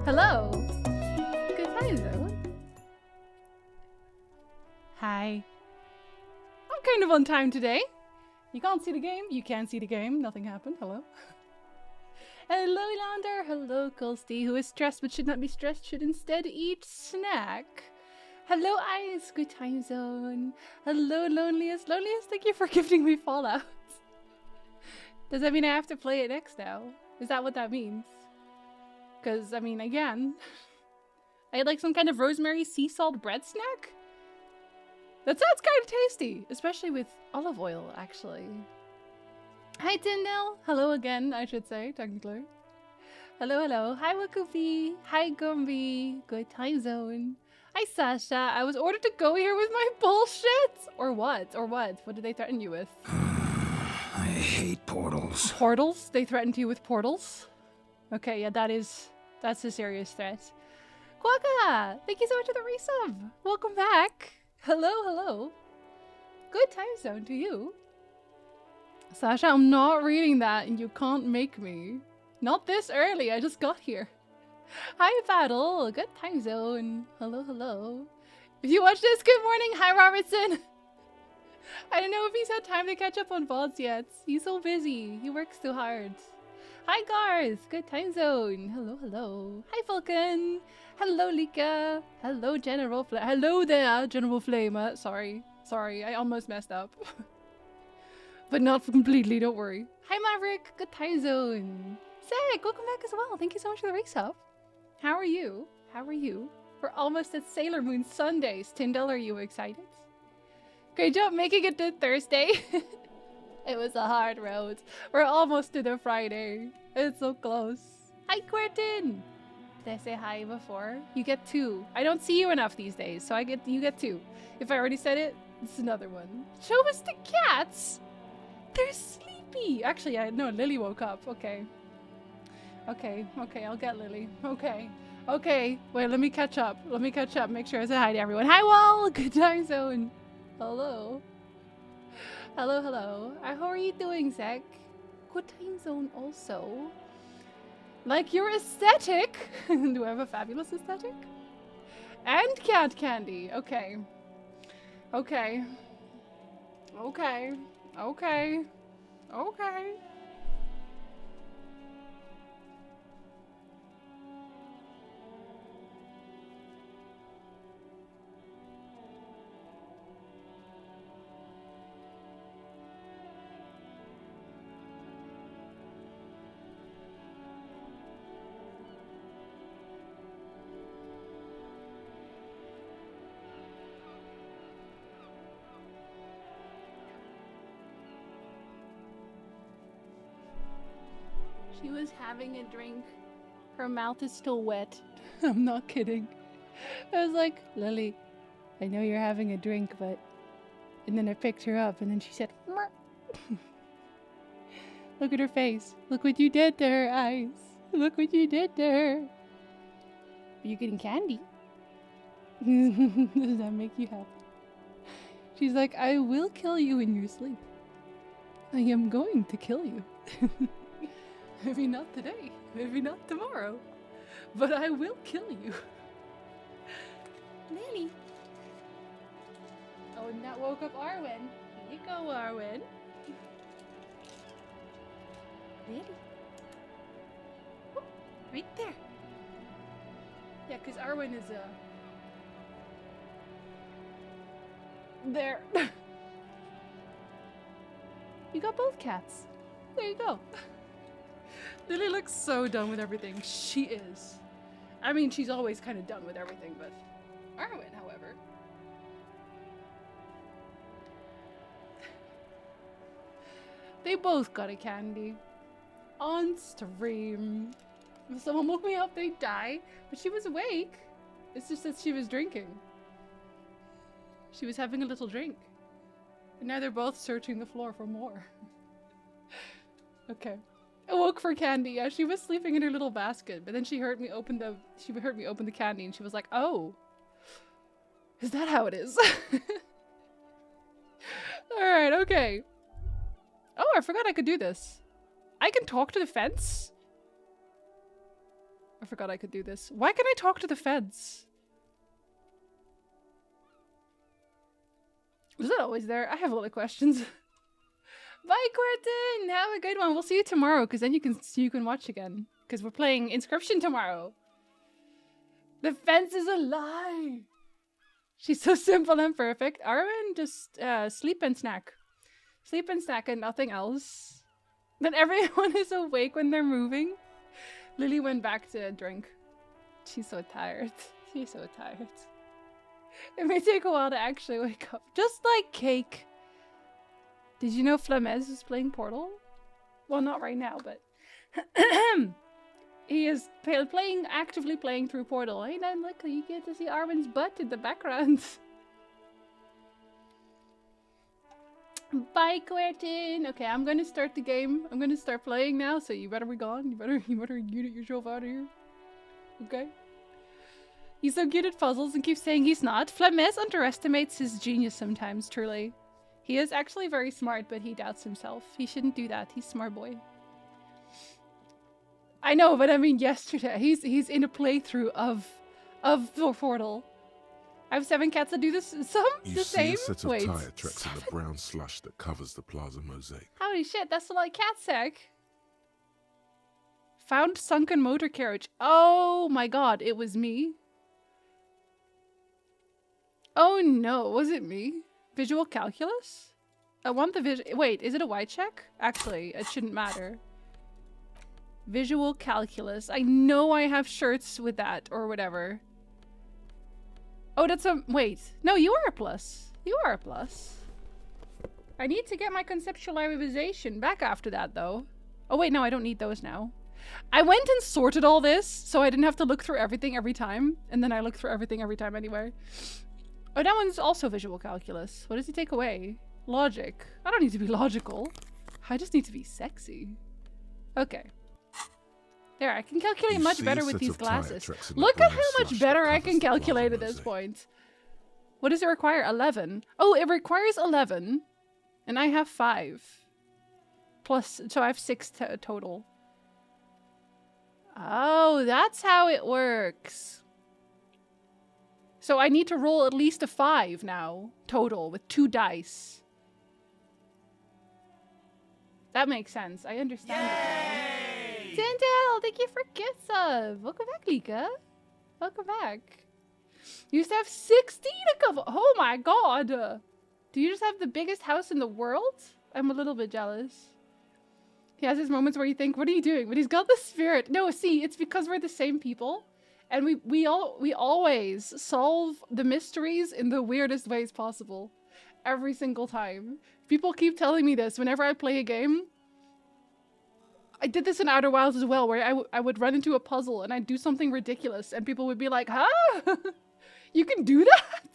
Hello. Good time though. Hi. I'm kind of on time today. You can't see the game. You can't see the game. Nothing happened. Hello. Hello, Lander. Hello, Colsty, who is stressed but should not be stressed, should instead eat snack. Hello, Ice. Good time zone. Hello, Loneliest. Loneliest, thank you for gifting me Fallout. Does that mean I have to play it next now? Is that what that means? Because, I mean, again, I had like some kind of rosemary sea salt bread snack. That sounds kind of tasty, especially with olive oil, actually. Hi, Tyndall. Hello again, I should say, technically. Hello, hello. Hi, Wakufi. Hi, Gumby. Good time zone. Hi, Sasha. I was ordered to go here with my bullshit. Or what? Or what? What did they threaten you with? I hate portals. Portals? They threatened you with portals? Okay, yeah, that's a serious threat. Quagga! Thank you so much for the resub. Welcome back. Hello, hello. Good time zone to you. Sasha, I'm not reading that and you can't make me. Not this early, I just got here. Hi, Battle. Good time zone. Hello, hello. If you watch this, good morning. Hi, Robertson. I don't know if he's had time to catch up on VODs yet. He's so busy. He works too hard. Hi, Garth. Good time zone. Hello, hello. Hi, Falcon. Hello, Lika. Hello, General Flame. Hello there, General Flame. Sorry. Sorry, I almost messed up. But not completely, don't worry. Hi, Maverick. Good time zone. Sick, welcome back as well. Thank you so much for the race up. How are you? How are you? We're almost at Sailor Moon Sundays. Tyndall, are you excited? Great job making it to Thursday. It was a hard road. We're almost to the Friday. It's so close. Hi, Quentin. Did I say hi before? You get 2. I don't see you enough these days, so you get 2. If I already said it, it's another one. Show us the cats. They're sleepy. Actually, no, Lily woke up. Okay. Okay, I'll get Lily. Okay. Wait, let me catch up. Make sure I say hi to everyone. Hi, Wall. Good time zone. Hello. Hello. How are you doing, Zach? Good time zone also. Like your aesthetic. Do I have a fabulous aesthetic? And cat candy. Okay. She was having a drink. Her mouth is still wet. I'm not kidding. I was like, Lily, I know you're having a drink, but... And then I picked her up and then she said, look at her face. Look what you did to her eyes. Look what you did to her. Are you getting candy? Does that make you happy? She's like, I will kill you in your sleep. I am going to kill you. Maybe not today, maybe not tomorrow, but I will kill you. Lily. Oh, and that woke up Arwen. Here you go, Arwen. Lily. Oh, right there. Yeah, because Arwen is, there. You got both cats. There you go. Lily looks so done with everything. She is. I mean, she's always kind of done with everything, but Arwen, however. They both got a candy. On stream. If someone woke me up, they'd die. But she was awake. It's just that she was drinking. She was having a little drink. And now they're both searching the floor for more. Okay. Awoke for candy. Yeah, she was sleeping in her little basket, but then she heard me open the candy and she was like, "Oh. Is that how it is?" All right, okay. Oh, I forgot I could do this. I can talk to the fence? I forgot I could do this. Why can I talk to the feds? Was it always there? I have a lot of questions. Bye, Quentin! Have a good one. We'll see you tomorrow, because then you can watch again. Because we're playing Inscription tomorrow. The fence is a lie! She's so simple and perfect. Arwen, just sleep and snack. Sleep and snack and nothing else. Then everyone is awake when they're moving. Lily went back to drink. She's so tired. She's so tired. It may take a while to actually wake up. Just like Cake. Did you know Flamez is playing Portal? Well, not right now, but... he is actively playing through Portal. Hey, now look, you get to see Arwen's butt in the background. Bye, Quentin. Okay, I'm gonna start the game. I'm gonna start playing now, so you better be gone. You better get yourself out of here. Okay? He's so good at puzzles and keeps saying he's not. Flamez underestimates his genius sometimes, truly. He is actually very smart, but he doubts himself. He shouldn't do that. He's a smart boy. I know, but I mean yesterday. He's in a playthrough of the Portal. I have 7 cats that do this. Some the same. You see a set of tire tracks in the brown slush that covers the plaza mosaic. Holy shit, that's a lot of cat sack. Found sunken motor carriage. Oh my god, it was me. Oh no, was it me? Visual calculus? I want the wait, is it a white check? Actually, it shouldn't matter. Visual calculus. I know I have shirts with that or whatever. Oh, that's a... Wait. No, you are a plus. You are a plus. I need to get my conceptualization back after that, though. Oh, wait, no, I don't need those now. I went and sorted all this, so I didn't have to look through everything every time. And then I look through everything every time anyway. Oh, that one's also visual calculus. What does he take away? Logic. I don't need to be logical. I just need to be sexy. Okay. There, I can calculate much better with these glasses. Look at how much better I can calculate at this point. What does it require? 11. Oh, it requires 11. And I have 5. Plus, so I have 6 total. Oh, that's how it works. So I need to roll at least a 5 now, total, with 2 dice. That makes sense. I understand it now. Dental, thank you for gift sub. Welcome back, Lika. Welcome back. You used to have 16 a couple. Oh my god. Do you just have the biggest house in the world? I'm a little bit jealous. He has his moments where you think, what are you doing? But he's got the spirit. No, see, it's because we're the same people. And we always solve the mysteries in the weirdest ways possible. Every single time. People keep telling me this whenever I play a game. I did this in Outer Wilds as well, where I would run into a puzzle and I'd do something ridiculous and people would be like, huh? You can do that?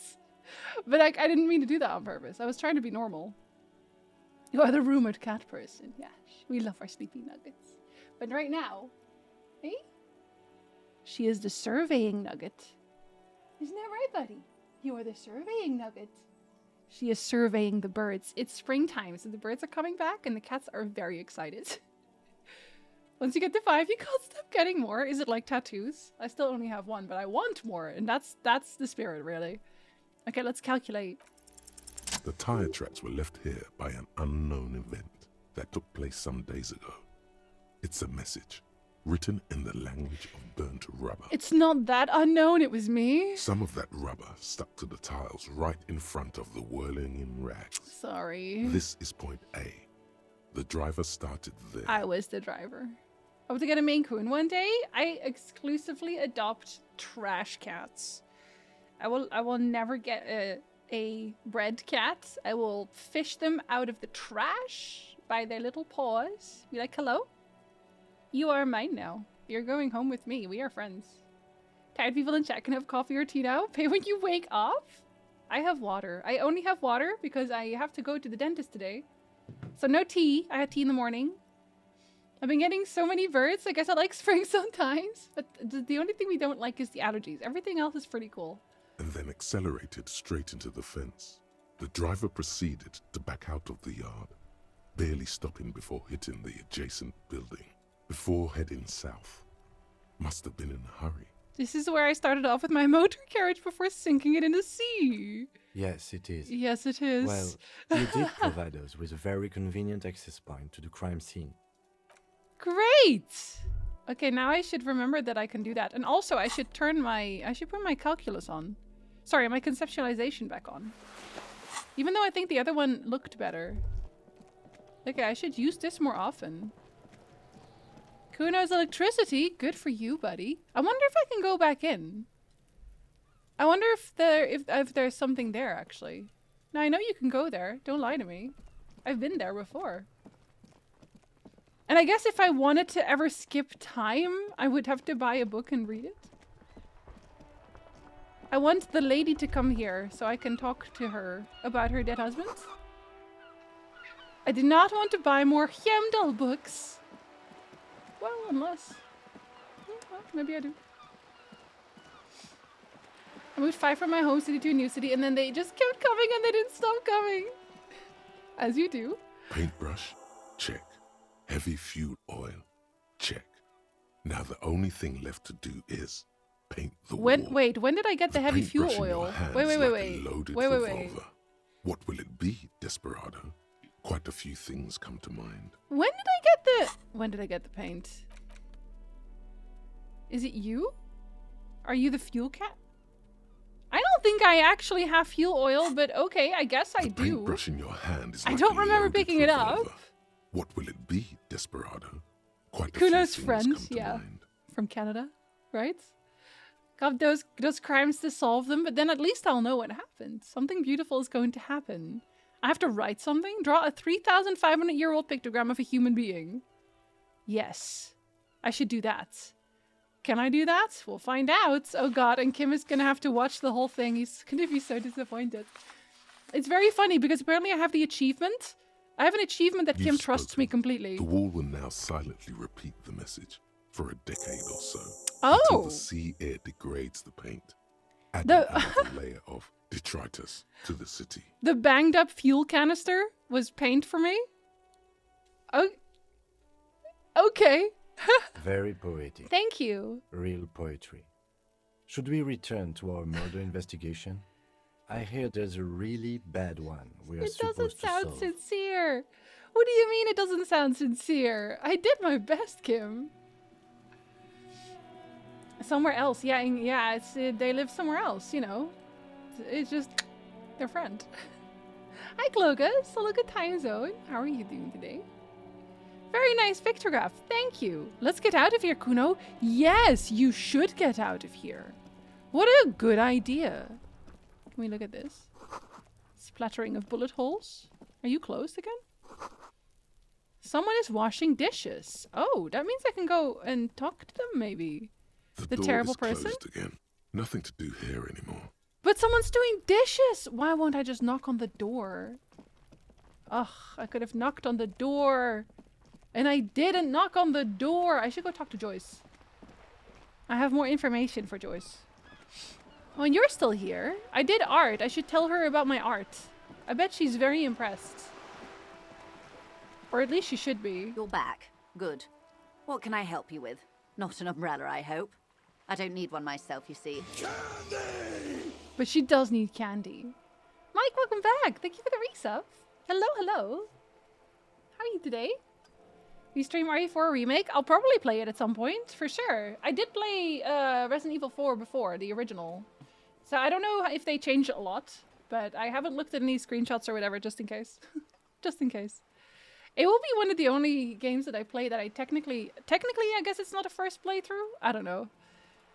But I didn't mean to do that on purpose. I was trying to be normal. You are the rumored cat person. Yeah, we love our sleepy nuggets. But right now, eh? She is the surveying nugget. Isn't that right, buddy? You are the surveying nugget. She is surveying the birds. It's springtime, so the birds are coming back and the cats are very excited. Once you get to 5, you can't stop getting more. Is it like tattoos? I still only have 1, but I want more. And that's the spirit, really. Okay, let's calculate. The tire tracks were left here by an unknown event that took place some days ago. It's a message, written in the language of burnt rubber. It's not that unknown, it was me. Some of that rubber stuck to the tiles right in front of the whirling in rags. Sorry. This is point A. The driver started there. I was the driver. I want to get a Maine Coon. One day, I exclusively adopt trash cats. I will never get a bred cat. I will fish them out of the trash by their little paws. Be like, hello? You are mine now. You're going home with me. We are friends. Tired people in chat can have coffee or tea now. Pay when you wake up. I have water. I only have water because I have to go to the dentist today. So no tea. I had tea in the morning. I've been getting so many birds. I guess I like spring sometimes. But the only thing we don't like is the allergies. Everything else is pretty cool. And then accelerated straight into the fence. The driver proceeded to back out of the yard, barely stopping before hitting the adjacent building, before heading south. Must have been in a hurry. This is where I started off with my motor carriage before sinking it in the sea. Yes, it is. Yes, it is. Well, you did provide us with a very convenient access point to the crime scene. Great! Okay, now I should remember that I can do that. And also, I should put my calculus on. Sorry, my conceptualization back on. Even though I think the other one looked better. Okay, I should use this more often. Kuno's electricity. Good for you, buddy. I wonder if I can go back in. I wonder if there's something there, actually. Now, I know you can go there. Don't lie to me. I've been there before. And I guess if I wanted to ever skip time, I would have to buy a book and read it. I want the lady to come here so I can talk to her about her dead husband. I do not want to buy more Hjemdal books. Well, unless... Well, maybe I do. I moved 5 from my home city to a new city and then they just kept coming and they didn't stop coming. As you do. Paintbrush? Check. Heavy fuel oil? Check. Now the only thing left to do is paint the wall. Wait, when did I get the heavy fuel paintbrush in your oil? hand Wait. is like a loaded revolver. What will it be, Desperado? Quite a few things come to mind. When did I get the paint? Is it you? Are you the fuel cat? I don't think I actually have fuel oil, but okay, I guess I do. The paintbrush in your hand is I like don't a remember loaded picking it up. revolver. What will it be, Desperado? Quite a Kuno's few friend, things come to yeah. mind. From Canada, right? Got those crimes to solve them, but then at least I'll know what happened. Something beautiful is going to happen. I have to write something? Draw a 3,500-year-old pictogram of a human being. Yes. I should do that. Can I do that? We'll find out. Oh god, and Kim is gonna have to watch the whole thing. He's gonna be so disappointed. It's very funny because apparently I have the achievement. I have an achievement that Kim trusts me completely. The wall will now silently repeat the message for a decade or so. Oh! Until the sea air degrades the paint, adding another layer of detritus to the city. The banged up fuel canister was paint for me? Oh, okay. Very poetic. Thank you. Real poetry. Should we return to our murder investigation? I hear there's a really bad one we are supposed to solve. It doesn't sound sincere. What do you mean it doesn't sound sincere? I did my best, Kim. Somewhere else. Yeah, it's they live somewhere else, you know. It's just their friend. Hi, Cloga. Still a good time zone. How are you doing today? Very nice pictograph. Thank you. Let's get out of here, Kuno. Yes, you should get out of here. What a good idea. Can we look at this? Splattering of bullet holes. Are you closed again? Someone is washing dishes. Oh, that means I can go and talk to them, maybe. The door terrible is person? closed again. Nothing to do here anymore. But someone's doing dishes! Why won't I just knock on the door? Ugh, I could have knocked on the door. And I didn't knock on the door. I should go talk to Joyce. I have more information for Joyce. Oh, and you're still here. I did art. I should tell her about my art. I bet she's very impressed. Or at least she should be. You're back. Good. What can I help you with? Not an umbrella, I hope. I don't need one myself, you see. Candy! But she does need candy. Mike, welcome back. Thank you for the resub. Hello, hello. How are you today? You stream RE4 Remake? I'll probably play it at some point, for sure. I did play Resident Evil 4 before, the original. So I don't know if they changed it a lot, but I haven't looked at any screenshots or whatever, just in case. Just in case. It will be one of the only games that I play that I technically, I guess it's not a first playthrough? I don't know.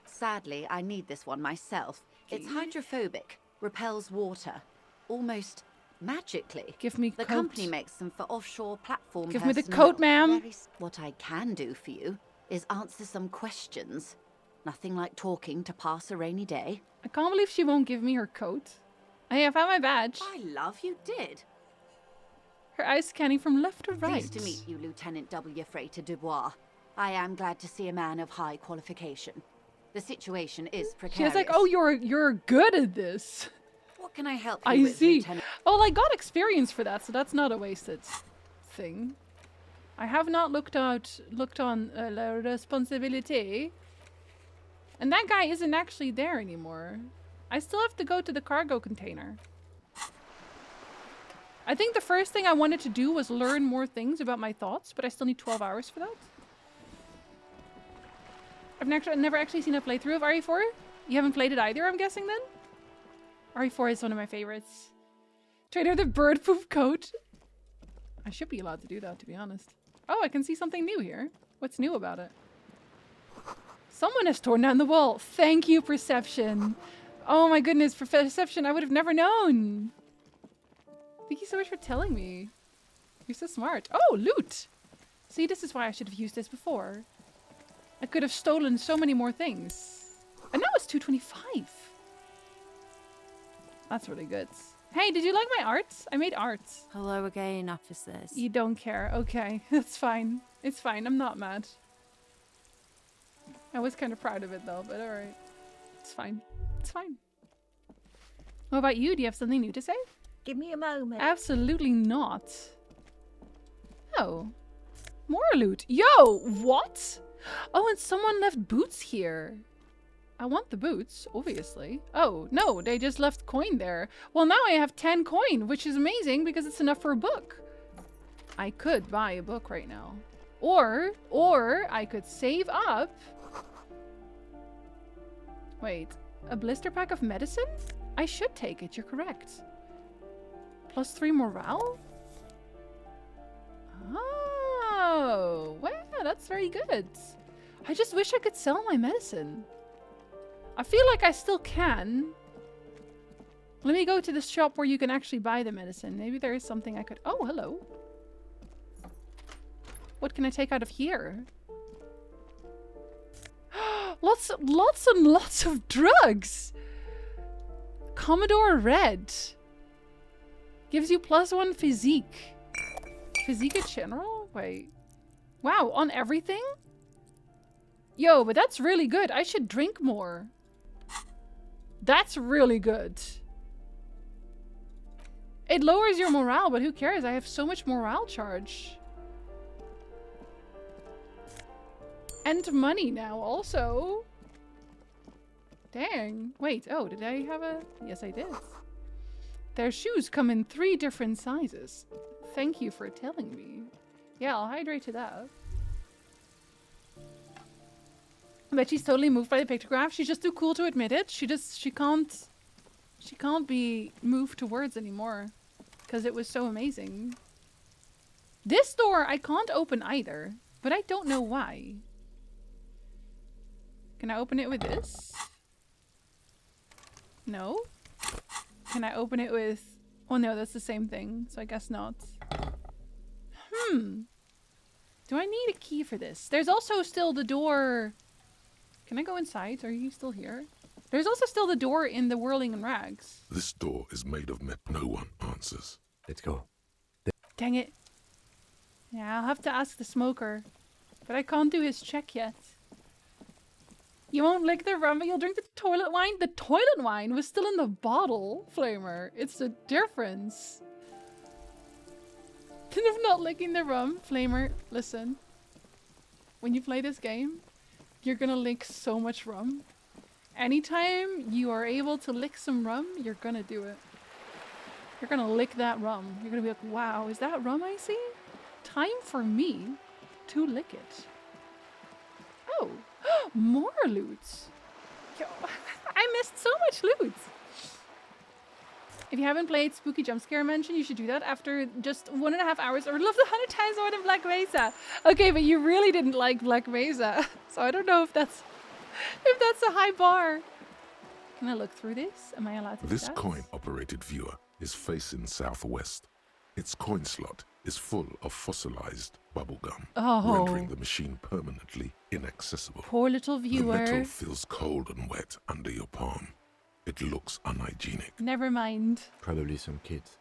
Sadly, I need this one myself. It's hydrophobic, repels water, almost magically. Give me the coat. company makes them for offshore platform Give me the personnel. coat, ma'am. What I can do for you is answer some questions. Nothing like talking to pass a rainy day. I can't believe she won't give me her coat. Hey, I found my badge. By love, you did. Her eyes scanning from left to right. Pleased to meet you, Lieutenant W. Frater Dubois. I am glad to see a man of high qualification. The situation is precarious. She was like, oh, you're good at this. What can I help you I with, see. Lieutenant? Well, I got experience for that, so that's not a wasted thing. I have not looked on La Responsabilité. And that guy isn't actually there anymore. I still have to go to the cargo container. I think the first thing I wanted to do was learn more things about my thoughts, but I still need 12 hours for that. I've never actually seen a playthrough of RE4. You haven't played it either, I'm guessing then? RE4 is one of my favorites. Trader the bird poop coat. I should be allowed to do that, to be honest. Oh, I can see something new here. What's new about it? Someone has torn down the wall. Thank you, Perception. Oh my goodness, Perception, I would have never known. Thank you so much for telling me. You're so smart. Oh, loot. See, this is why I should have used this before. I could have stolen so many more things. And now it's 225. That's really good. Hey, did you like my arts? I made arts. Hello again, officers. You don't care. Okay, that's fine. It's fine. I'm not mad. I was kind of proud of it though, but alright. It's fine. It's fine. What about you? Do you have something new to say? Give me a moment. Absolutely not. Oh. More loot. Yo, what? Oh, and someone left boots here. I want the boots, obviously. Oh, no, they just left coin there. Well, now I have 10 coin, which is amazing because it's enough for a book. I could buy a book right now. Or I could save up. Wait, a blister pack of medicine? I should take it, you're correct. +3 morale? Oh, wow, that's very good. I just wish I could sell my medicine. I feel like I still can. Let me go to the shop where you can actually buy the medicine. Maybe there is something I could... Oh, hello. What can I take out of here? Lots and lots of drugs. Commodore Red. Gives you +1 physique. Physique in general? Wait. Wow, on everything? Yo, but that's really good. I should drink more. That's really good. It lowers your morale, but who cares? I have so much morale charge. And money now also. Dang. Wait, oh, did I have a... Yes, I did. Their shoes come in 3 different sizes. Thank you for telling me. Yeah, I'll hydrate to that. I bet she's totally moved by the pictograph. She's just too cool to admit it. She can't be moved to words anymore. Because it was so amazing. This door I can't open either. But I don't know why. Can I open it with this? No? Can I open it with... Oh no, that's the same thing. So I guess not. Do I need a key for this? There's also still the door... Can I go inside? Are you still here? There's also still the door in the Whirling and Rags. This door is made of metal. No one answers. Let's go. Dang it. Yeah, I'll have to ask the smoker. But I can't do his check yet. You won't lick the rum, but you'll drink the toilet wine? The toilet wine was still in the bottle, Flamer. It's the difference. Of not licking the rum, Flamer, listen. When you play this game, you're gonna lick so much rum. Anytime you are able to lick some rum, you're gonna do it. You're gonna lick that rum. You're gonna be like, wow, is that rum I see? Time for me to lick it. Oh, more loot. Yo, I missed so much loot. If you haven't played Spooky Jumpscare Mansion, you should do that after just 1.5 hours. I would love 100 times more than Black Mesa. Okay, but you really didn't like Black Mesa. So I don't know if that's a high bar. Can I look through this? Am I allowed to do This that? coin-operated viewer is facing southwest. Its coin slot is full of fossilized bubblegum, rendering the machine permanently inaccessible. Poor little The viewer. metal feels cold and wet under your palm. It looks unhygienic. Never mind. Probably some kids.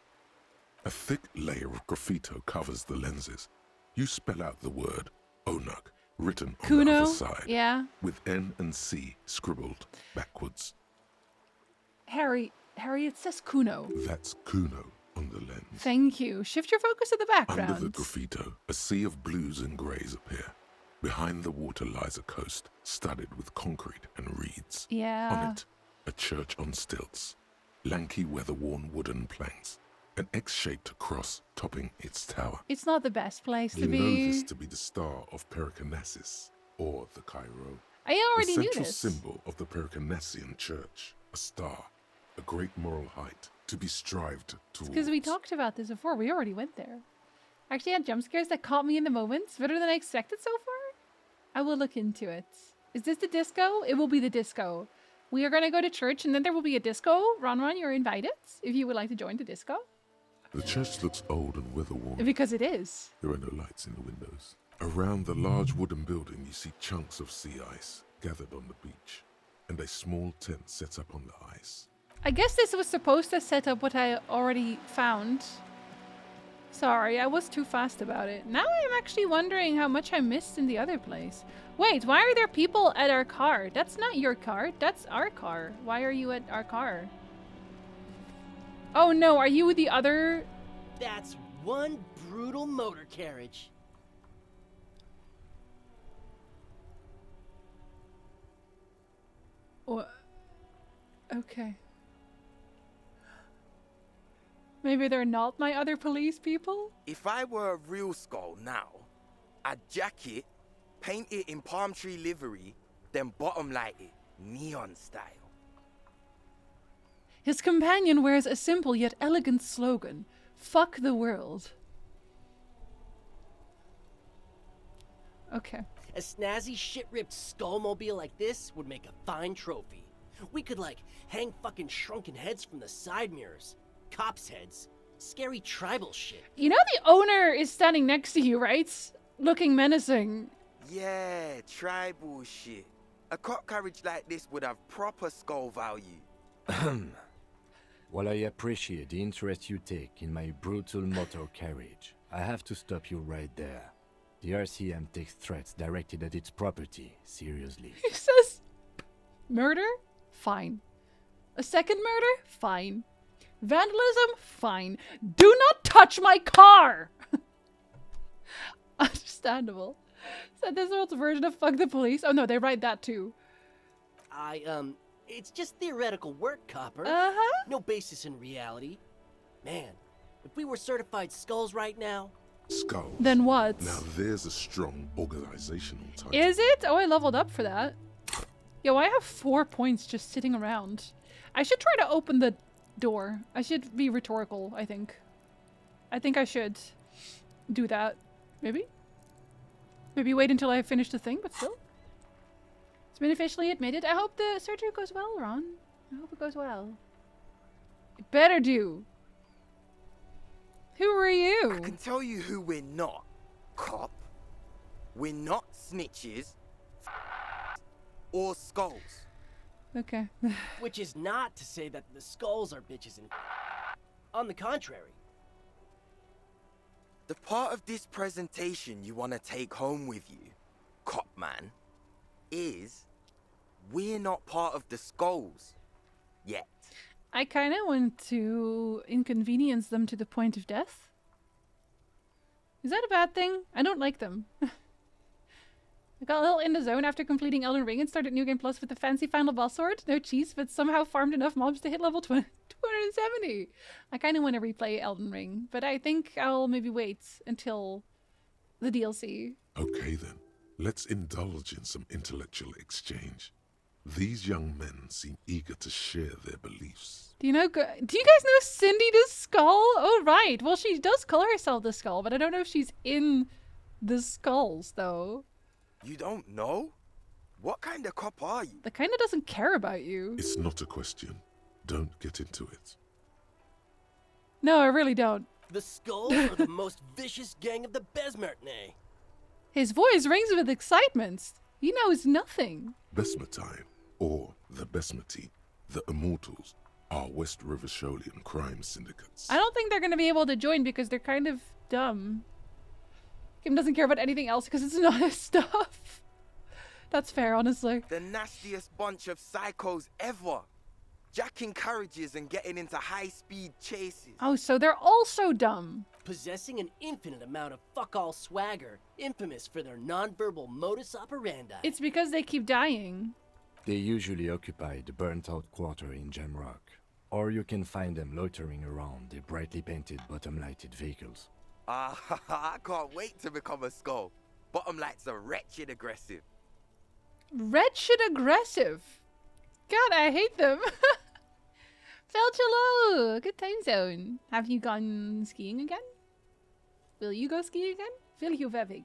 A thick layer of graffito covers the lenses. You spell out the word Onuk, written on the Kuno? other side, Yeah. with N and C scribbled backwards. Harry, it says Kuno. That's Kuno on the lens. Thank you. Shift your focus to the Under the background. graffito, a sea of blues and greys appear. Behind the water lies a coast studded with concrete and reeds. Yeah. On it, a church on stilts, lanky weather-worn wooden planks, an X-shaped cross topping its tower. It's not the best place to You know be. this to be the star of Pericarnassus, or the Cairo. I already The knew central this. symbol of the Pericarnassian church, a star, a great moral height to be strived towards. Because we talked about this before. We already went there. Actually had jump scares that caught me in the moments. Better than I expected so far. I will look into it. Is this the disco? It will be the disco. We are going to go to church and then there will be a disco. Ron, you're invited if you would like to join the disco. The church looks old and weather-worn. Because it is. There are no lights in the windows. Around the large wooden building, you see chunks of sea ice gathered on the beach, and a small tent set up on the ice. I guess this was supposed to set up what I already found. Sorry, I was too fast about it. Now I'm actually wondering how much I missed in the other place. Wait, why are there people at our car? That's not your car. That's our car. Why are you at our car? Oh no, are you with the other? That's one brutal motor carriage. What? Okay. Maybe they're not my other police people? If I were a real skull now, I'd jack it, paint it in palm tree livery, then bottom light it, neon style. His companion wears a simple yet elegant slogan. Fuck the world. Okay. A snazzy shit-ripped skullmobile like this would make a fine trophy. We could, like, hang fucking shrunken heads from the side mirrors. Cops' heads. Scary tribal shit. You know the owner is standing next to you, right? Looking menacing. Yeah, tribal shit. A cop carriage like this would have proper skull value. While I appreciate the interest you take in my brutal motor carriage, I have to stop you right there. The RCM takes threats directed at its property seriously. He says, murder? Fine. A second murder? Fine. Vandalism? Fine. Do not touch my car! Understandable. Is that this world's version of fuck the police? Oh no, they write that too. It's just theoretical work, Copper. Uh-huh. No basis in reality. Man, if we were certified skulls right now... Skulls. Then what? Now there's a strong organizational title. Is it? Oh, I leveled up for that. Yo, I have 4 points just sitting around. I should try to open the door. I should be rhetorical, I think. I think I should do that. Maybe? Maybe wait until I finish the thing, but still. It's been officially admitted. I hope the surgery goes well, Ron. I hope it goes well. It better do. Who are you? I can tell you who we're not, cop. We're not snitches or skulls. Okay. Which is not to say that the skulls are bitches and... On the contrary. The part of this presentation you want to take home with you, cop man, is we're not part of the skulls yet. I kind of want to inconvenience them to the point of death. Is that a bad thing? I don't like them. I got a little in the zone after completing Elden Ring and started New Game Plus with the fancy final boss sword. No cheese, but somehow farmed enough mobs to hit level 270. I kind of want to replay Elden Ring, but I think I'll maybe wait until the DLC. Okay then, let's indulge in some intellectual exchange. These young men seem eager to share their beliefs. Do you guys know Cindy the Skull? Oh, right. Well, she does call herself the Skull, but I don't know if she's in the Skulls, though. You don't know? What kind of cop are you? That kind of doesn't care about you. It's not a question. Don't get into it. No, I really don't. The skulls are the most vicious gang of the Besmertne. His voice rings with excitement. He knows nothing. Besmatine, or the Besmati, the Immortals, are West River Sholian crime syndicates. I don't think they're going to be able to join because they're kind of dumb. Kim doesn't care about anything else because it's not his stuff. That's fair, honestly. The nastiest bunch of psychos ever. jacking carriages and getting into high-speed chases. Oh, so they're also dumb. Possessing an infinite amount of fuck-all swagger, infamous for their nonverbal modus operandi. It's because they keep dying. They usually occupy the burnt-out quarter in Jamrock, or you can find them loitering around the brightly painted bottom-lighted vehicles. Ah, I can't wait to become a skull. Bottom lights are wretched aggressive. Wretched aggressive. God, I hate them. Felch, hello. Good time zone. Have you gone skiing again? Will you go skiing again? Will you, Vevix?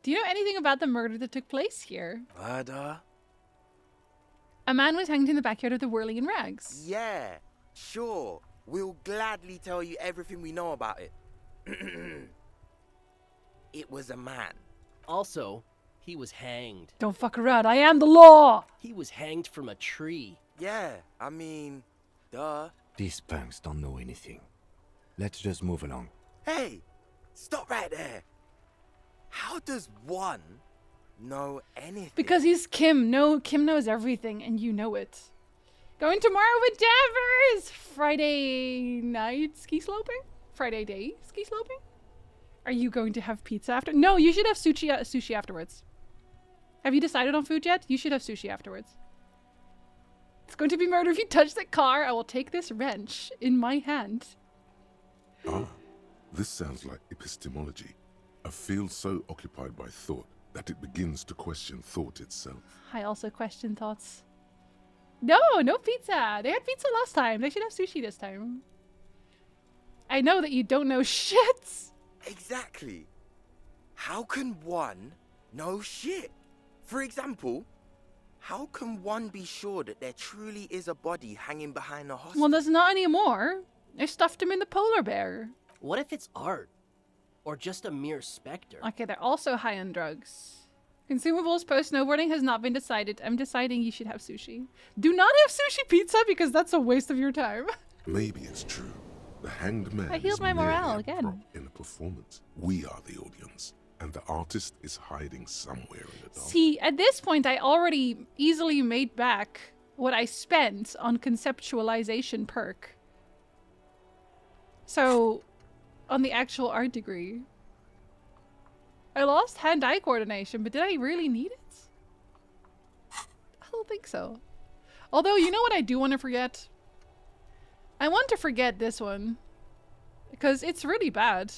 Do you know anything about the murder that took place here? Murder? A man was hanged in the backyard of the Whirling in Rags. Yeah, sure. We'll gladly tell you everything we know about it. It was a man. Also, he was hanged. Don't fuck around. I am the law. He was hanged from a tree. Yeah, I mean, duh. These punks don't know anything. Let's just move along. Hey, stop right there. How does one know anything? Because he's Kim. No, Kim knows everything, and you know it. Going tomorrow with Davers! Friday night ski sloping? Friday day ski sloping? Are you going to have pizza after? No, you should have sushi afterwards. Have you decided on food yet? You should have sushi afterwards. It's going to be murder if you touch the car. I will take this wrench in my hand. Ah, this sounds like epistemology. A field so occupied by thought that it begins to question thought itself. I also question thoughts. No, no pizza. They had pizza last time. They should have sushi this time. I know that you don't know shit. Exactly. How can one know shit? For example, how can one be sure that there truly is a body hanging behind a hospital? Well, there's not anymore. They stuffed him in the polar bear. What if it's art? Or just a mere specter? Okay, they're also high on drugs. Consumables post-snowboarding has not been decided. I'm deciding you should have sushi. Do not have sushi pizza because that's a waste of your time. Maybe it's true. The hanged man I healed is my morale merely a again. prop in a performance. We are the audience, and the artist is hiding somewhere in the dark. See, at this point, I already easily made back what I spent on conceptualization perk. So, on the actual art degree. I lost hand-eye coordination, but did I really need it? I don't think so. Although, you know what I do want to forget? I want to forget this one. Because it's really bad.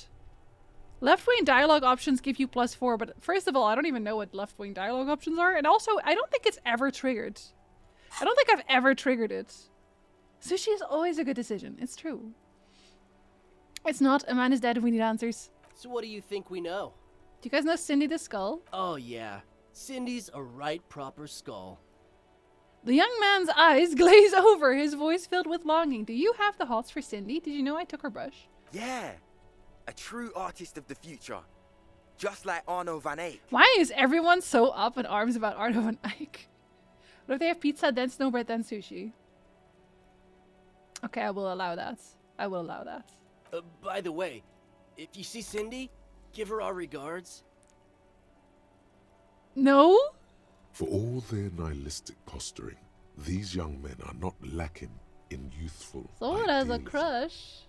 Left-wing dialogue options give you +4, but first of all, I don't even know what left-wing dialogue options are. And also, I don't think it's ever triggered. I don't think I've ever triggered it. Sushi is always a good decision. It's true. It's not. A man is dead and we need answers. So what do you think we know? Do you guys know Cindy the Skull? Oh yeah, Cindy's a right proper skull. The young man's eyes glaze over, his voice filled with longing. Do you have the hots for Cindy? Did you know I took her brush? Yeah, a true artist of the future. Just like Arno van Eyck. Why is everyone so up in arms about Arno van Eyck? What if they have pizza, then snowbread, then sushi? Okay, I will allow that. I will allow that. By the way, if you see Cindy, give her our regards. No? For all their nihilistic posturing, these young men are not lacking in youthful Someone has a idealism. crush.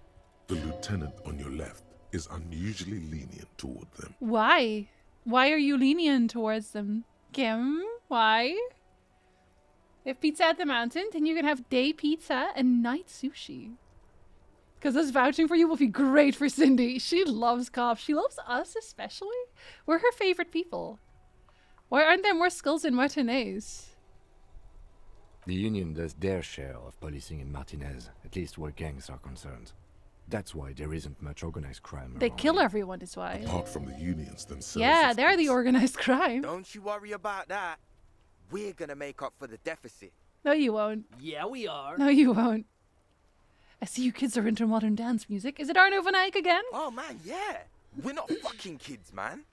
The lieutenant on your left is unusually lenient toward them. Why? Why are you lenient towards them? Kim? Why? If pizza at the mountain, then you can have day pizza and night sushi. Because us vouching for you will be great for Cindy. She loves cops. She loves us especially. We're her favorite people. Why aren't there more skulls in Martinez? The Union does their share of policing in Martinez, at least where gangs are concerned. That's why there isn't much organized crime They around kill here. everyone is why. Apart from the unions themselves. Yeah, of they're the course. organized crime. Don't you worry about that. We're gonna make up for the deficit. No, you won't. Yeah, we are. No, you won't. I see you kids are into modern dance music. Is it Arno van Eyck again? Oh man, yeah. We're not fucking kids, man.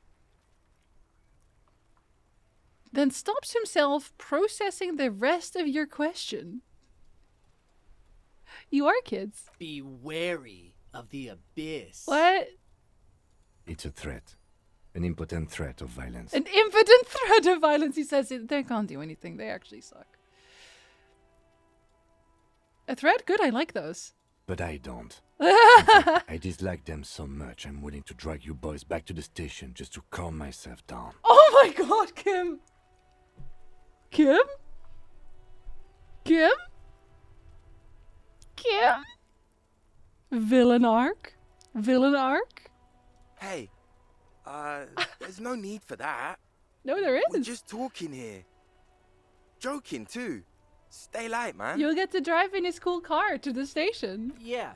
Then stops himself processing the rest of your question. You are kids. Be wary of the abyss. What? It's a threat. An impotent threat of violence. An impotent threat of violence. He says it. They can't do anything. They actually suck. A threat? Good, I like those. But I don't. In fact, I dislike them so much I'm willing to drag you boys back to the station just to calm myself down. Oh my god, Kim! Kim? Kim? Kim? Villain arc? Villain arc? Hey, there's no need for that. No, there We're is. just talking here. Joking too. Stay light, man. You'll get to drive in his cool car to the station. Yeah.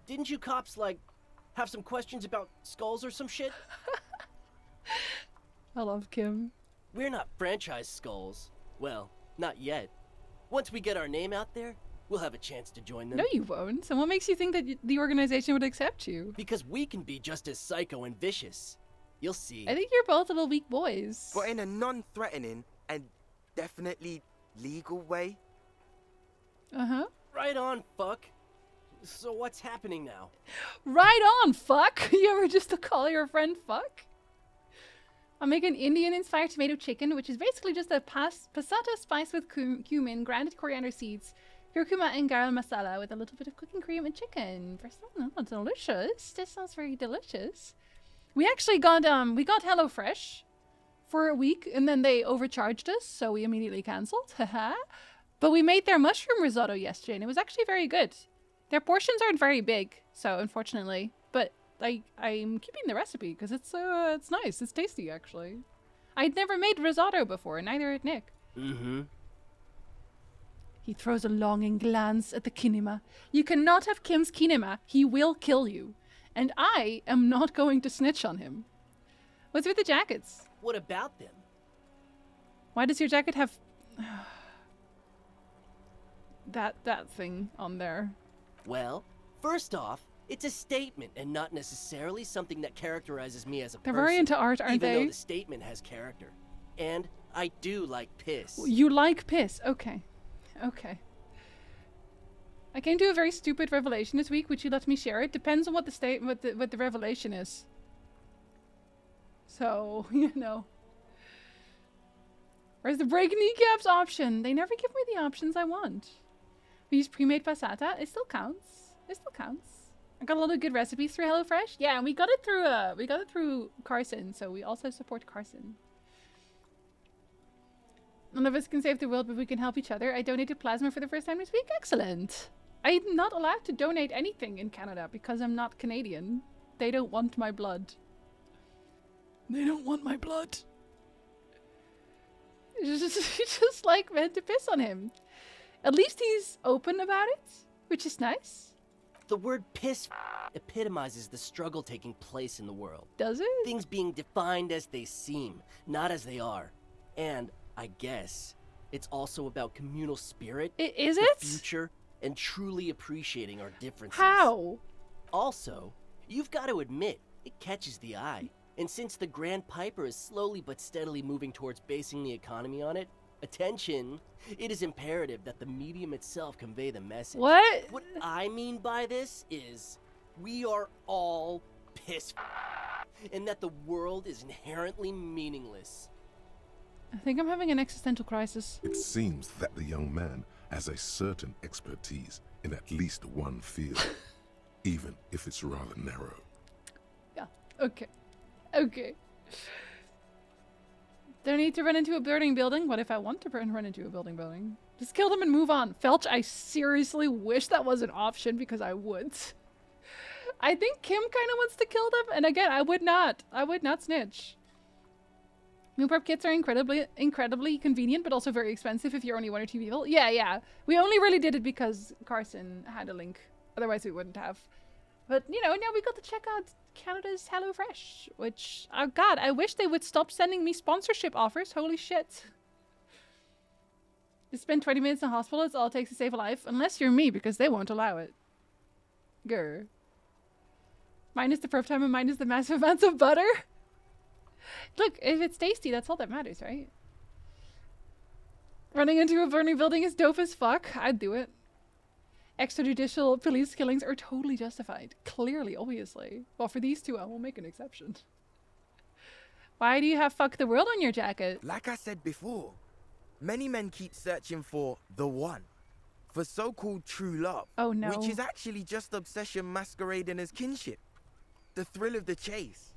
Didn't you cops, like, have some questions about skulls or some shit? I love Kim. We're not franchise skulls. Well, not yet. Once we get our name out there, we'll have a chance to join them. No, you won't. And what makes you think that the organization would accept you? Because we can be just as psycho and vicious. You'll see. I think you're both little weak boys. But in a non-threatening and definitely legal way. Uh-huh. Right on, fuck. So what's happening now? Right on, fuck! You ever just to call your friend fuck? I'll make an Indian-inspired tomato chicken, which is basically just a passata spiced with cumin, grounded coriander seeds, curcuma and garam masala with a little bit of cooking cream and chicken. Oh, delicious. This sounds very delicious. We actually got HelloFresh for a week, and then they overcharged us, so we immediately cancelled. Haha. But we made their mushroom risotto yesterday, and it was actually very good. Their portions aren't very big, so unfortunately, but I'm keeping the recipe because it's nice. It's tasty actually. I'd never made risotto before, neither had Nick. Mm-hmm. He throws a longing glance at the kinema. You cannot have Kim's kinema. He will kill you. And I am not going to snitch on him. What's with the jackets? What about them? Why does your jacket have that thing on there? Well, first off, it's a statement and not necessarily something that characterizes me as a They're person. very into art, aren't even they? though the statement has character. And I do like piss. You like piss. Okay. Okay. I came to a very stupid revelation this week. Would you let me share it? Depends on what the revelation is. So, you know. Where's the break kneecaps option? They never give me the options I want. We use pre-made passata. It still counts. It still counts. I got a lot of good recipes through HelloFresh. Yeah, and we got it through Carson, so we also support Carson. None of us can save the world, but we can help each other. I donated plasma for the first time this week. Excellent. I'm not allowed to donate anything in Canada because I'm not Canadian. They don't want my blood. They don't want my blood. Just like meant to piss on him. At least he's open about it, which is nice. The word piss epitomizes the struggle taking place in the world. Does it? Things being defined as they seem, not as they are. And I guess it's also about communal spirit, Is the it? future, and truly appreciating our differences. How? Also, you've got to admit, it catches the eye. And since the Grand Piper is slowly but steadily moving towards basing the economy on it, attention, it is imperative that the medium itself convey the message. What? What I mean by this is, we are all piss and that the world is inherently meaningless. I think I'm having an existential crisis. It seems that the young man has a certain expertise in at least one field, even if it's rather narrow. Yeah. Okay. Okay. Don't need to run into a burning building. What if I want to run into a building? Just kill them and move on. Felch, I seriously wish that was an option because I would. I think Kim kind of wants to kill them. And again, I would not snitch. Meal prep kits are incredibly convenient, but also very expensive if you're only 1 or 2 people. Yeah. We only really did it because Carson had a link. Otherwise, we wouldn't have. But, you know, now we got to check out Canada's HelloFresh, which, oh god, I wish they would stop sending me sponsorship offers. Holy shit. To spend 20 minutes in the hospital, it's all it takes to save a life. Unless you're me, because they won't allow it. Grr. Minus the prep time and minus the massive amounts of butter. Look, if it's tasty, that's all that matters, right? Running into a burning building is dope as fuck. I'd do it. Extrajudicial police killings are totally justified. Clearly, obviously. Well, for these two, I will make an exception. Why do you have fuck the world on your jacket? Like I said before, many men keep searching for the one. for so-called true love. Oh, no. Which is actually just obsession masquerading as kinship. The thrill of the chase.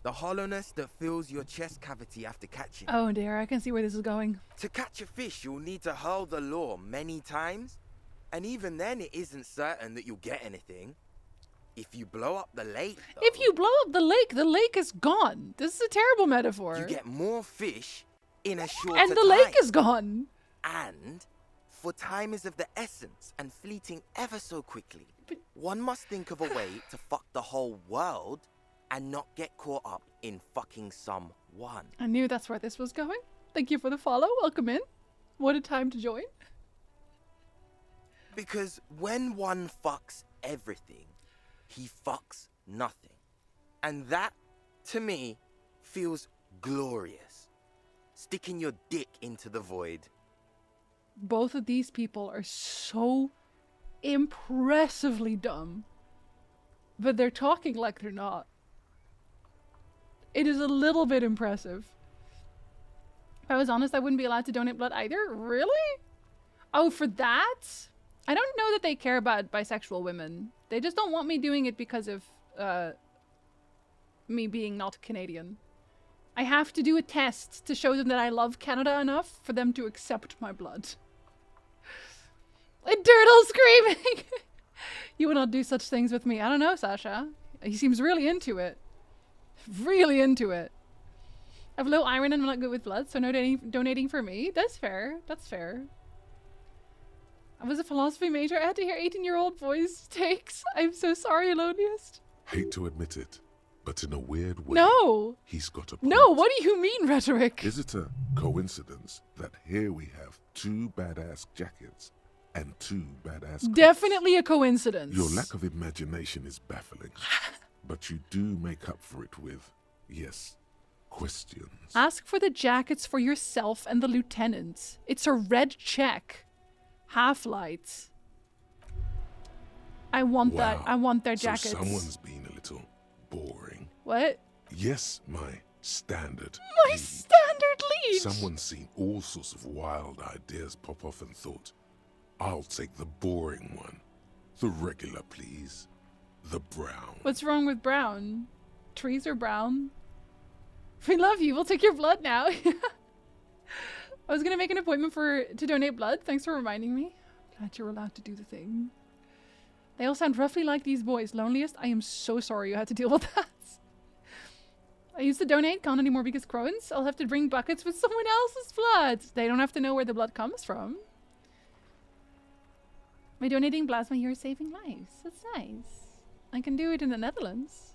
The hollowness that fills your chest cavity after catching. Oh dear, I can see where this is going. To catch a fish, you'll need to hurl the lure many times. And even then, it isn't certain that you'll get anything. If you blow up the lake, though, If you blow up the lake is gone. This is a terrible metaphor. you get more fish in a shorter and the time. lake is gone. And for time is of the essence and fleeting ever so quickly, one must think of a way to fuck the whole world and not get caught up in fucking someone. I knew that's where this was going. Thank you for the follow. Welcome in. What a time to join. Because when one fucks everything, he fucks nothing. And that, to me, feels glorious. Sticking your dick into the void. Both of these people are so impressively dumb. But they're talking like they're not. It is a little bit impressive. If I was honest, I wouldn't be allowed to donate blood either. Really? Oh, for that? I don't know that they care about bisexual women. They just don't want me doing it because of me being not Canadian. I have to do a test to show them that I love Canada enough for them to accept my blood. A turtle screaming! You will not do such things with me. I don't know, Sasha. He seems really into it. Really into it. I have low iron and I'm not good with blood, so no donating for me. That's fair. That's fair. I was a philosophy major. I had to hear 18-year-old boys' takes. I'm so sorry, Aloniest. Hate to admit it, but in a weird way, No! he's got a point. No, what do you mean, rhetoric? Is it a coincidence that here we have 2 badass jackets and 2 badass coats? Definitely a coincidence. Your lack of imagination is baffling, but you do make up for it with, yes, questions. Ask for the jackets for yourself and the lieutenant. It's a red check. Half-light. I want that. Wow. I want their So jackets. someone's been a little boring. What? Yes, my standard My lead. standard lead! Someone's seen all sorts of wild ideas pop off and thought, I'll take the boring one. The regular, please. The brown. What's wrong with brown? Trees are brown. We love you. We'll take your blood now. I was gonna make an appointment to donate blood. Thanks for reminding me. Glad you're allowed to do the thing. They all sound roughly like these boys. Loneliest, I am so sorry you had to deal with that. I used to donate, can't anymore because Crohn's. I'll have to bring buckets with someone else's blood. They don't have to know where the blood comes from. By donating plasma, you're saving lives. That's nice. I can do it in the Netherlands.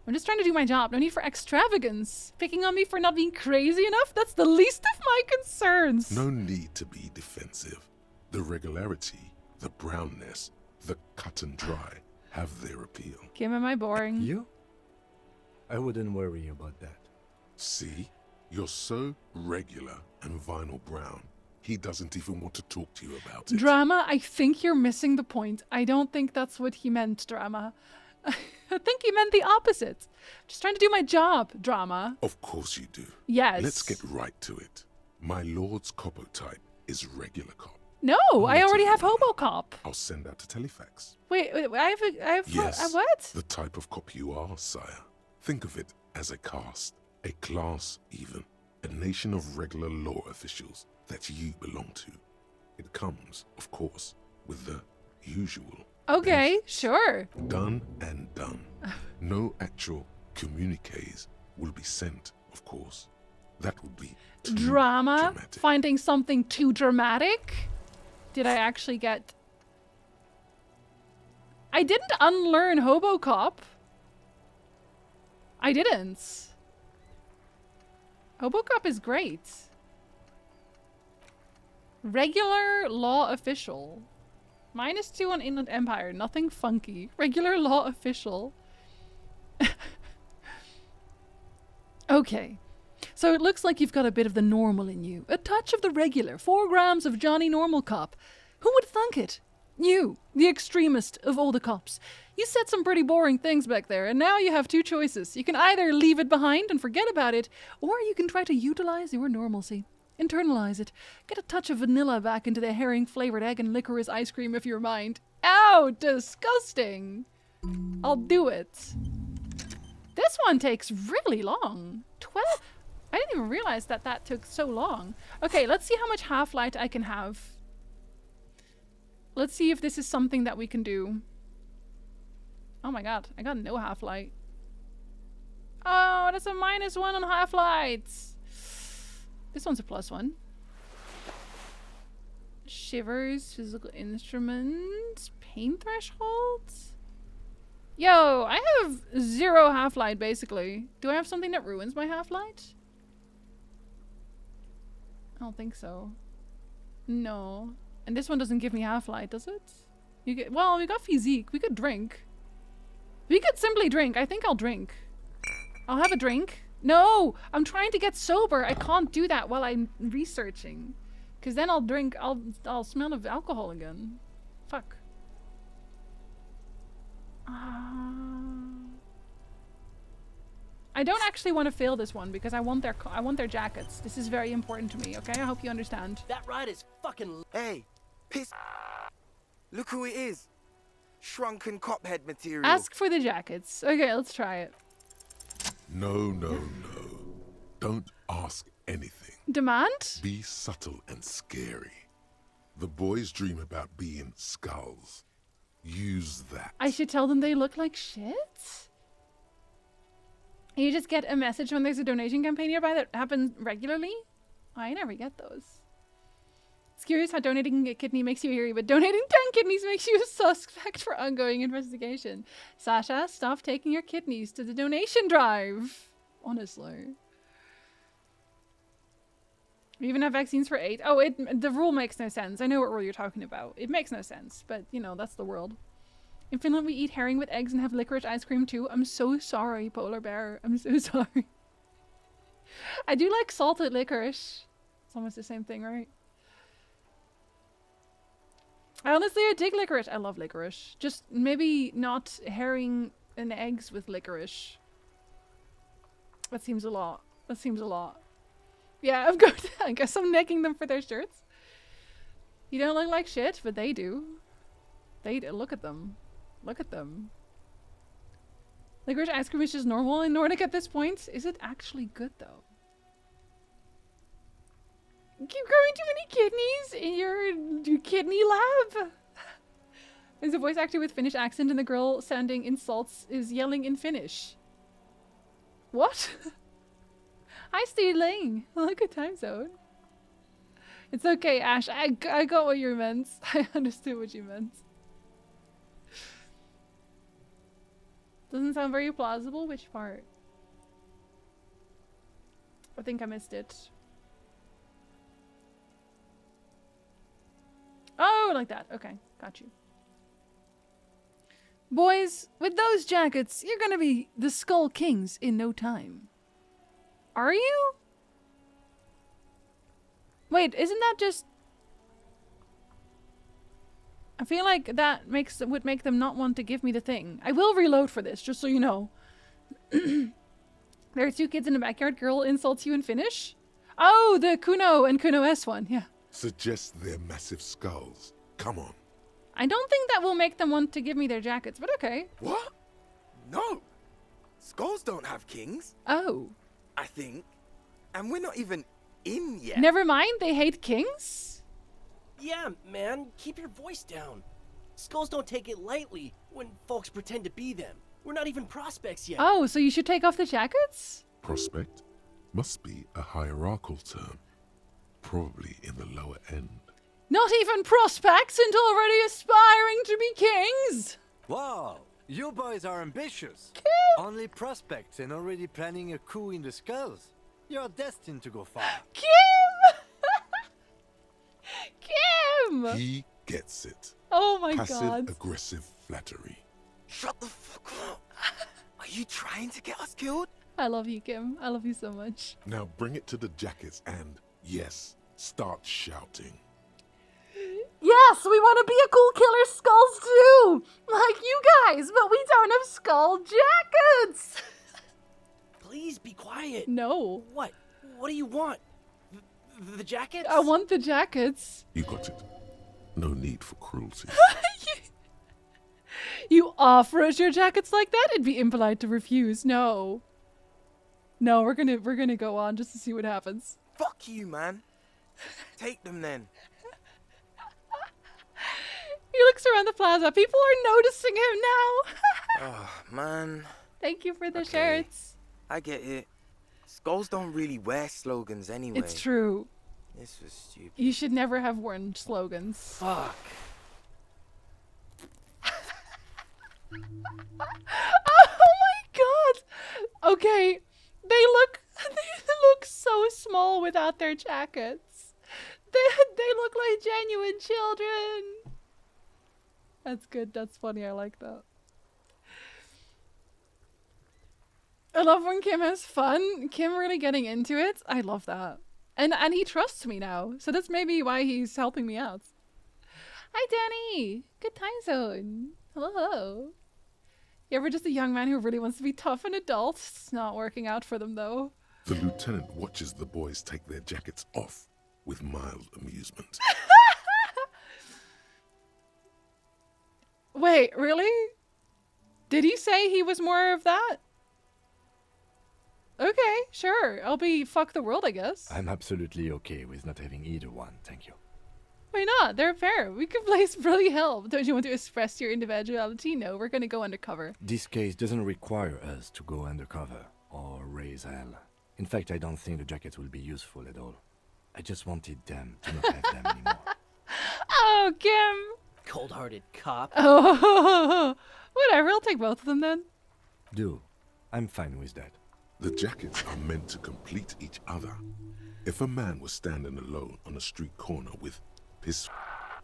I'm just trying to do my job. No need for extravagance. Picking on me for not being crazy enough? That's the least of my concerns. No need to be defensive. The regularity, the brownness, the cut and dry have their appeal. Kim, am I boring? You? I wouldn't worry about that. See? You're so regular and vinyl brown. He doesn't even want to talk to you about it. Drama, I think you're missing the point. I don't think that's what he meant, Drama. I think he meant the opposite. Just trying to do my job, Drama. Of course you do. Yes. Let's get right to it. My lord's copo type is regular cop. No, I already have Hobocop. I'll send out a telefax. Wait, I have Yes, what? the type of cop you are, sire. Think of it as a caste, a class even, a nation of regular law officials that you belong to. It comes, of course, with the usual. Okay, benefits. sure. Done and done. No actual communiques will be sent, of course. That would be too Drama? dramatic. Finding something too dramatic? Did I actually get... I didn't unlearn Hobocop. I didn't. Hobocop is great. Regular law official. -2 on Inland Empire. Nothing funky. Regular law official. Okay. So it looks like you've got a bit of the normal in you. A touch of the regular. 4 grams of Johnny Normal Cop. Who would thunk it? You, the extremist of all the cops. You said some pretty boring things back there, and now you have 2 choices. You can either leave it behind and forget about it, or you can try to utilize your normalcy. Internalize it. Get a touch of vanilla back into the herring-flavored egg and licorice ice cream if you mind. Ow, disgusting. I'll do it. This one takes really long. 12. I didn't even realize that that took so long. Okay, let's see how much half-light I can have. Let's see if this is something that we can do. Oh my god, I got no half-light. Oh, that's a -1 on half-lights. This one's a +1. Shivers, physical instruments, pain thresholds. Yo, I have 0 half-light basically. Do I have something that ruins my half-light? I don't think so. No. And this one doesn't give me half-light, does it? You get, well, we got physique. We could drink. We could simply drink. I think I'll drink. I'll have a drink. No! I'm trying to get sober. I can't do that while I'm researching. Because then I'll drink. I'll smell of alcohol again. Fuck. I don't actually want to fail this one because I want their jackets. This is very important to me, okay? I hope you understand. That ride is fucking... Hey, piss. Look who it is. Shrunken cophead material. Ask for the jackets. Okay, let's try it. No, no, no. Don't ask anything. Demand? Be subtle and scary. The boys dream about being skulls. Use that. I should tell them they look like shit? You just get a message when there's a donation campaign nearby that happens regularly? I never get those. It's curious how donating a kidney makes you eerie, but donating 10 kidneys makes you a suspect for ongoing investigation. Sasha, stop taking your kidneys to the donation drive. Honestly. We even have vaccines for 8. Oh, the rule makes no sense. I know what rule you're talking about. It makes no sense, but you know, that's the world. In Finland, we eat herring with eggs and have licorice ice cream too. I'm so sorry, polar bear. I'm so sorry. I do like salted licorice. It's almost the same thing, right? I dig licorice. I love licorice. Just maybe not herring and eggs with licorice. That seems a lot. That seems a lot. Yeah, I'm good. I guess I'm necking them for their shirts. You don't look like shit, but they do. They do. Look at them. Look at them. Licorice ice cream is just normal in Nordic at this point. Is it actually good though? You keep growing too many kidneys in your kidney lab. There's a voice actor with Finnish accent and the girl sending insults is yelling in Finnish. What? Hi, Stealing. Look at time zone. It's okay, Ash. I got what you meant. I understood what you meant. Doesn't sound very plausible. Which part? I think I missed it. Oh, like that. Okay, got you. Boys, with those jackets, you're gonna be the Skull Kings in no time. Are you? Wait, isn't that just... I feel like that would make them not want to give me the thing. I will reload for this, just so you know. There are 2 kids in the backyard. Girl insults you in Finnish. Oh, the Kuno and Kuno S one, yeah. Suggest their massive skulls. Come on. I don't think that will make them want to give me their jackets, but okay. What? No. Skulls don't have kings, Oh. I think. And we're not even in yet. Never mind, they hate kings? Yeah, man, keep your voice down. Skulls don't take it lightly when folks pretend to be them. We're not even prospects yet. Oh, so you should take off the jackets? Prospect must be a hierarchical term. Probably in the lower end. Not even prospects and already aspiring to be kings? Wow, you boys are ambitious. Kim! Only prospects and already planning a coup in the skulls. You're destined to go far. Kim! Kim! He gets it. Oh my god. Passive-aggressive flattery. Shut the fuck up. Are you trying to get us killed? I love you, Kim. I love you so much. Now bring it to the jackets and, yes, start shouting. Yes, we want to be a cool killer skulls too! Like you guys, but we don't have skull jackets! Please be quiet. No. What? What do you want? The jackets? I want the jackets. You got it. No need for cruelty. You offer us your jackets like that? It'd be impolite to refuse. No. No, we're gonna go on just to see what happens. Fuck you, man. Take them then. He looks around the plaza. People are noticing him now. Oh, man. Thank you for the Okay. shirts. I get it. Skulls don't really wear slogans anyway. It's true. This was stupid. You should never have worn slogans. Fuck. Oh my god! Okay, they look so small without their jackets. They look like genuine children. That's good. That's funny. I like that. I love when Kim has fun. Kim really getting into it. I love that. And he trusts me now. So that's maybe why he's helping me out. Hi, Danny. Good time zone. Hello. You ever just a young man who really wants to be tough and adult? It's not working out for them, though. The lieutenant watches the boys take their jackets off with mild amusement. Wait, really? Did he say he was more of that? Okay, sure. I'll be fuck the world, I guess. I'm absolutely okay with not having either one, thank you. Why not? They're a pair. We could place really help. Don't you want to express your individuality? No, we're gonna go undercover. This case doesn't require us to go undercover or raise hell. In fact, I don't think the jackets will be useful at all. I just wanted them to not have them anymore. Oh, Kim! Cold-hearted cop. Oh, whatever. I'll take both of them then. Do. I'm fine with that. The jackets are meant to complete each other. If a man was standing alone on a street corner with piss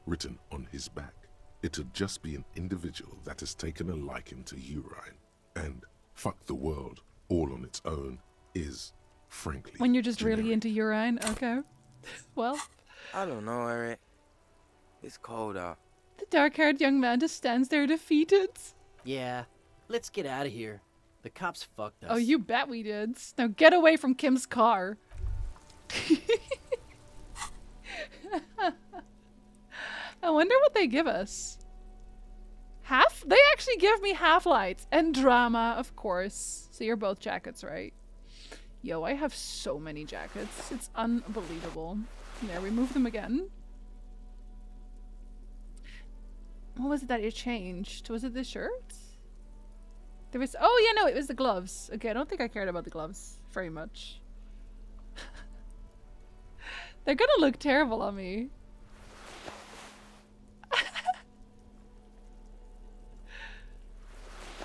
written on his back, it'd just be an individual that has taken a liking to urine. And fuck the world all on its own is, frankly, When you're just generic. really into urine, okay. Well, I don't know, Eric. It's cold out. the dark-haired young man just stands there defeated. Yeah, let's get out of here. The cops fucked us. Oh, you bet we did. Now get away from Kim's car. I wonder what they give us. Half? They actually give me half lights and drama, of course. So you're both jackets, right? Yo, I have so many jackets. It's unbelievable. There, we move them again. What was it that it changed? Was it the shirt? There was... Oh, yeah, no, it was the gloves. Okay, I don't think I cared about the gloves very much. They're gonna look terrible on me.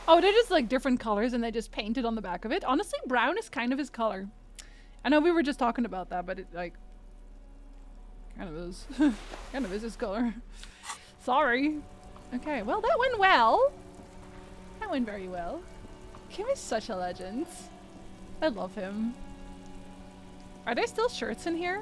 Oh, they're just like different colors and they just painted on the back of it. Honestly, brown is kind of his color. I know we were just talking about that, but it like kind of is. Kind of is his color. Sorry. Okay, well that went well. That went very well. Kim is such a legend. I love him. Are there still shirts in here?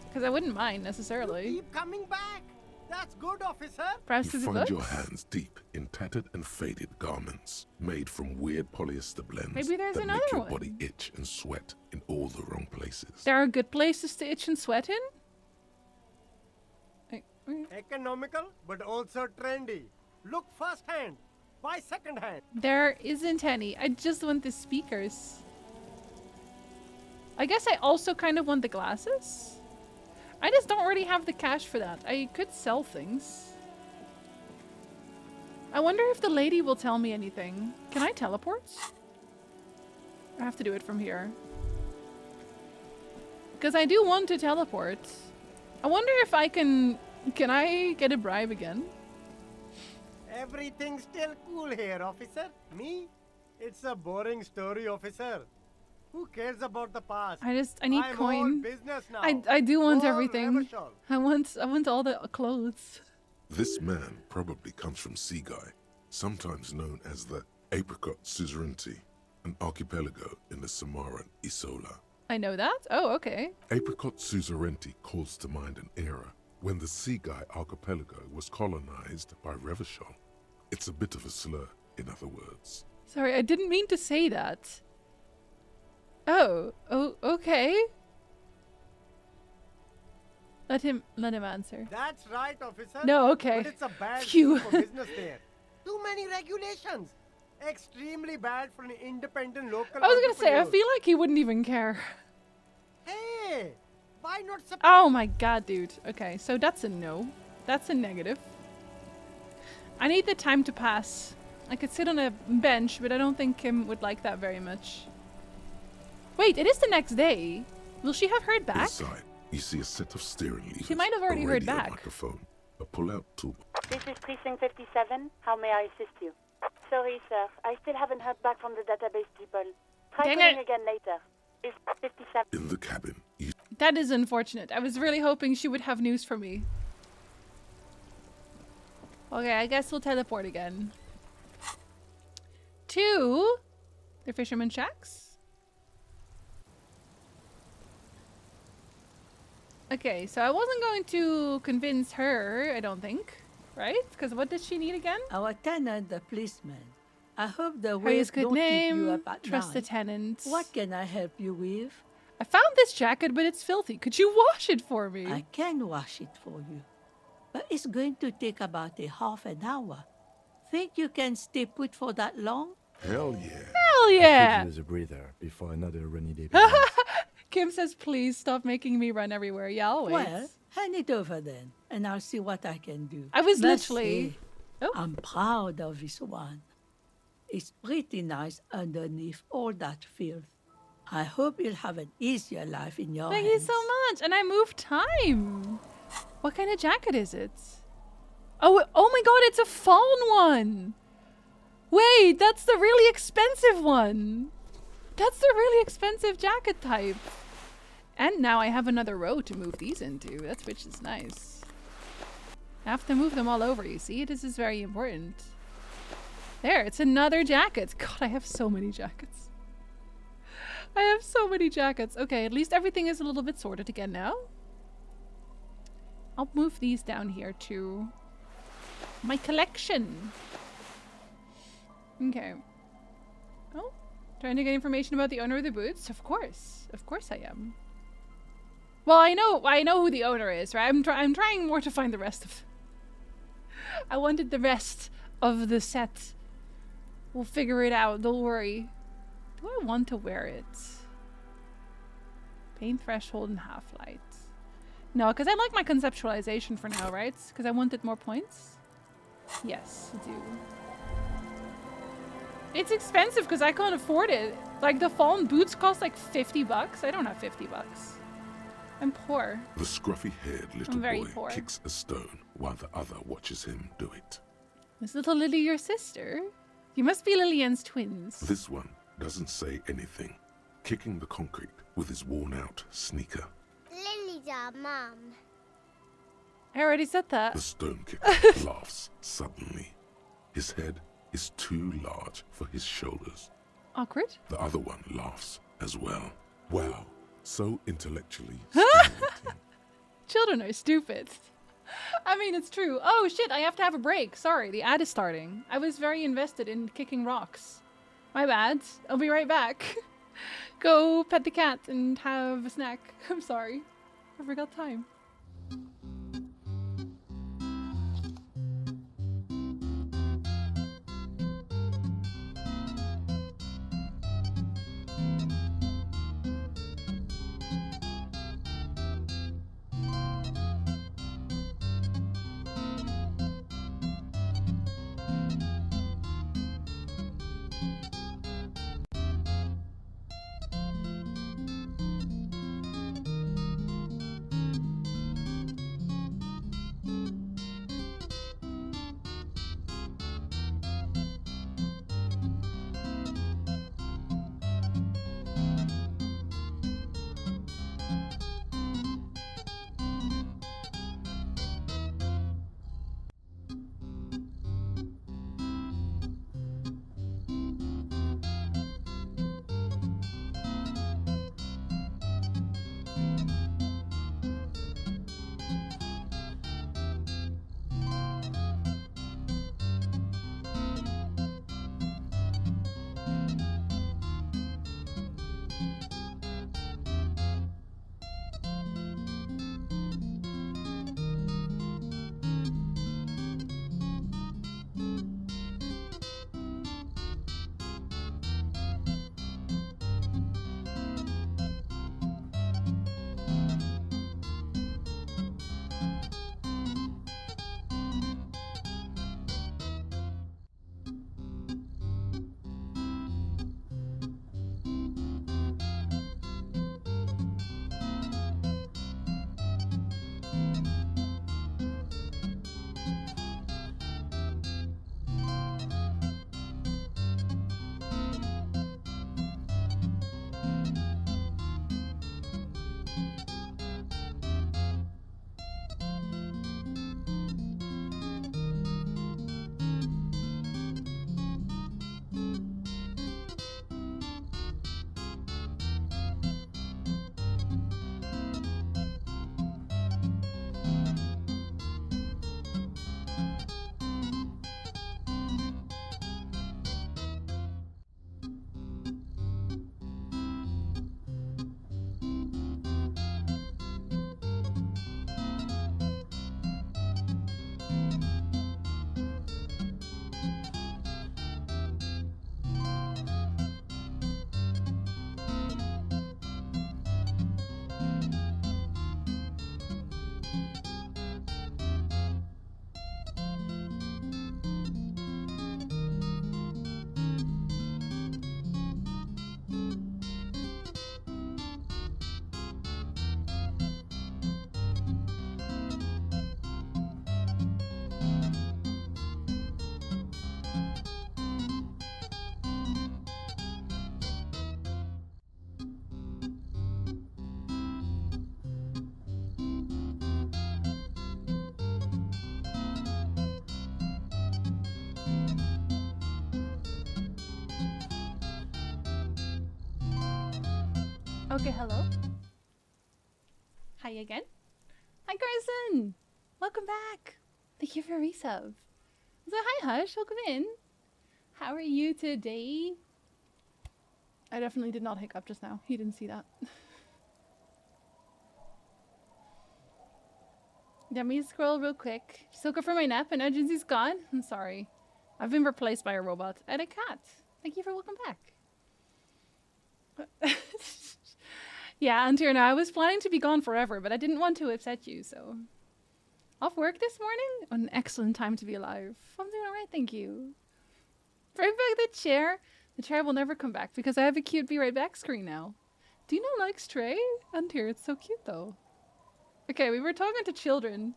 Because I wouldn't mind necessarily. Keep coming back. That's good, officer. Perhaps You to the find books? your hands deep in tattered and faded garments made from weird polyester blends Maybe there's that another make your one. body itch and sweat in all the wrong places. There are good places to itch and sweat in? Economical, but also trendy. Look first-hand. Buy second-hand. There isn't any. I just want the speakers. I guess I also kind of want the glasses. I just don't really have the cash for that. I could sell things. I wonder if the lady will tell me anything. Can I teleport? I have to do it from here. Because I do want to teleport. I wonder if I can... Can I get a bribe again? Everything's still cool here, officer. Me? It's a boring story, officer. Who cares about the past? I need I'm all coin. business now. I do want All everything. Revachol. I want all the clothes. This man probably comes from Seaguy, sometimes known as the Apricot Suzerainty, an archipelago in the Samaran Isola. I know that. Oh, okay. Apricot Suzerainty calls to mind an era when the Seaguy archipelago was colonized by Revachol. It's a bit of a slur, in other words. Sorry, I didn't mean to say that. Oh, okay. Let him answer. That's right, officer. No, okay. But it's a bad Phew. scene for business there. Too many regulations. Extremely bad for an independent local I was gonna say, I entrepreneur. feel like he wouldn't even care. Hey, why not support? Oh my god, dude. Okay, so that's a no. That's a negative. I need the time to pass. I could sit on a bench, but I don't think Kim would like that very much. Wait, it is the next day. Will she have heard back? Inside, you see a set of steering levers. She might have already a heard radio back. microphone, a pull-out tool. This is Precinct 57. How may I assist you? Sorry, sir. I still haven't heard back from the database people. Try Dang calling it. again later. Is 57. In the cabin, you That is unfortunate. I was really hoping she would have news for me. Okay, I guess we'll teleport again. To the fisherman shacks. Okay, so I wasn't going to convince her, I don't think. Right? Because what does she need again? Our tenant, the policeman. I hope the Harry's waves good don't keep you name. up at Trust the night. tenant. What can I help you with? I found this jacket, but it's filthy. Could you wash it for me? I can wash it for you. But it's going to take about a half an hour. Think you can stay put for that long? hell yeah. Hell I yeah! could use a breather before another rainy day begins. Kim says, please stop making me run everywhere. Yeah, I'll wait. Well, hand it over then, and I'll see what I can do. I was Must literally- say, Oh. I'm proud of this one. It's pretty nice underneath all that filth. I hope you'll have an easier life in your Thank you hands. so much. And I moved time. What kind of jacket is it? Oh my god, it's a fawn one. Wait, that's the really expensive one. That's the really expensive jacket type. And now I have another row to move these into. That's which is nice. I have to move them all over, you see? This is very important. There, it's another jacket. God, I have so many jackets. I have so many jackets. Okay, at least everything is a little bit sorted again now. I'll move these down here to my collection. Okay. Oh, trying to get information about the owner of the boots? Of course I am. Well, I know who the owner is, right? I'm trying more to find the rest of. I wanted the rest of the set. We'll figure it out. Don't worry. Do I want to wear it? Pain threshold and half light. No, because I like my conceptualization for now, right? Because I wanted more points. Yes, I do. It's expensive because I can't afford it. Like the fallen boots cost like $50. I don't have $50. I'm poor. The scruffy-haired little I'm very boy poor. kicks a stone while the other watches him do it. Is little Lily your sister? You must be Lillian's twins. This one doesn't say anything, kicking the concrete with his worn-out sneaker. Lily's our mum. I already said that. The stone kicker laughs suddenly. His head is too large for his shoulders. Awkward. The other one laughs as well. Wow, so intellectually stimulating. Children are stupid. I mean, it's true. Oh shit, I have to have a break. Sorry, the ad is starting. I was very invested in kicking rocks. My bad. I'll be right back. Go pet the cat and have a snack. I'm sorry. I forgot time. Okay, hello. Hi again. Hi, Carson. Welcome back. Thank you for a resub. So, hi, Hush. Welcome in. How are you today? I definitely did not hiccup just now. He didn't see that. Let me scroll real quick. Still go for my nap and Agency's gone? I'm sorry. I've been replaced by a robot and a cat. Thank you for welcome back. Yeah, Antirna, I was planning to be gone forever, but I didn't want to upset you, so... Off work this morning? An excellent time to be alive. I'm doing alright, thank you. Bring back the chair. The chair will never come back because I have a cute be right back screen now. Do you know like Stray? Antir, it's so cute though. Okay, we were talking to children.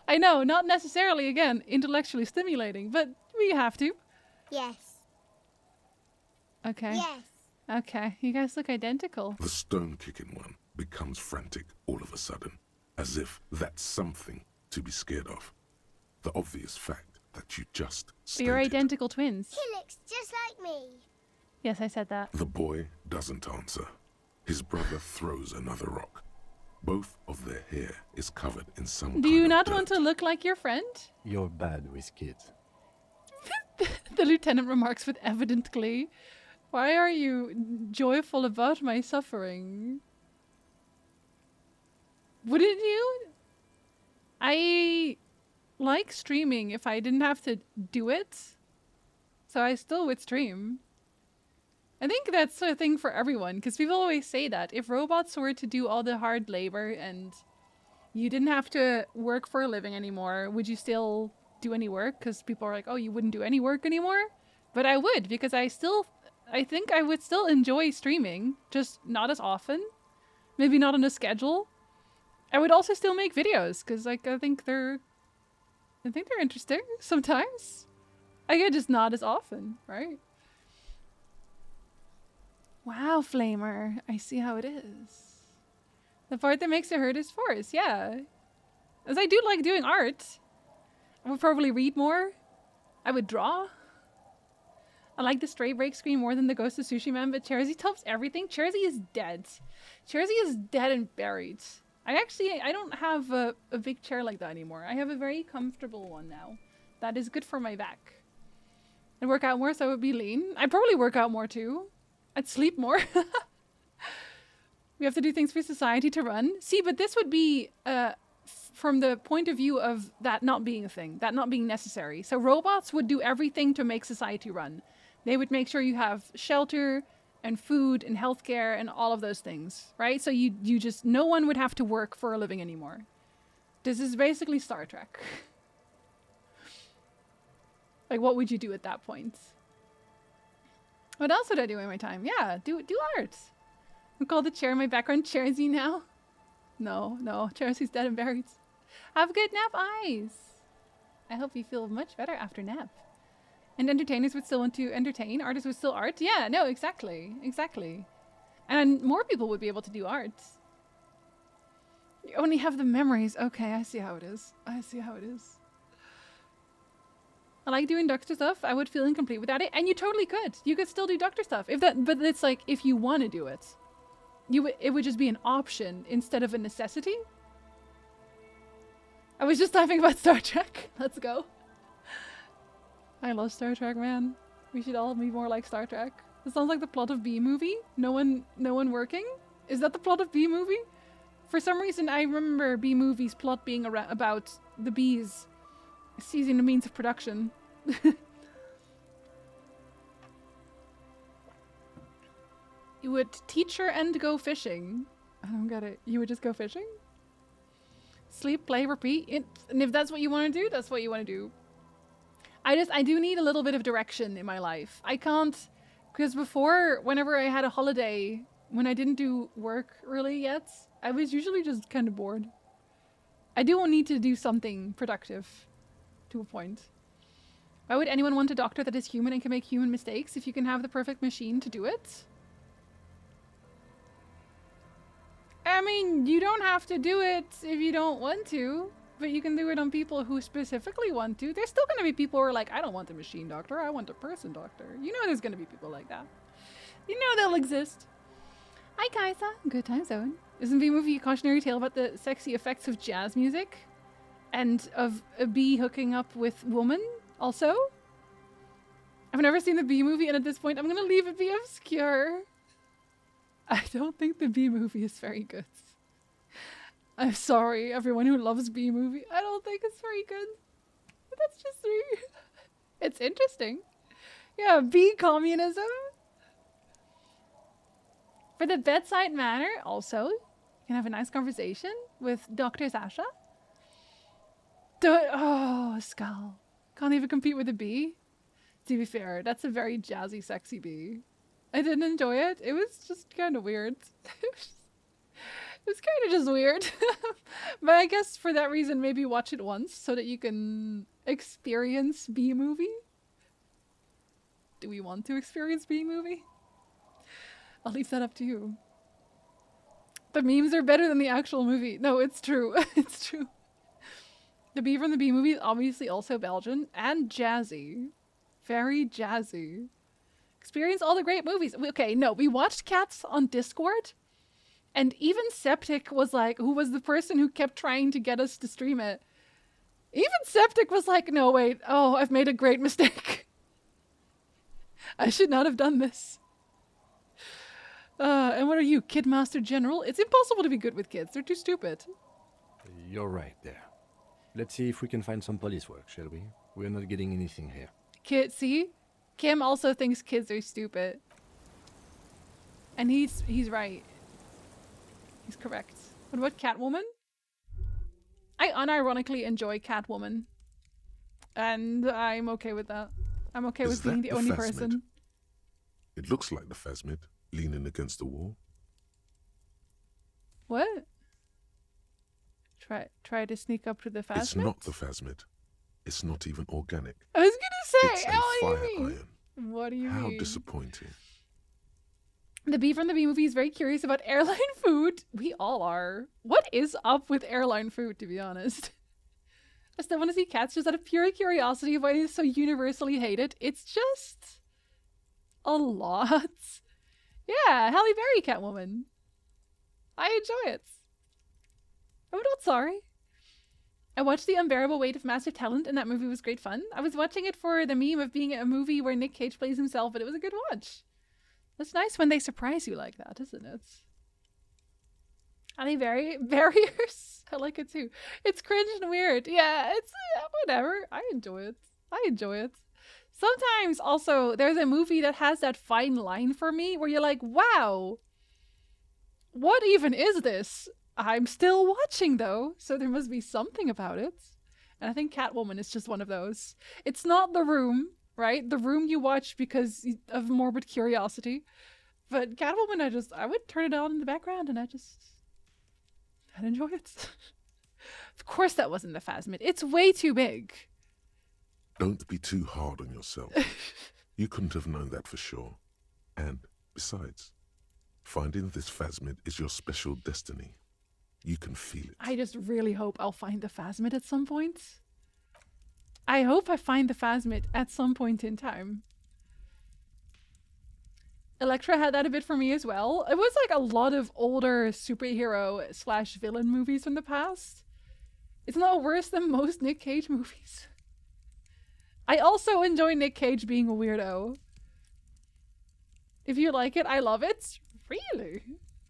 I know, not necessarily, again, intellectually stimulating, but we have to. Yes. Okay. Yes. Okay, you guys look identical. The stone-kicking one becomes frantic all of a sudden, as if that's something to be scared of. The obvious fact that you just stated. You're identical twins. He looks just like me. Yes, I said that. The boy doesn't answer. His brother throws another rock. Both of their hair is covered in some Do you kind not of want dirt. to look like your friend? You're bad with kids. The lieutenant remarks with evident glee. Why are you joyful about my suffering? Wouldn't you? I like streaming if I didn't have to do it. So I still would stream. I think that's a thing for everyone, because people always say that. If robots were to do all the hard labor and you didn't have to work for a living anymore, would you still do any work? Because people are like, oh, you wouldn't do any work anymore? But I would, because I think I would still enjoy streaming, just not as often. Maybe not on a schedule. I would also still make videos, because like, I think they're interesting sometimes. I get just not as often, right? Wow, Flamer. I see how it is. The part that makes it hurt is force, yeah. As I do like doing art. I would probably read more. I would draw. I like the Stray break screen more than the Ghost of Sushi Man, but Cherzy tops everything. Cherzy is dead. Cherzy is dead and buried. I don't have a big chair like that anymore. I have a very comfortable one now. That is good for my back. I'd work out more so I would be lean. I'd probably work out more too. I'd sleep more. We have to do things for society to run. See, but this would be from the point of view of that not being a thing, that not being necessary. So robots would do everything to make society run. They would make sure you have shelter and food and healthcare and all of those things, right? So you just, no one would have to work for a living anymore. This is basically Star Trek. Like, what would you do at that point? What else would I do in my time? Yeah, do art. I'll call the chair my background Cherzy now. No, Chersy's dead and buried. Have good nap eyes. I hope you feel much better after nap. And entertainers would still want to entertain. Artists would still art. Yeah, no, exactly. And more people would be able to do art. You only have the memories. Okay, I see how it is. I like doing doctor stuff. I would feel incomplete without it. And you totally could. You could still do doctor stuff. But it's like, if you want to do it, it would just be an option instead of a necessity. I was just laughing about Star Trek. Let's go. I love Star Trek, man. We should all be more like Star Trek. It sounds like the plot of B-movie. No one working? Is that the plot of B-movie? For some reason, I remember B-movie's plot being about the bees seizing the means of production. You would teach her and go fishing. I don't get it. You would just go fishing? Sleep, play, repeat. And if that's what you want to do, that's what you want to do. I do need a little bit of direction in my life. I can't, because before, whenever I had a holiday, when I didn't do work really yet, I was usually just kind of bored. I do need to do something productive to a point. Why would anyone want a doctor that is human and can make human mistakes if you can have the perfect machine to do it? I mean, you don't have to do it if you don't want to, but you can do it on people who specifically want to. There's still going to be people who are like, I don't want a machine doctor, I want a person doctor. You know there's going to be people like that. You know they'll exist. Hi, Kaisa. Good time zone. Isn't the movie a cautionary tale about the sexy effects of jazz music? And of a bee hooking up with woman, also? I've never seen the bee movie, and at this point, I'm gonna leave it be obscure. I don't think the bee movie is very good. I'm sorry, everyone who loves bee movie. I don't think it's very good. But that's just me. It's interesting. Yeah, bee communism. For the bedside manner, also, you can have a nice conversation with Dr. Sasha. Oh, Skull. Can't even compete with a bee. To be fair, that's a very jazzy, sexy bee. I didn't enjoy it. It was just kind of weird. It was kind of just weird. But I guess for that reason, maybe watch it once so that you can experience bee movie. Do we want to experience bee movie? I'll leave that up to you. The memes are better than the actual movie. No, it's true. It's true. The bee from the bee movie is obviously also Belgian and jazzy. Very jazzy. Experience all the great movies. Okay, no, we watched Cats on Discord, and even Septic was like, who was the person who kept trying to get us to stream it. Even Septic was like, no, wait, oh, I've made a great mistake. I should not have done this. And what are you, Kidmaster General? It's impossible to be good with kids. They're too stupid. You're right there. Let's see if we can find some police work, shall we? We're not getting anything here. See? Kim also thinks kids are stupid. And he's right. He's correct. What about Catwoman? I unironically enjoy Catwoman. And I'm okay with that. I'm okay with being the only person. It looks like the Phasmid, leaning against the wall. What? Try to sneak up to the Phasmid? It's not the Phasmid. It's not even organic. I was gonna say, it's a fire iron. What do you mean? How disappointing. The bee from the bee movie is very curious about airline food. We all are. What is up with airline food, to be honest? I still want to see Cats just out of pure curiosity of why it's so universally hated. It's just a lot. Yeah, Halle Berry Catwoman. I enjoy it. I'm not sorry. I watched The Unbearable Weight of Massive Talent, and that movie was great fun. I was watching it for the meme of being a movie where Nick Cage plays himself, but it was a good watch. It's nice when they surprise you like that, isn't it? Any barriers? I like it too. It's cringe and weird. Yeah, it's whatever. I enjoy it. I enjoy it. Sometimes also there's a movie that has that fine line for me where you're like, wow, what even is this? I'm still watching though, so there must be something about it. And I think Catwoman is just one of those. It's not The Room, right? The Room you watch because of morbid curiosity. But Catwoman, I would turn it on in the background and I'd enjoy it. Of course that wasn't the Phasmid. It's way too big. Don't be too hard on yourself. You couldn't have known that for sure. And besides, finding this Phasmid is your special destiny. You can feel it. I just really hope I'll find the Phasmid at some point. I hope I find the Phasmid at some point in time. Elektra had that a bit for me as well. It was like a lot of older superhero / villain movies from the past. It's not worse than most Nick Cage movies. I also enjoy Nick Cage being a weirdo. If you like it, I love it. Really?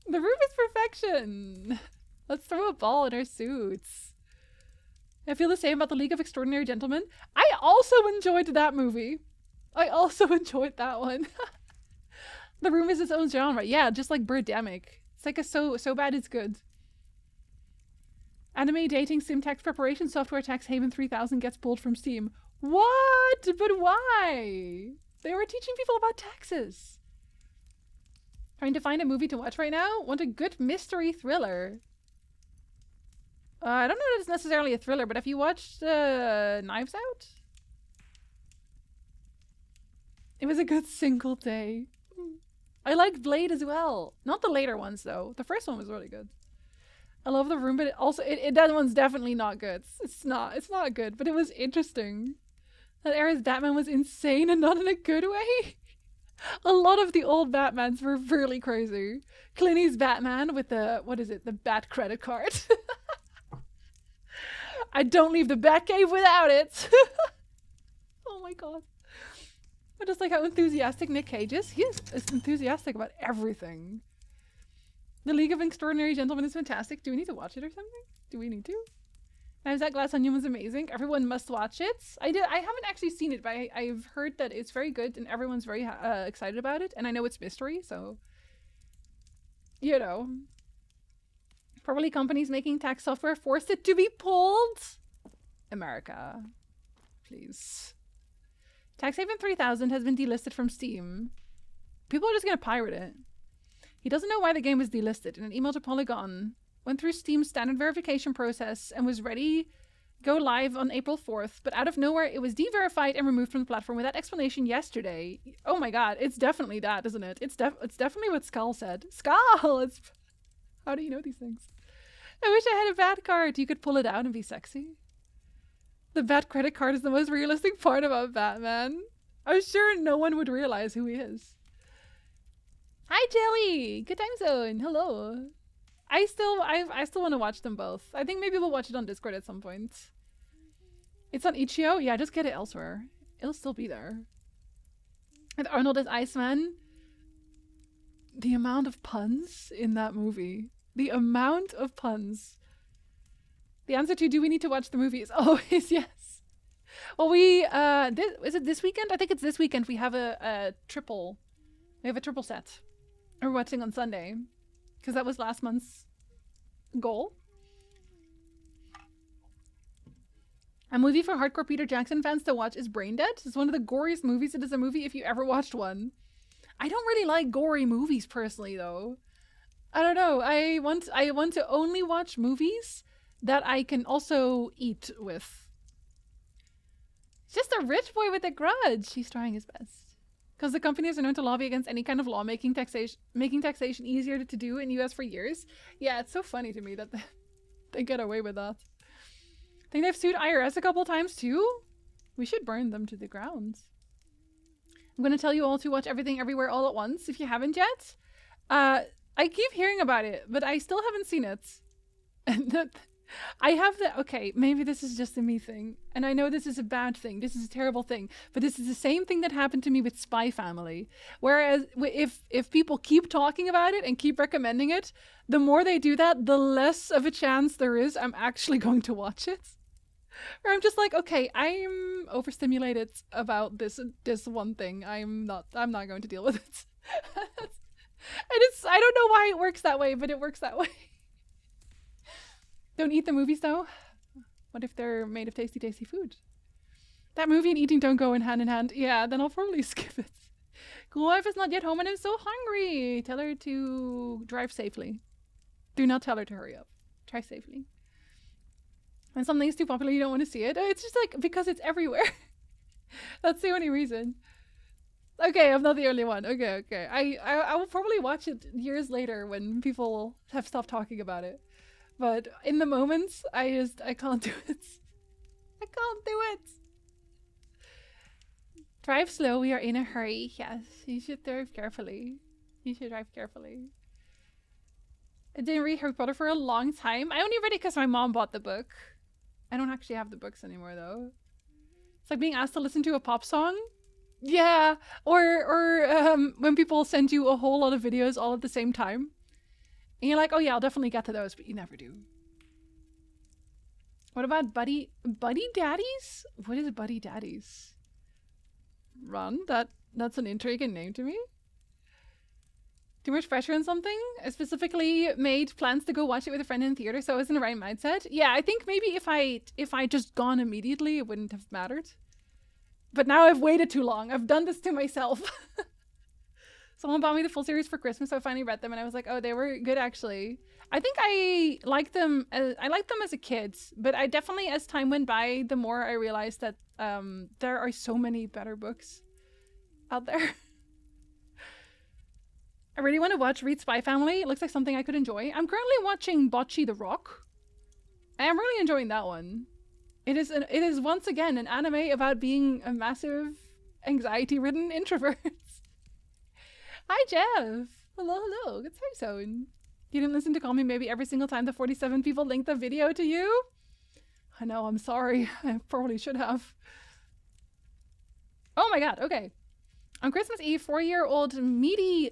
The Room is perfection. Let's throw a ball in our suits. I feel the same about The League of Extraordinary Gentlemen. I also enjoyed that movie. I also enjoyed that one. The Room is its own genre. Yeah, just like Birdemic. It's like a so bad it's good. Anime dating sim tax preparation software tax Haven 3000 gets pulled from Steam. What? But why? They were teaching people about taxes. Trying to find a movie to watch right now? Want a good mystery thriller. I don't know that it's necessarily a thriller, but have you watched Knives Out? It was a good single day. I like Blade as well. Not the later ones though. The first one was really good. I love The Room, but that one's definitely not good. It's not good, but it was interesting. That era's Batman was insane and not in a good way. A lot of the old Batmans were really crazy. Clooney's Batman with the, what is it, the Bat credit card. I don't leave the Batcave without it. Oh my god. I just like how enthusiastic Nick Cage is. He is enthusiastic about everything. The League of Extraordinary Gentlemen is fantastic. Do we need to watch it or something? Do we need to? Knives Out Glass Onion was amazing. Everyone must watch it. I haven't actually seen it, but I've heard that it's very good and everyone's very excited about it. And I know it's mystery, so you know. Probably companies making tax software forced it to be pulled. America, please. TaxHaven 3000 has been delisted from Steam. People are just gonna pirate it. He doesn't know why the game was delisted. In an email to Polygon, went through Steam's standard verification process and was ready to go live on April 4th, but out of nowhere it was de-verified and removed from the platform without explanation yesterday. Oh my god, it's definitely that, isn't it? It's definitely what Skull said. Skull! It's... How do you know these things? I wish I had a Bat card. You could pull it out and be sexy. The Bat credit card is the most realistic part about Batman. I'm sure no one would realize who he is. Hi Jelly! Good time zone. Hello. I still want to watch them both. I think maybe we'll watch it on Discord at some point. It's on Itch.io? Yeah, just get it elsewhere. It'll still be there. And Arnold as Iceman. The amount of puns in that movie. The amount of puns. The answer to do we need to watch the movie is always yes. Well, is it this weekend? I think it's this weekend. We have a triple. We have a triple set. We're watching on Sunday. Because that was last month's goal. A movie for hardcore Peter Jackson fans to watch is Braindead. It's one of the goriest movies. It is a movie if you ever watched one. I don't really like gory movies personally, though. I don't know. I want to only watch movies that I can also eat with. It's just a rich boy with a grudge. He's trying his best. Because the companies are known to lobby against any kind of law making taxation easier to do in US for years. Yeah, it's so funny to me that they get away with that. I think they've sued IRS a couple times too. We should burn them to the ground. I'm going to tell you all to watch Everything Everywhere All at Once if you haven't yet. I keep hearing about it, but I still haven't seen it. And I have the... Okay, maybe this is just a me thing. And I know this is a bad thing. This is a terrible thing. But this is the same thing that happened to me with Spy Family. Whereas if people keep talking about it and keep recommending it, the more they do that, the less of a chance there is I'm actually going to watch it. Or I'm just like, okay, I'm overstimulated about this one thing. I'm not going to deal with it. I don't know why it works that way, but it works that way. Don't eat the movies though. What if they're made of tasty, tasty food? That movie and eating don't go in hand. Yeah, then I'll probably skip it. Cool wife is not yet home and I'm so hungry. Tell her to drive safely. Do not tell her to hurry up. Drive safely. When something's too popular, you don't want to see it. It's just like, because it's everywhere. That's the only reason. Okay, I'm not the only one. Okay. I will probably watch it years later when people have stopped talking about it. But in the moments, I can't do it. I can't do it. Drive slow, we are in a hurry. Yes, you should drive carefully. You should drive carefully. I didn't read Harry Potter for a long time. I only read it because my mom bought the book. I don't actually have the books anymore though. It's like being asked to listen to a pop song. Yeah, or when people send you a whole lot of videos all at the same time. And you're like, oh yeah, I'll definitely get to those, but you never do. What about Buddy Daddies? What is Buddy Daddies? Run? That's an intriguing name to me. Too much pressure on something? I specifically made plans to go watch it with a friend in theater, so I was in the right mindset. Yeah, I think maybe if I just gone immediately, it wouldn't have mattered. But now I've waited too long. I've done this to myself. Someone bought me the full series for Christmas, so I finally read them, and I was like, oh, they were good actually. I think I liked them as a kid, but I definitely, as time went by, the more I realized that there are so many better books out there. I really want to read Spy Family. It looks like something I could enjoy. I'm currently watching Bocce the Rock. I am really enjoying that one. It is once again an anime about being a massive anxiety-ridden introvert. Hi, Jeff. Hello, hello. Good time zone. You didn't listen to Call Me Maybe every single time the 47 people linked the video to you? I know, I'm sorry. I probably should have. Oh my god, okay. On Christmas Eve, 4-year-old Miri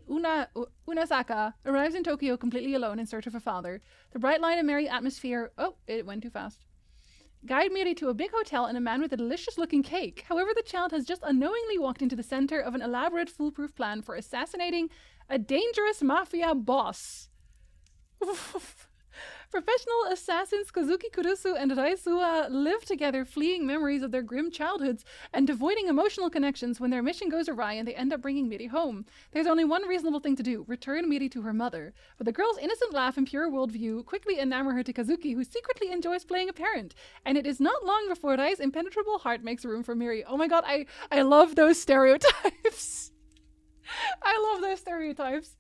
Unasaka arrives in Tokyo completely alone in search of her father. The bright light and merry atmosphere... Oh, it went too fast. Guide Miri to a big hotel and a man with a delicious-looking cake. However, the child has just unknowingly walked into the center of an elaborate, foolproof plan for assassinating a dangerous mafia boss. Professional assassins Kazuki Kurusu and Raisuwa live together, fleeing memories of their grim childhoods and avoiding emotional connections when their mission goes awry and they end up bringing Miri home. There's only one reasonable thing to do: return Miri to her mother. But the girl's innocent laugh and pure worldview quickly enamor her to Kazuki, who secretly enjoys playing a parent. And it is not long before Rai's impenetrable heart makes room for Miri. Oh my god, I love those stereotypes. I love those stereotypes.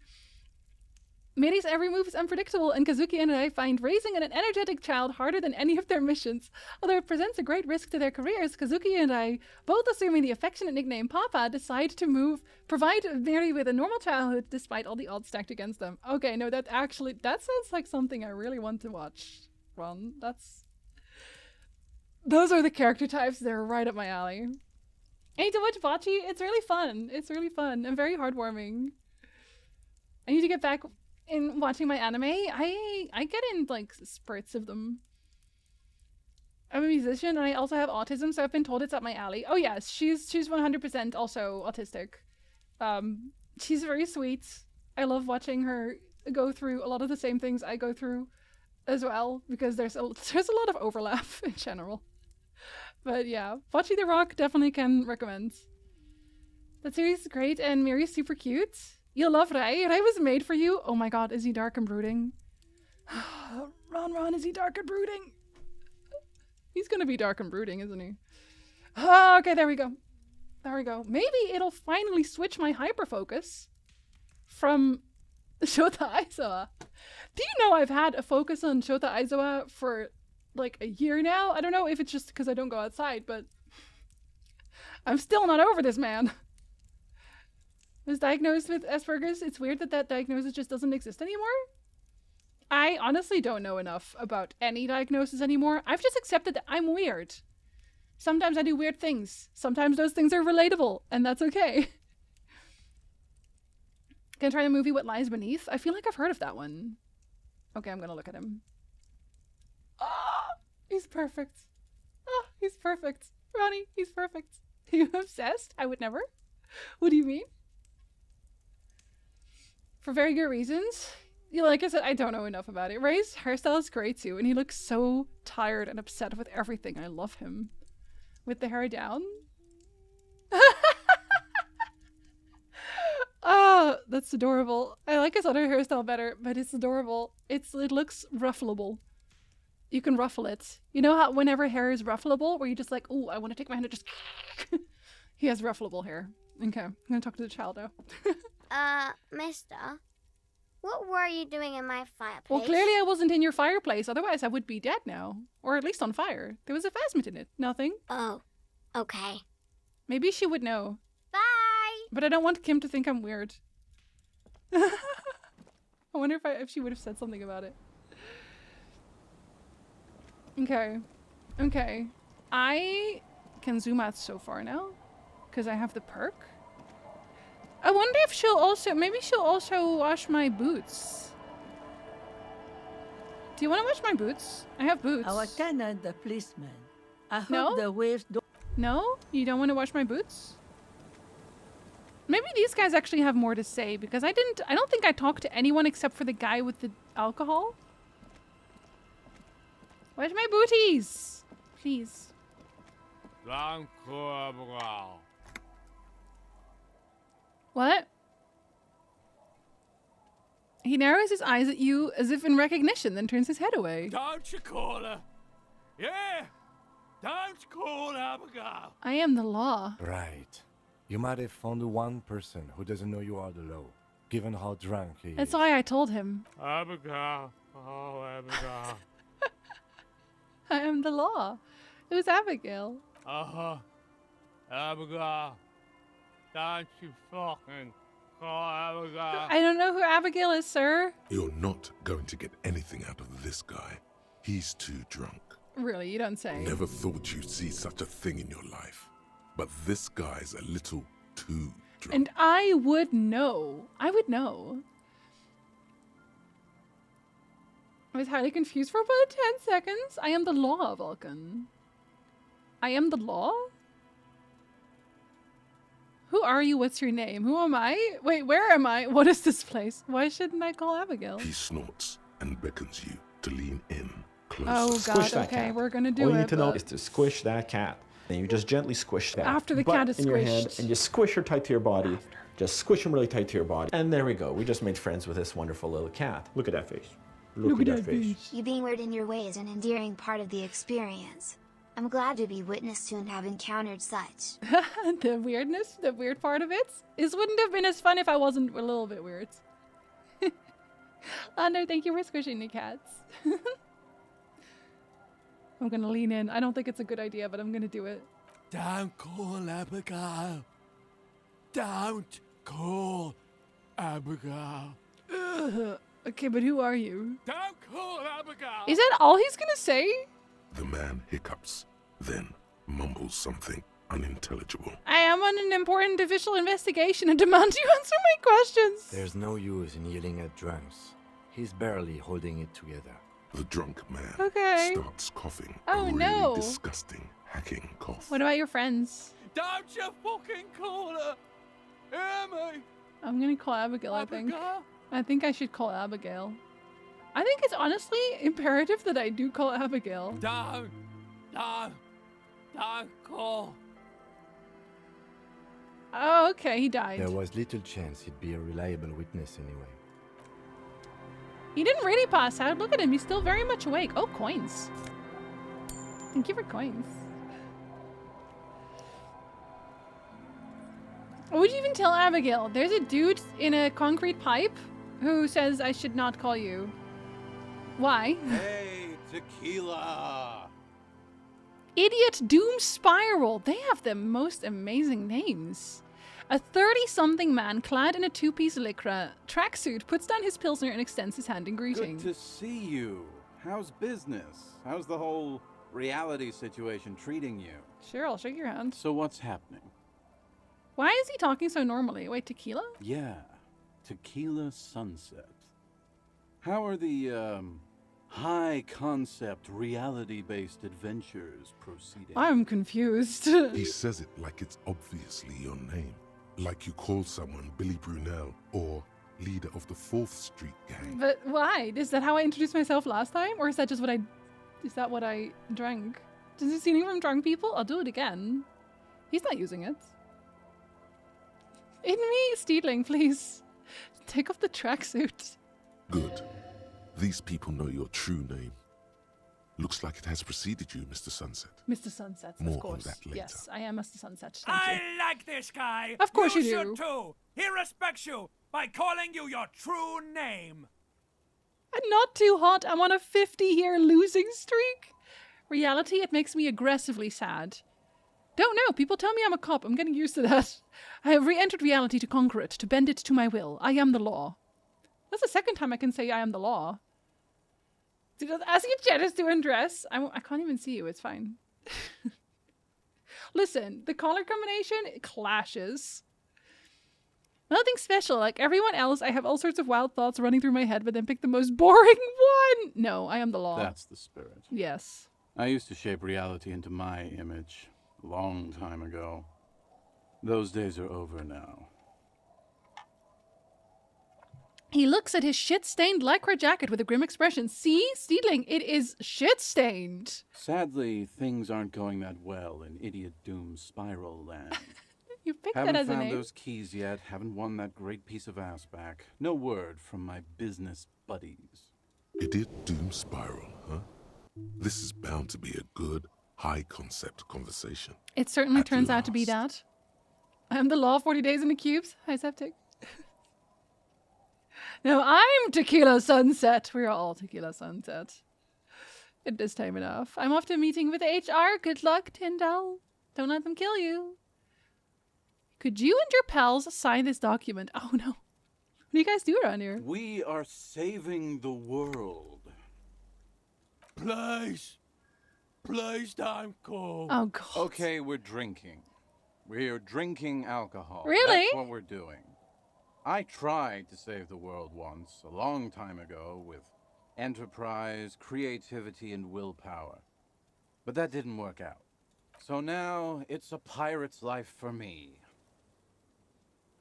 Miri's every move is unpredictable, and Kazuki and Rai find raising an energetic child harder than any of their missions. Although it presents a great risk to their careers, Kazuki and Rai, both assuming the affectionate nickname Papa, decide to provide Miri with a normal childhood despite all the odds stacked against them. Okay, no, that sounds like something I really want to watch, Ron. Those are the character types. They're right up my alley. I need to watch Bocce. It's really fun. It's really fun and very heartwarming. I need to get back in watching my anime. I get in like spurts of them. I'm a musician and I also have autism, so I've been told it's up my alley. Oh yes, she's 100% also autistic. She's very sweet. I love watching her go through a lot of the same things I go through as well, because there's a lot of overlap in general. But yeah, Bocce the Rock definitely can recommend. That series is great and Miri's super cute. You'll love Rai. Rai was made for you. Oh my god, is he dark and brooding? Ron, is he dark and brooding? He's gonna be dark and brooding, isn't he? Oh, okay, there we go. There we go. Maybe it'll finally switch my hyperfocus from Shota Aizawa. Do you know I've had a focus on Shota Aizawa for like a year now? I don't know if it's just because I don't go outside, but I'm still not over this man. Was diagnosed with Asperger's. It's weird that diagnosis just doesn't exist anymore. I honestly don't know enough about any diagnosis anymore. I've just accepted that I'm weird. Sometimes I do weird things. Sometimes those things are relatable, and that's okay. Can I try the movie What Lies Beneath? I feel like I've heard of that one. Okay, I'm gonna look at him. Oh, he's perfect. Oh, he's perfect. Ronnie, he's perfect. Are you obsessed? I would never. What do you mean? For very good reasons. Yeah, like I said, I don't know enough about it. Ray's hairstyle is great too, and he looks so tired and upset with everything. I love him. With the hair down. Oh, that's adorable. I like his other hairstyle better, but it's adorable. It looks ruffleable. You can ruffle it. You know how whenever hair is ruffleable, where you just like, ooh, I want to take my hand and just... He has ruffleable hair. Okay, I'm gonna talk to the child now. Mister, what were you doing in my fireplace? Well, clearly I wasn't in your fireplace, otherwise I would be dead now. Or at least on fire. There was a phasmid in it. Nothing. Oh, okay. Maybe she would know. Bye! But I don't want Kim to think I'm weird. I wonder if she would have said something about it. Okay. Okay. I can zoom out so far now, because I have the perk. I wonder if maybe she'll also wash my boots. Do you want to wash my boots? I have boots. Our tenant, the policeman. I hope No? the waves don't... No? You don't want to wash my boots? Maybe these guys actually have more to say, because I don't think I talked to anyone except for the guy with the alcohol. Wash my booties! Please. What? He narrows his eyes at you as if in recognition, then turns his head away. Don't you call her? Yeah! Don't call Abigail! I am the law. Right. You might have found one person who doesn't know you are the law, given how drunk he is. That's why I told him. Abigail. Oh, Abigail. I am the law. Who's Abigail? Uh-huh. Abigail. Don't you fucking call Abigail. I don't know who Abigail is, sir. You're not going to get anything out of this guy. He's too drunk. Really, you don't say. Never thought you'd see such a thing in your life. But this guy's a little too drunk. And I would know. I would know. I was highly confused for about 10 seconds. I am the law, Vulcan. I am the law? Who are you? What's your name? Who am I? Wait, where am I? What is this place? Why shouldn't I call Abigail? He snorts and beckons you to lean in closer. Oh Squish god, that okay, cat. we're gonna do All it. you need to know but- is to squish that cat. And you just gently squish that After the butt cat is in your hand, squished. and you squish her tight to your body. Just squish him really tight to your body. And there we go. We just made friends with this wonderful little cat. Look at that face. Look at that face. You being weird in your way is an endearing part of the experience. I'm glad to be witness to and have encountered such. The weirdness, the weird part of it, is wouldn't have been as fun if I wasn't a little bit weird. Oh no, thank you for squishing the cats. I'm gonna lean in. I don't think it's a good idea, but I'm gonna do it. Don't call Abigail. Don't call Abigail. Ugh. Okay, but who are you? Don't call Abigail. Is that all he's gonna say? The man hiccups, then mumbles something unintelligible. I am on an important official investigation and demand you answer my questions. There's no use in yelling at drunks. He's barely holding it together. The drunk man Okay. starts coughing. Oh, a really no. disgusting, hacking cough. What about your friends? Don't you fucking call her. Hear me? I'm gonna call Abigail, I think. Abigail? I think I should call Abigail. I think it's honestly imperative that I do call Abigail. Don't call. Oh, okay, he died. There was little chance he'd be a reliable witness anyway. He didn't really pass out. Look at him, he's still very much awake. Oh, coins. Thank you for coins. What would you even tell Abigail? There's a dude in a concrete pipe who says I should not call you. Why? Hey, tequila. Idiot Doom Spiral. They have the most amazing names. A 30-something man clad in a two-piece lycra tracksuit puts down his pilsner and extends his hand in greeting. Good to see you. How's business? How's the whole reality situation treating you? Sure, I'll shake your hand. So what's happening? Why is he talking so normally? Wait, tequila? Yeah, Tequila Sunset. How are the, high-concept, reality-based adventures proceeding? I'm confused. He says it like it's obviously your name. Like you call someone Billy Brunel or leader of the 4th Street Gang. But why? Is that how I introduced myself last time? Or is that just what I... Is that what I drank? Does he see anything from drunk people? I'll do it again. He's not using it. In me, Steedling, please. Take off the tracksuit. Good. These people know your true name. Looks like it has preceded you, Mr. Sunset. Mr. Sunset, More of on course. that later. Yes, I am Mr. Sunset. Thank I you. like this guy. Of course you do. should too. He respects you by calling you your true name. I'm not too hot. I'm on a 50-year losing streak. Reality, it makes me aggressively sad. Don't know. People tell me I'm a cop. I'm getting used to that. I have re-entered reality to conquer it, to bend it to my will. I am the law. That's the second time I can say I am the law. Ask your Janice to undress. I can't even see you. It's fine. Listen, the color combination clashes. Nothing special. Like everyone else, I have all sorts of wild thoughts running through my head, but then pick the most boring one. No, I am the law. That's the spirit. Yes. I used to shape reality into my image a long time ago. Those days are over now. He looks at his shit-stained lycra jacket with a grim expression. See, Steedling, it is shit-stained. Sadly, things aren't going that well in Idiot Doom Spiral Land. You picked Haven't that as a found name. those keys yet. Haven't won that great piece of ass back. No word from my business buddies. Idiot Doom Spiral, huh? This is bound to be a good, high-concept conversation. It certainly At turns out to be that. I am the law. 40 days in the cubes. Hi, Septic. No, I'm Tequila Sunset. We're all Tequila Sunset. It is time enough. I'm off to a meeting with HR. Good luck, Tyndall. Don't let them kill you. Could you and your pals sign this document? Oh no. What do you guys do around here? We are saving the world. Please. Please don't call. Oh, God. Okay, we're drinking. We're drinking alcohol. Really? That's what we're doing. I tried to save the world once, a long time ago, with enterprise, creativity, and willpower. But that didn't work out. So now, it's a pirate's life for me.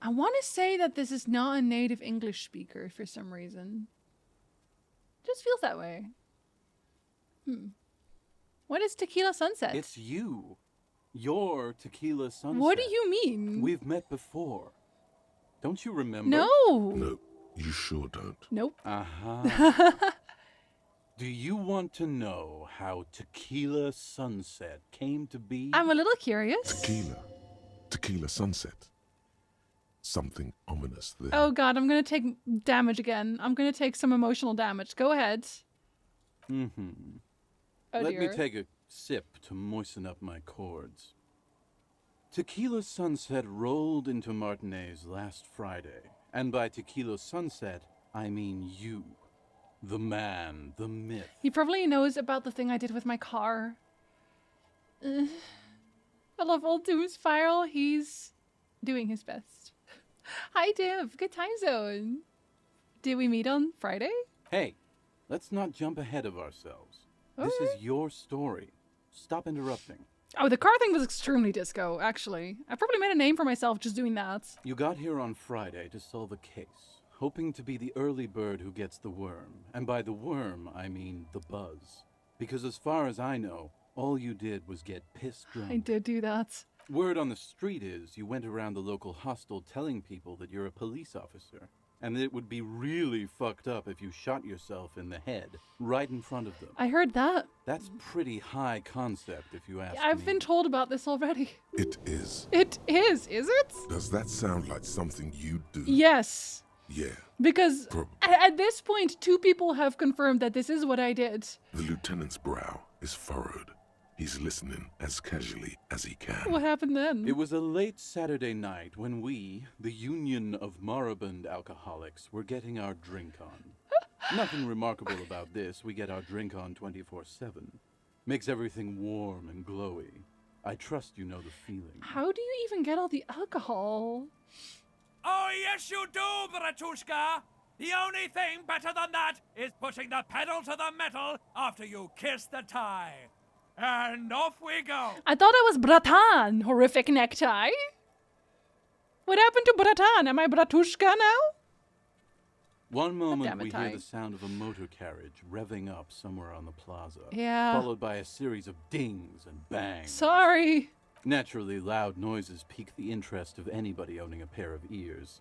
I want to say that this is not a native English speaker for some reason. Just feels that way. What is Tequila Sunset? It's you. You're Tequila Sunset. What do you mean? We've met before. Don't you remember? No. No, you sure don't. Nope. Uh-huh. Do you want to know how Tequila Sunset came to be? I'm a little curious. Tequila Sunset. Something ominous there. Oh god, I'm gonna take damage again. I'm gonna take some emotional damage. Go ahead. Mm-hmm. Oh, Let dear. me take a sip to moisten up my cords. Tequila Sunset rolled into Martinez last Friday. And by Tequila Sunset, I mean you. The man, the myth. He probably knows about the thing I did with my car. I love old Doom Spiral. He's doing his best. Hi, Div. Good time zone. Did we meet on Friday? Hey, let's not jump ahead of ourselves. This is your story. Stop interrupting. Oh, the car thing was extremely disco, actually. I probably made a name for myself just doing that. You got here on Friday to solve a case, hoping to be the early bird who gets the worm. And by the worm, I mean the buzz. Because as far as I know, all you did was get pissed drunk. I did do that. Word on the street is you went around the local hostel telling people that you're a police officer. And that it would be really fucked up if you shot yourself in the head, right in front of them. I heard that. That's pretty high concept, if you ask me. I've been told about this already. It is. It is it? Does that sound like something you do? Yes. Yeah. Because at this point, 2 people have confirmed that this is what I did. The lieutenant's brow is furrowed. He's listening as casually as he can. What happened then? It was a late Saturday night when we, the Union of Moribund Alcoholics, were getting our drink on. Nothing remarkable about this. We get our drink on 24/7. Makes everything warm and glowy. I trust you know the feeling. How do you even get all the alcohol? Oh, yes, you do, Bratushka. The only thing better than that is putting the pedal to the metal after you kiss the tie. And off we go. I thought I was Bratan, horrific necktie. What happened to Bratan? Am I Bratushka now? One moment damn it, we Ty. hear the sound of a motor carriage revving up somewhere on the plaza. Yeah. Followed by a series of dings and bangs. Sorry. Naturally, loud noises pique the interest of anybody owning a pair of ears.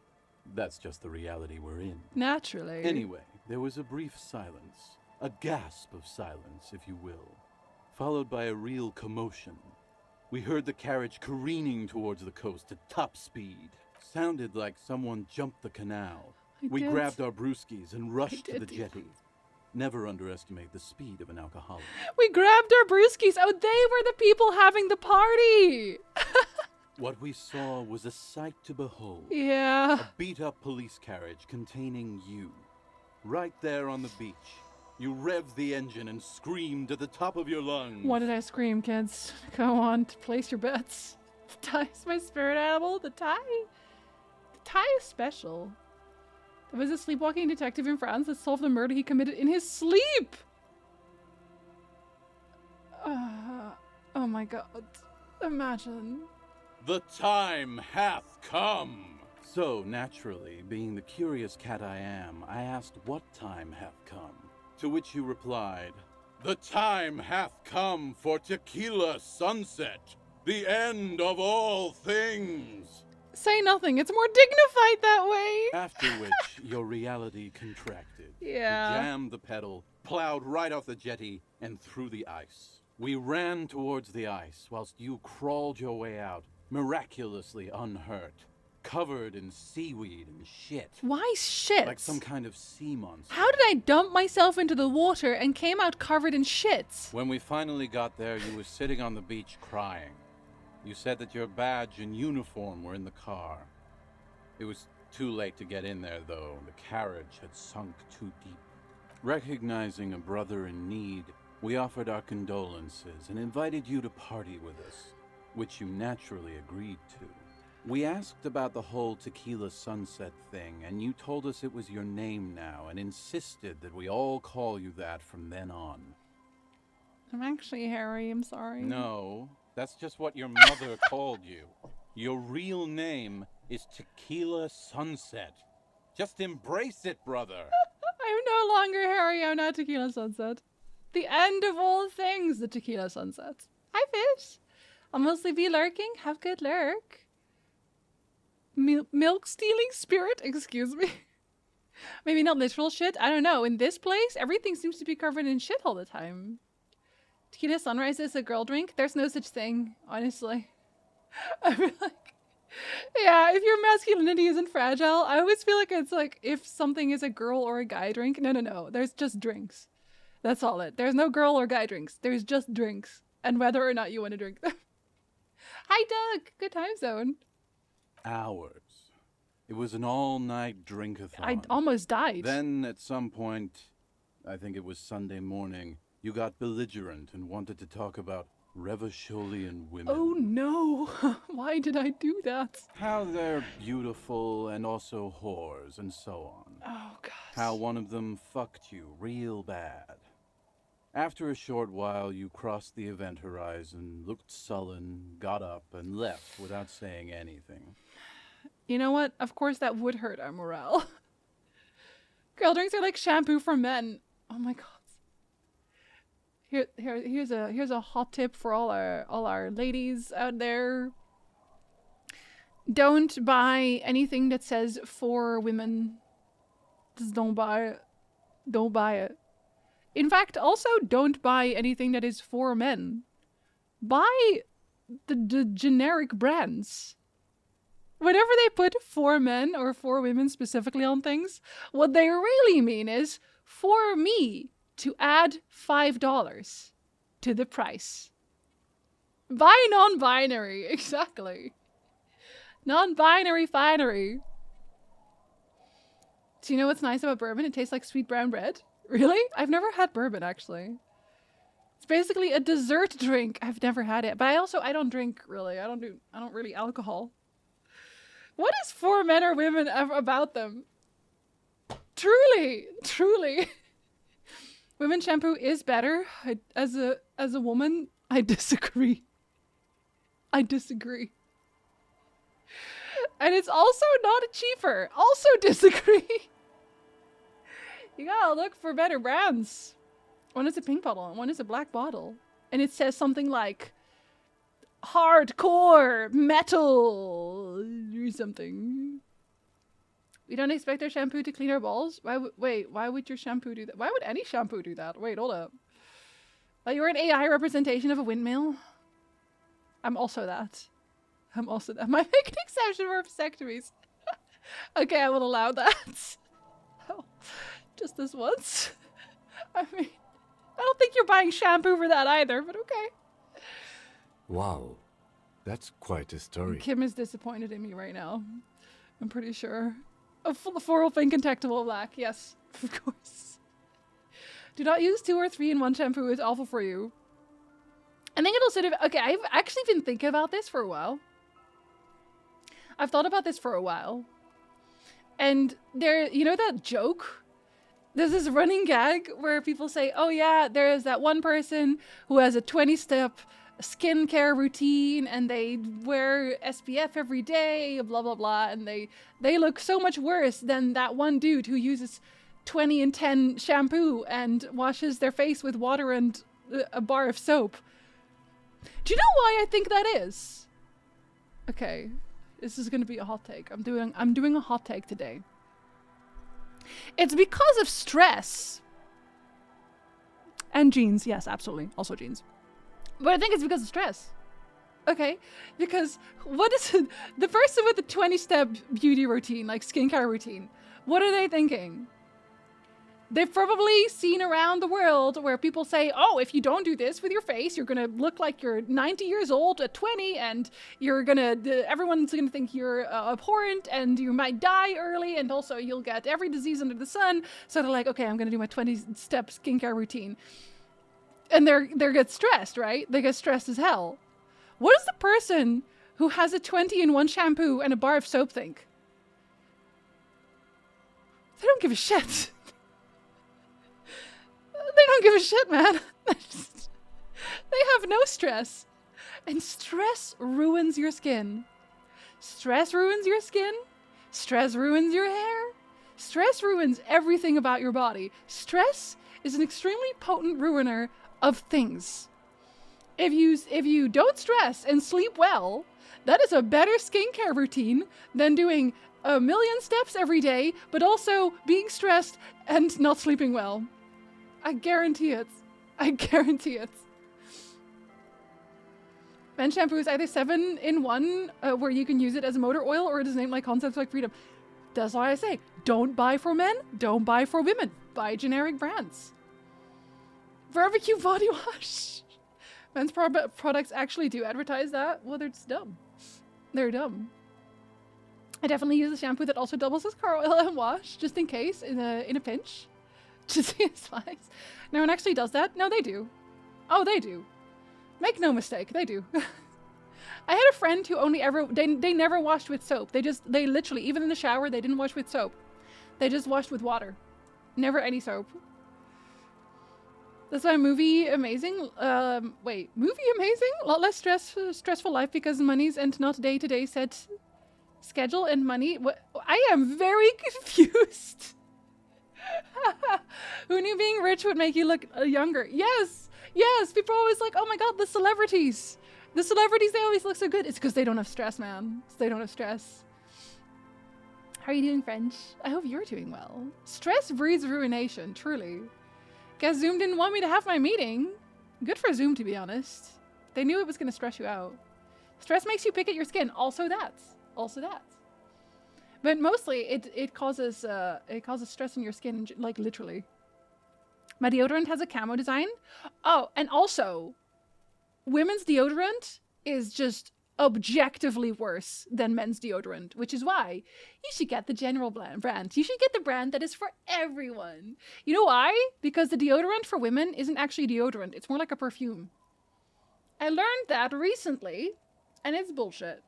That's just the reality we're in. Naturally. Anyway, there was a brief silence. A gasp of silence, if you will. Followed by a real commotion. We heard the carriage careening towards the coast at top speed. Sounded like someone jumped the canal. We did. grabbed our brewskis and rushed to did the do jetty. Never underestimate the speed of an alcoholic. We grabbed our brewskis. Oh, they were the people having the party. What we saw was a sight to behold. Yeah. A beat-up police carriage containing you. Right there on the beach. You revved the engine and screamed at the top of your lungs. What did I scream, kids? Go on, place your bets. The tie is my spirit animal. The tie is special. There was a sleepwalking detective in France that solved the murder he committed in his sleep. Oh my god. Imagine. The time hath come. So, naturally, being the curious cat I am, I asked what time hath come. To which you replied, the time hath come for Tequila Sunset, the end of all things. Say nothing. It's more dignified that way. After which, your reality contracted. Yeah. You jammed the pedal, plowed right off the jetty, and through the ice. We ran towards the ice, whilst you crawled your way out, miraculously unhurt, covered in seaweed and shit. Why shit? Like some kind of sea monster. How did I dump myself into the water and came out covered in shit? When we finally got there, you were sitting on the beach crying. You said that your badge and uniform were in the car. It was too late to get in there, though. The carriage had sunk too deep. Recognizing a brother in need, we offered our condolences and invited you to party with us, which you naturally agreed to. We asked about the whole Tequila Sunset thing, and you told us it was your name now and insisted that we all call you that from then on. I'm actually Harry, I'm sorry. No, that's just what your mother called you. Your real name is Tequila Sunset. Just embrace it, brother. I'm no longer Harry, I'm not Tequila Sunset. The end of all things, the Tequila Sunset. Hi, fish. I'll mostly be lurking. Have good lurk. Milk stealing spirit? Excuse me. Maybe not literal shit. I don't know. In this place, everything seems to be covered in shit all the time. Tequila Sunrise is a girl drink? There's no such thing, honestly. I feel like, yeah, if your masculinity isn't fragile, I always feel like it's like if something is a girl or a guy drink. No. There's just drinks. That's all it. There's no girl or guy drinks. There's just drinks. And whether or not you want to drink them. Hi, Doug. Good time zone. Hours. It was an all-night drink-a-thon. I almost died. Then, at some point, I think it was Sunday morning, you got belligerent and wanted to talk about Revacholian women. Oh no! Why did I do that? How they're beautiful and also whores and so on. Oh god. How one of them fucked you real bad. After a short while, you crossed the event horizon, looked sullen, got up, and left without saying anything. You know what? Of course that would hurt our morale. Girl drinks are like shampoo for men. Oh my god. Here's a hot tip for all our ladies out there. Don't buy anything that says for women. Just don't buy it. Don't buy it. In fact, also don't buy anything that is for men. Buy the generic brands. Whenever they put for men or for women specifically on things, what they really mean is for me to add $5 to the price. Buy non-binary, exactly. Non-binary finery. Do you know what's nice about bourbon? It tastes like sweet brown bread. Really? I've never had bourbon, actually. It's basically a dessert drink. I've never had it. But I don't drink, really. I don't really alcohol. What is for men or women about them? Truly. Women's shampoo is better. As a woman, I disagree. And it's also not cheaper. Also disagree. You gotta look for better brands. One is a pink bottle and one is a black bottle. And it says something like hardcore metal or something. We don't expect our shampoo to clean our balls? Why would your shampoo do that? Why would any shampoo do that? Wait, hold up. You're an AI representation of a windmill? I'm also that. My make an exception for vasectomies. Okay, I will allow that. Oh, just this once. I mean, I don't think you're buying shampoo for that either, but okay. Wow, that's quite a story. Kim is disappointed in me right now. I'm pretty sure. A floral pink and tactile black. Yes, of course. Do not use 2 or 3 in 1 shampoo. It's awful for you. I think it'll sort of... Okay, I've actually been thinking about this for a while. I've thought about this for a while. And there... You know that joke? There's this running gag where people say, oh yeah, there's that one person who has a 20-step skincare routine and they wear SPF every day, blah, blah, blah. And they look so much worse than that one dude who uses 20 and 10 shampoo and washes their face with water and a bar of soap. Do you know why I think that is? Okay, this is going to be a hot take. I'm doing a hot take today. It's because of stress. And genes, yes, absolutely. Also genes. But I think it's because of stress. Okay? Because what is it? The person with the 20-step beauty routine, like skincare routine, what are they thinking? They've probably seen around the world where people say, oh, if you don't do this with your face, you're going to look like you're 90 years old at 20 and you're going to, everyone's going to think you're abhorrent and you might die early and also you'll get every disease under the sun. So they're like, okay, I'm going to do my 20-step skincare routine. And they get stressed, right? They get stressed as hell. What does the person who has a 20-in-1 shampoo and a bar of soap think? They don't give a shit. They don't give a shit, man. They have no stress. And stress ruins your skin. Stress ruins your skin. Stress ruins your hair. Stress ruins everything about your body. Stress is an extremely potent ruiner of things. If you don't stress and sleep well, that is a better skincare routine than doing 1,000,000 steps every day, but also being stressed and not sleeping well. I guarantee it. I guarantee it. Men shampoo is either 7-in-1, where you can use it as motor oil, or it is named like concepts like freedom. That's why I say, don't buy for men, don't buy for women. Buy generic brands. Barbecue body wash. Men's products actually do advertise that. Well, they're just dumb. They're dumb. I definitely use a shampoo that also doubles as car oil and wash, just in case, in a pinch. To see his flies. No one actually does that? No, they do. Oh, they do. Make no mistake, they do. I had a friend who only ever, they never washed with soap. They literally, even in the shower, they didn't wash with soap. They just washed with water. Never any soap. That's why movie amazing. Movie amazing? A lot less stressful life because money's and not day-to-day set schedule and money. What? I am very confused. Who knew being rich would make you look younger? Yes! Yes! People are always like, oh my god, the celebrities! The celebrities, they always look so good. It's because they don't have stress, man. They don't have stress. How are you doing, French? I hope you're doing well. Stress breeds ruination, truly. Guess Zoom didn't want me to have my meeting. Good for Zoom, to be honest. They knew it was going to stress you out. Stress makes you pick at your skin. Also that. Also that. But mostly, it causes stress in your skin, like literally. My deodorant has a camo design. Oh, and also, women's deodorant is just objectively worse than men's deodorant, which is why you should get the general brand. You should get the brand that is for everyone. You know why? Because the deodorant for women isn't actually deodorant. It's more like a perfume. I learned that recently, and it's bullshit.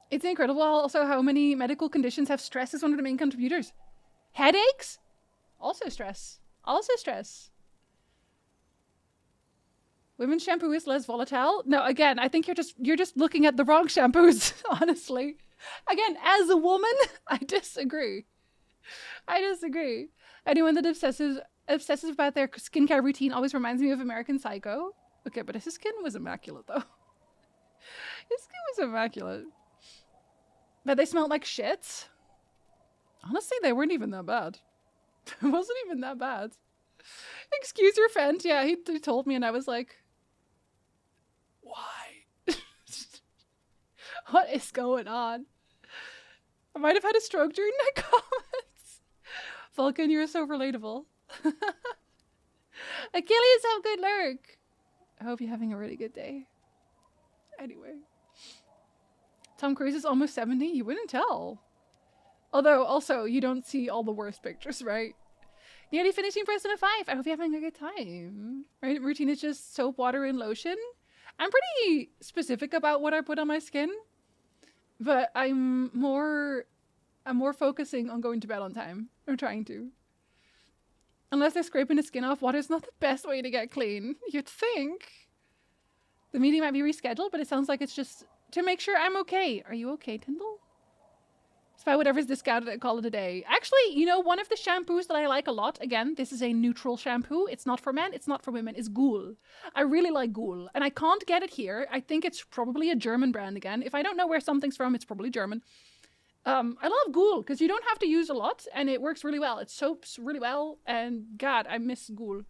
It's incredible also how many medical conditions have stress as one of the main contributors. Headaches? Also stress. Also stress. Women's shampoo is less volatile. No, again, I think you're just looking at the wrong shampoos, honestly. Again, as a woman, I disagree. I disagree. Anyone that obsesses about their skincare routine always reminds me of American Psycho. Okay, but his skin was immaculate, though. His skin was immaculate. But they smelled like shit. Honestly, they weren't even that bad. It wasn't even that bad. Excuse your friend. Yeah, he told me and I was like, why? What is going on? I might have had a stroke during that comments. Vulcan, you're so relatable. Achilles, have good lurk. I hope you're having a really good day. Anyway. Tom Cruise is almost 70. You wouldn't tell. Although, also, you don't see all the worst pictures, right? Nearly finishing Persona 5. I hope you're having a good time. My routine is just soap, water, and lotion. I'm pretty specific about what I put on my skin. But I'm more focusing on going to bed on time. I'm trying to. Unless they're scraping the skin off, water's not the best way to get clean. You'd think. The meeting might be rescheduled, but it sounds like it's just to make sure I'm okay. Are you okay, Tyndall? Buy whatever's discounted and call it a day. Actually, you know, one of the shampoos that I like a lot, again, this is a neutral shampoo. It's not for men, it's not for women. It's Ghoul. I really like Ghoul. And I can't get it here. I think it's probably a German brand again. If I don't know where something's from, it's probably German. I love Ghoul because you don't have to use a lot and it works really well. It soaps really well. And God, I miss Ghoul.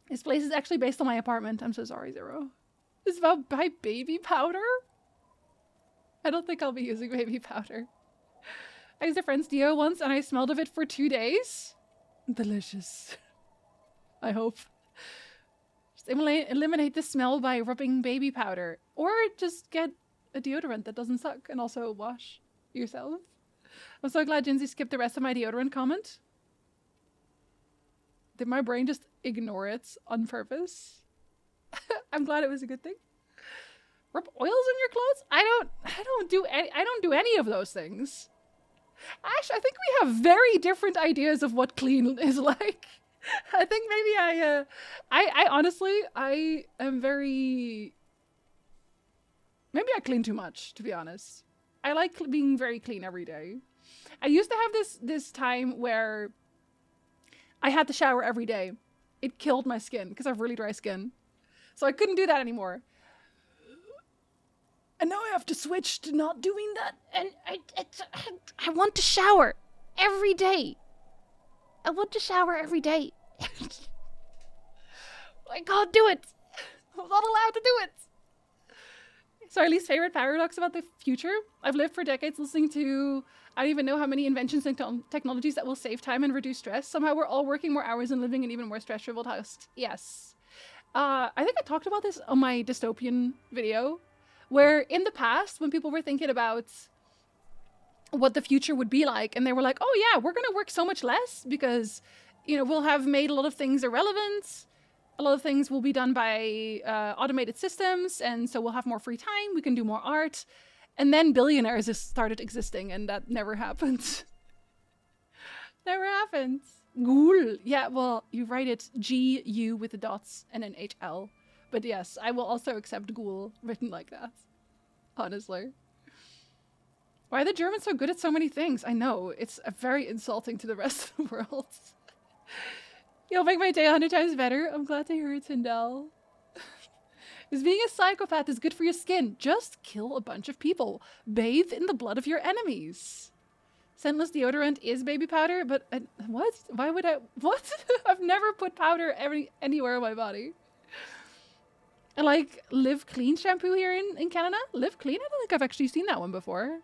This place is actually based on my apartment. I'm so sorry, Zero. It's about buy baby powder? I don't think I'll be using baby powder. I used a friend's deo once and I smelled of it for 2 days. Delicious. I hope. Just eliminate the smell by rubbing baby powder. Or just get a deodorant that doesn't suck and also wash yourself. I'm so glad Jinsey skipped the rest of my deodorant comment. Did my brain just ignore it on purpose? I'm glad it was a good thing. Rub oils in your clothes? I don't do any of those things. Ash, I think we have very different ideas of what clean is like. I think maybe I honestly, I am very... Maybe I clean too much, to be honest. I like being very clean every day. I used to have this time where I had to shower every day. It killed my skin because I have really dry skin. So I couldn't do that anymore. And now I have to switch to not doing that. And I want to shower every day. I want to shower every day. I can't do it. I'm not allowed to do it. So our least favorite paradox about the future. I've lived for decades listening to, I don't even know how many inventions and technologies that will save time and reduce stress. Somehow we're all working more hours and living in even more stress-riddled house. Yes. I think I talked about this on my dystopian video, where in the past, when people were thinking about what the future would be like, and they were like, oh yeah, we're going to work so much less because, you know, we'll have made a lot of things irrelevant. A lot of things will be done by automated systems, and so we'll have more free time, we can do more art. And then billionaires just started existing, and that never happened. Never happened. Ghoul. Yeah, well, you write it G-U with the dots and an H-L. But yes, I will also accept ghoul written like that. Honestly. Why are the Germans so good at so many things? I know, it's very insulting to the rest of the world. You'll make my day 100 times better. I'm glad to hear it, Tyndall. Is being a psychopath is good for your skin. Just kill a bunch of people. Bathe in the blood of your enemies. Scentless deodorant is baby powder, but what? Why would I? What? I've never put powder anywhere on my body. And like Live Clean shampoo here in Canada. Live Clean? I don't think I've actually seen that one before.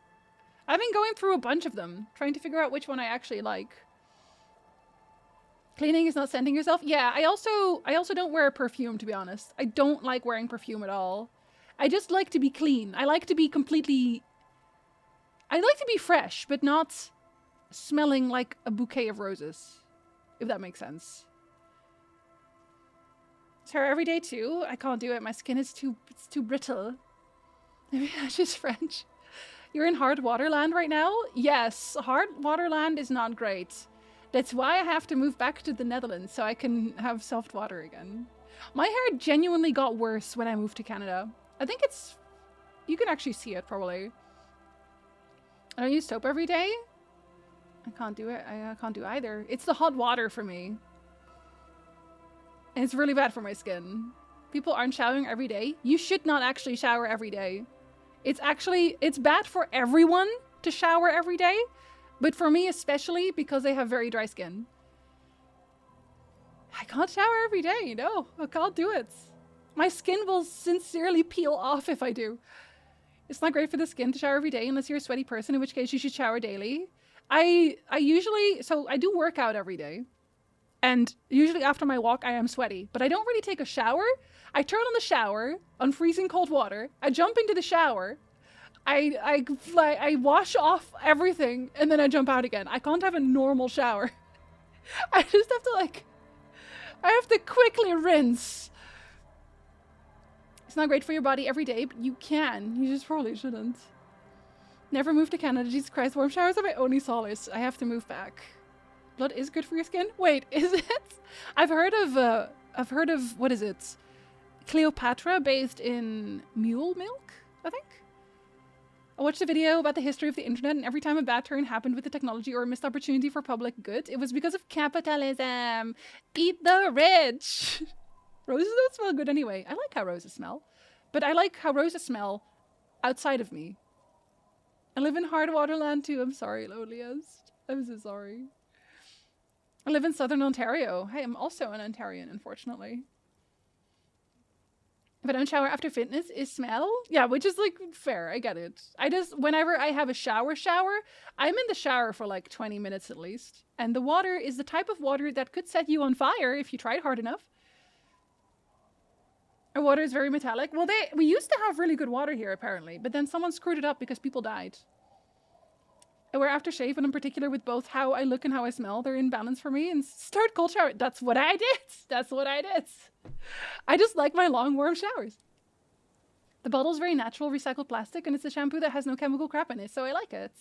I've been going through a bunch of them, trying to figure out which one I actually like. Cleaning is not scenting yourself. Yeah, I also don't wear perfume, to be honest. I don't like wearing perfume at all. I just like to be clean. I like to be completely... I like to be fresh, but not smelling like a bouquet of roses. If that makes sense. Shower every day too? I can't do it. My skin is too brittle. Maybe that's just French. You're in hard water land right now? Yes, hard water land is not great. That's why I have to move back to the Netherlands so I can have soft water again. My hair genuinely got worse when I moved to Canada. I think it's... You can actually see it, probably. I don't use soap every day. I can't do it. I can't do either. It's the hot water for me. And it's really bad for my skin. People aren't showering every day. You should not actually shower every day. It's bad for everyone to shower every day. But for me especially, because I have very dry skin. I can't shower every day, no. I can't do it. My skin will sincerely peel off if I do. It's not great for the skin to shower every day unless you're a sweaty person, in which case you should shower daily. I do work out every day. And usually after my walk, I am sweaty. But I don't really take a shower. I turn on the shower on freezing cold water. I jump into the shower. I wash off everything and then I jump out again. I can't have a normal shower. I just have to I have to quickly rinse. It's not great for your body every day, but you can. You just probably shouldn't. Never move to Canada. Jesus Christ, warm showers are my only solace. I have to move back. Blood is good for your skin? Wait, is it? I've heard of, what is it? Cleopatra bathed in mule milk, I think? I watched a video about the history of the internet, and every time a bad turn happened with the technology or a missed opportunity for public good, it was because of capitalism. Eat the rich. Roses don't smell good anyway. I like how roses smell. But I like how roses smell outside of me. I live in hard waterland too. I'm sorry, Loneliest. I'm so sorry. I live in southern Ontario. Hey, I'm also an Ontarian, unfortunately. If If I don't shower after fitness, is smell? Yeah, which is like fair. I get it. I just, whenever I have a shower, I'm in the shower for like 20 minutes at least. And the water is the type of water that could set you on fire if you tried hard enough. Our water is very metallic. Well, we used to have really good water here apparently, but then someone screwed it up because people died. And we're aftershave, and in particular with both how I look and how I smell, they're in balance for me. And start cold shower. That's what I did. That's what I did. I just like my long, warm showers. The bottle's very natural, recycled plastic, and it's a shampoo that has no chemical crap in it, so I like it.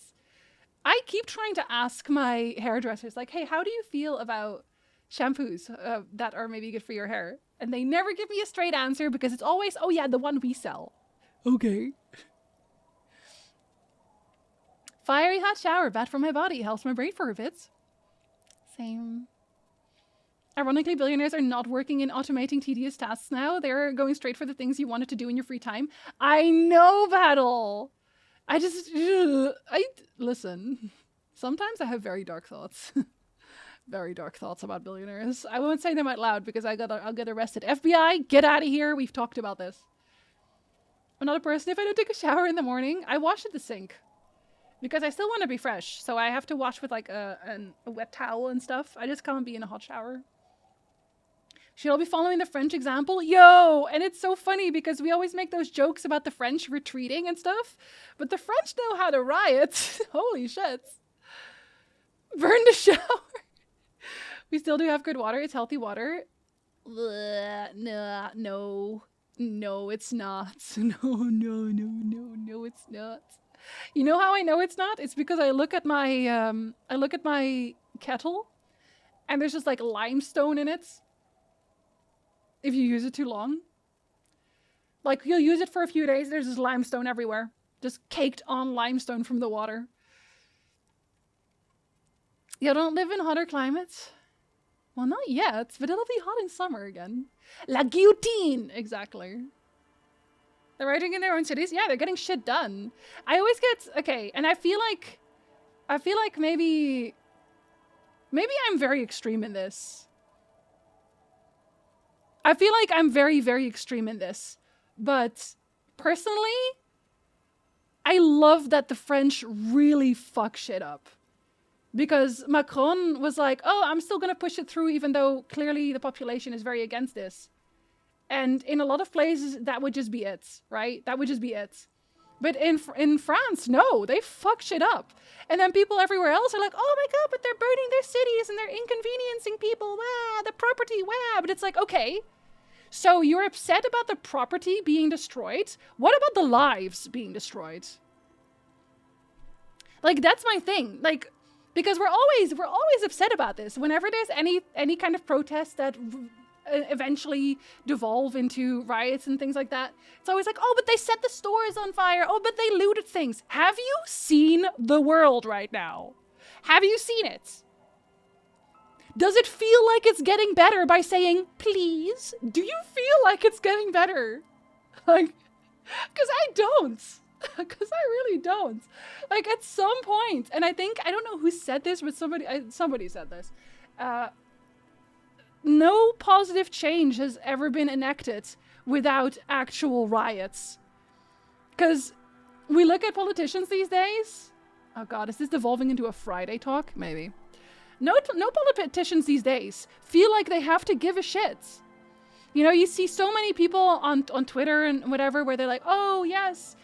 I keep trying to ask my hairdressers, like, hey, how do you feel about shampoos that are maybe good for your hair? And they never give me a straight answer because it's always, oh yeah, the one we sell. Okay. Fiery hot shower, bad for my body, helps my brain for a bit. Same. Ironically, billionaires are not working in automating tedious tasks now. They're going straight for the things you wanted to do in your free time. I know, Battle! Listen. Sometimes I have very dark thoughts. Very dark thoughts about billionaires. I won't say them out loud because I'll get arrested. FBI, get out of here. We've talked about this. I'm not a person if I don't take a shower in the morning. I wash at the sink. Because I still want to be fresh. So I have to wash with like a wet towel and stuff. I just can't be in a hot shower. Should I be following the French example? Yo! And it's so funny because we always make those jokes about the French retreating and stuff. But the French know how to riot. Holy shit. Burn the shower. We still do have good water. It's healthy water. Nah, no. No, it's not. No, it's not. You know how I know it's not? It's because I look at my kettle and there's just like limestone in it. If you use it too long. Like you'll use it for a few days, there's just limestone everywhere. Just caked on limestone from the water. You don't live in hotter climates? Well, not yet, but it'll be hot in summer again. La guillotine! Exactly. They're writing in their own cities? Yeah, they're getting shit done. I always get... Okay, and I feel like maybe I'm very extreme in this. I feel like I'm very, very extreme in this. But personally, I love that the French really fuck shit up. Because Macron was like, oh, I'm still going to push it through even though clearly the population is very against this. And in a lot of places, that would just be it, right? That would just be it. But in France, no, they fuck shit up. And then people everywhere else are like, oh my god, but they're burning their cities and they're inconveniencing people. Wah, the property, wah. But it's like, okay, so you're upset about the property being destroyed. What about the lives being destroyed? Like, that's my thing. Like, because we're always upset about this. Whenever there's any kind of protest that eventually devolve into riots and things like that, it's always like, oh, but they set the stores on fire. Oh, but they looted things. Have you seen the world right now? Have you seen it? Does it feel like it's getting better by saying, please? Do you feel like it's getting better? Like, because I don't. Because I really don't. Like, at some point, and I don't know who said this, but somebody said this. No positive change has ever been enacted without actual riots. Because we look at politicians these days. Oh god, is this devolving into a Friday talk? Maybe. No politicians these days feel like they have to give a shit. You know, you see so many people on Twitter and whatever where they're like, oh yes,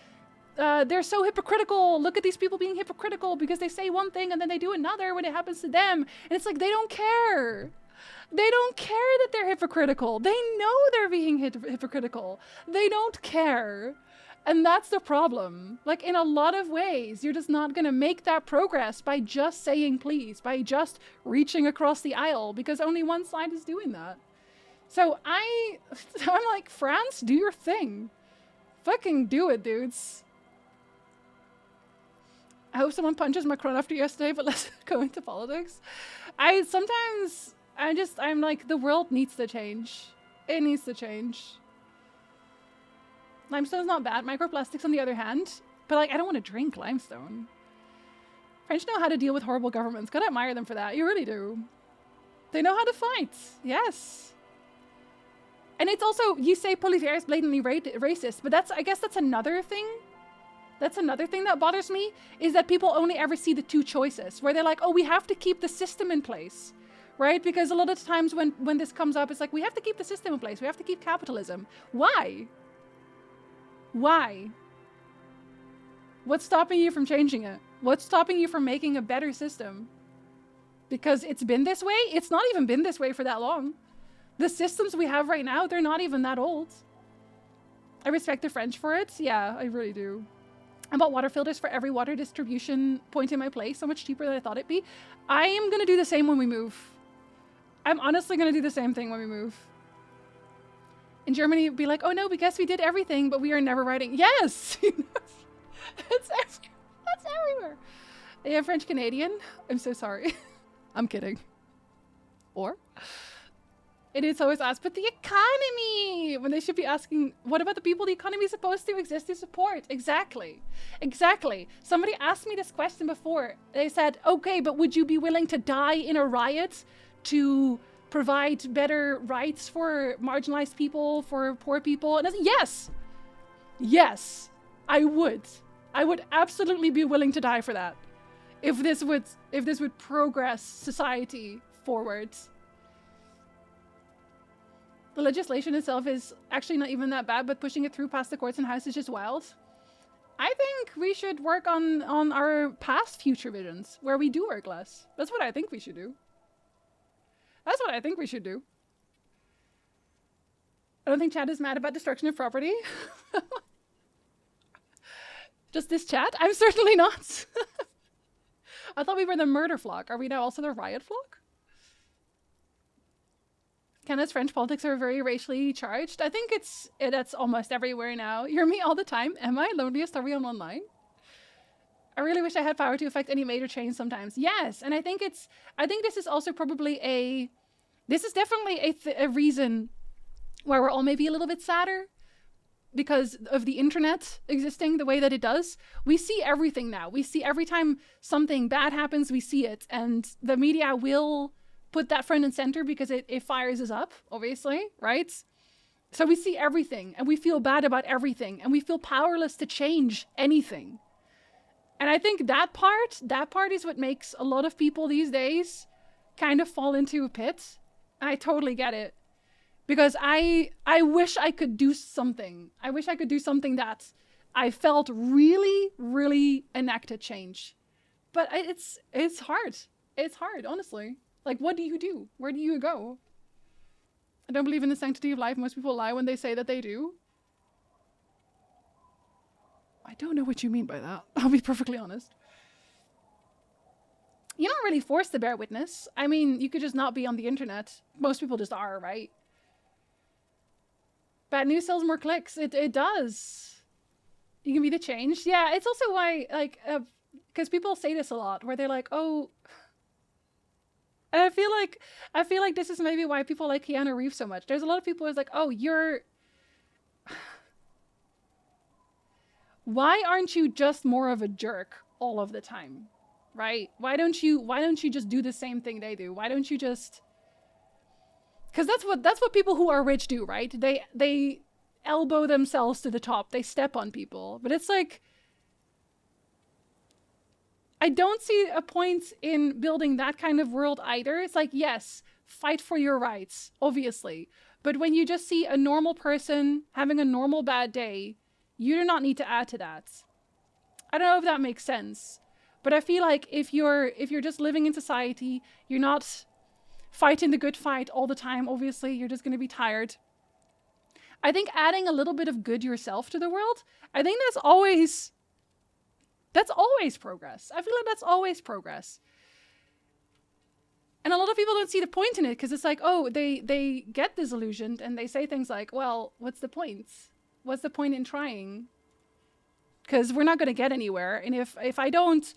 they're so hypocritical. Look at these people being hypocritical because they say one thing and then they do another when it happens to them. And it's like, they don't care. They don't care that they're hypocritical. They know they're being hypocritical. They don't care. And that's the problem. Like, in a lot of ways, you're just not going to make that progress by just saying please, by just reaching across the aisle, because only one side is doing that. So I'm like, France, do your thing. Fucking do it, dudes. I hope someone punches Macron after yesterday, but let's go into politics. I'm like, the world needs to change. It needs to change. Limestone's not bad. Microplastics, on the other hand. But, like, I don't want to drink limestone. French know how to deal with horrible governments. Gotta admire them for that. You really do. They know how to fight. Yes. And it's also, you say Polyvere is blatantly racist, but I guess that's another thing. That's another thing that bothers me, is that people only ever see the two choices, where they're like, oh, we have to keep the system in place, right? Because a lot of times when this comes up, it's like, we have to keep the system in place. We have to keep capitalism. Why? Why? What's stopping you from changing it? What's stopping you from making a better system? Because it's been this way? It's not even been this way for that long. The systems we have right now, they're not even that old. I respect the French for it. Yeah, I really do. I bought water filters for every water distribution point in my place. So much cheaper than I thought it'd be. I am going to do the same when we move. I'm honestly going to do the same thing when we move. In Germany, it'd be like, oh no, we guess we did everything, but we are never writing. Yes! That's everywhere. Yeah, French Canadian. I'm so sorry. I'm kidding. Or? It is always asked, but the economy! When they should be asking, what about the people the economy is supposed to exist to support? Exactly. Exactly. Somebody asked me this question before. They said, okay, but would you be willing to die in a riot to provide better rights for marginalized people, for poor people? And I said, yes! Yes, I would. I would absolutely be willing to die for that. If this would progress society forwards. The legislation itself is actually not even that bad, but pushing it through past the courts and House is just wild. I think we should work on our past future visions, where we do work less. That's what I think we should do. That's what I think we should do. I don't think Chad is mad about destruction of property. Just this chat? I'm certainly not. I thought we were the murder flock. Are we now also the riot flock? Canada's French politics are very racially charged. I think that's almost everywhere now. You're me all the time. Am I? Loneliest are we on online? I really wish I had power to affect any major change sometimes. Yes, and I think this is also probably this is definitely a reason why we're all maybe a little bit sadder, because of the internet existing the way that it does. We see everything now. We see every time something bad happens, we see it, and the media will put that front and center because it fires us up, obviously, right? So we see everything and we feel bad about everything and we feel powerless to change anything. And I think that part is what makes a lot of people these days kind of fall into a pit. And I totally get it. Because I wish I could do something. I wish I could do something that I felt really, really enacted change. But it's hard. It's hard, honestly. Like, what do you do? Where do you go? I don't believe in the sanctity of life. Most people lie when they say that they do. I don't know what you mean by that. I'll be perfectly honest. You're not really forced to bear witness. I mean, you could just not be on the internet. Most people just are, right? Bad news sells more clicks. It does. You can be the change. Yeah, it's also why, like, because people say this a lot, where they're like, oh... And I feel like this is maybe why people like Keanu Reeves so much. There's a lot of people who's like, oh, why aren't you just more of a jerk all of the time? Right? Why don't you just do the same thing they do? Why don't you just... Because that's what people who are rich do, right? They elbow themselves to the top. They step on people. But it's like, I don't see a point in building that kind of world either. It's like, yes, fight for your rights, obviously. But when you just see a normal person having a normal bad day, you do not need to add to that. I don't know if that makes sense. But I feel like if you're just living in society, you're not fighting the good fight all the time, obviously, you're just going to be tired. I think adding a little bit of good yourself to the world, I think that's always progress. I feel like that's always progress. And a lot of people don't see the point in it because it's like, oh, they get disillusioned and they say things like, well, what's the point? What's the point in trying? Because we're not going to get anywhere. And if I don't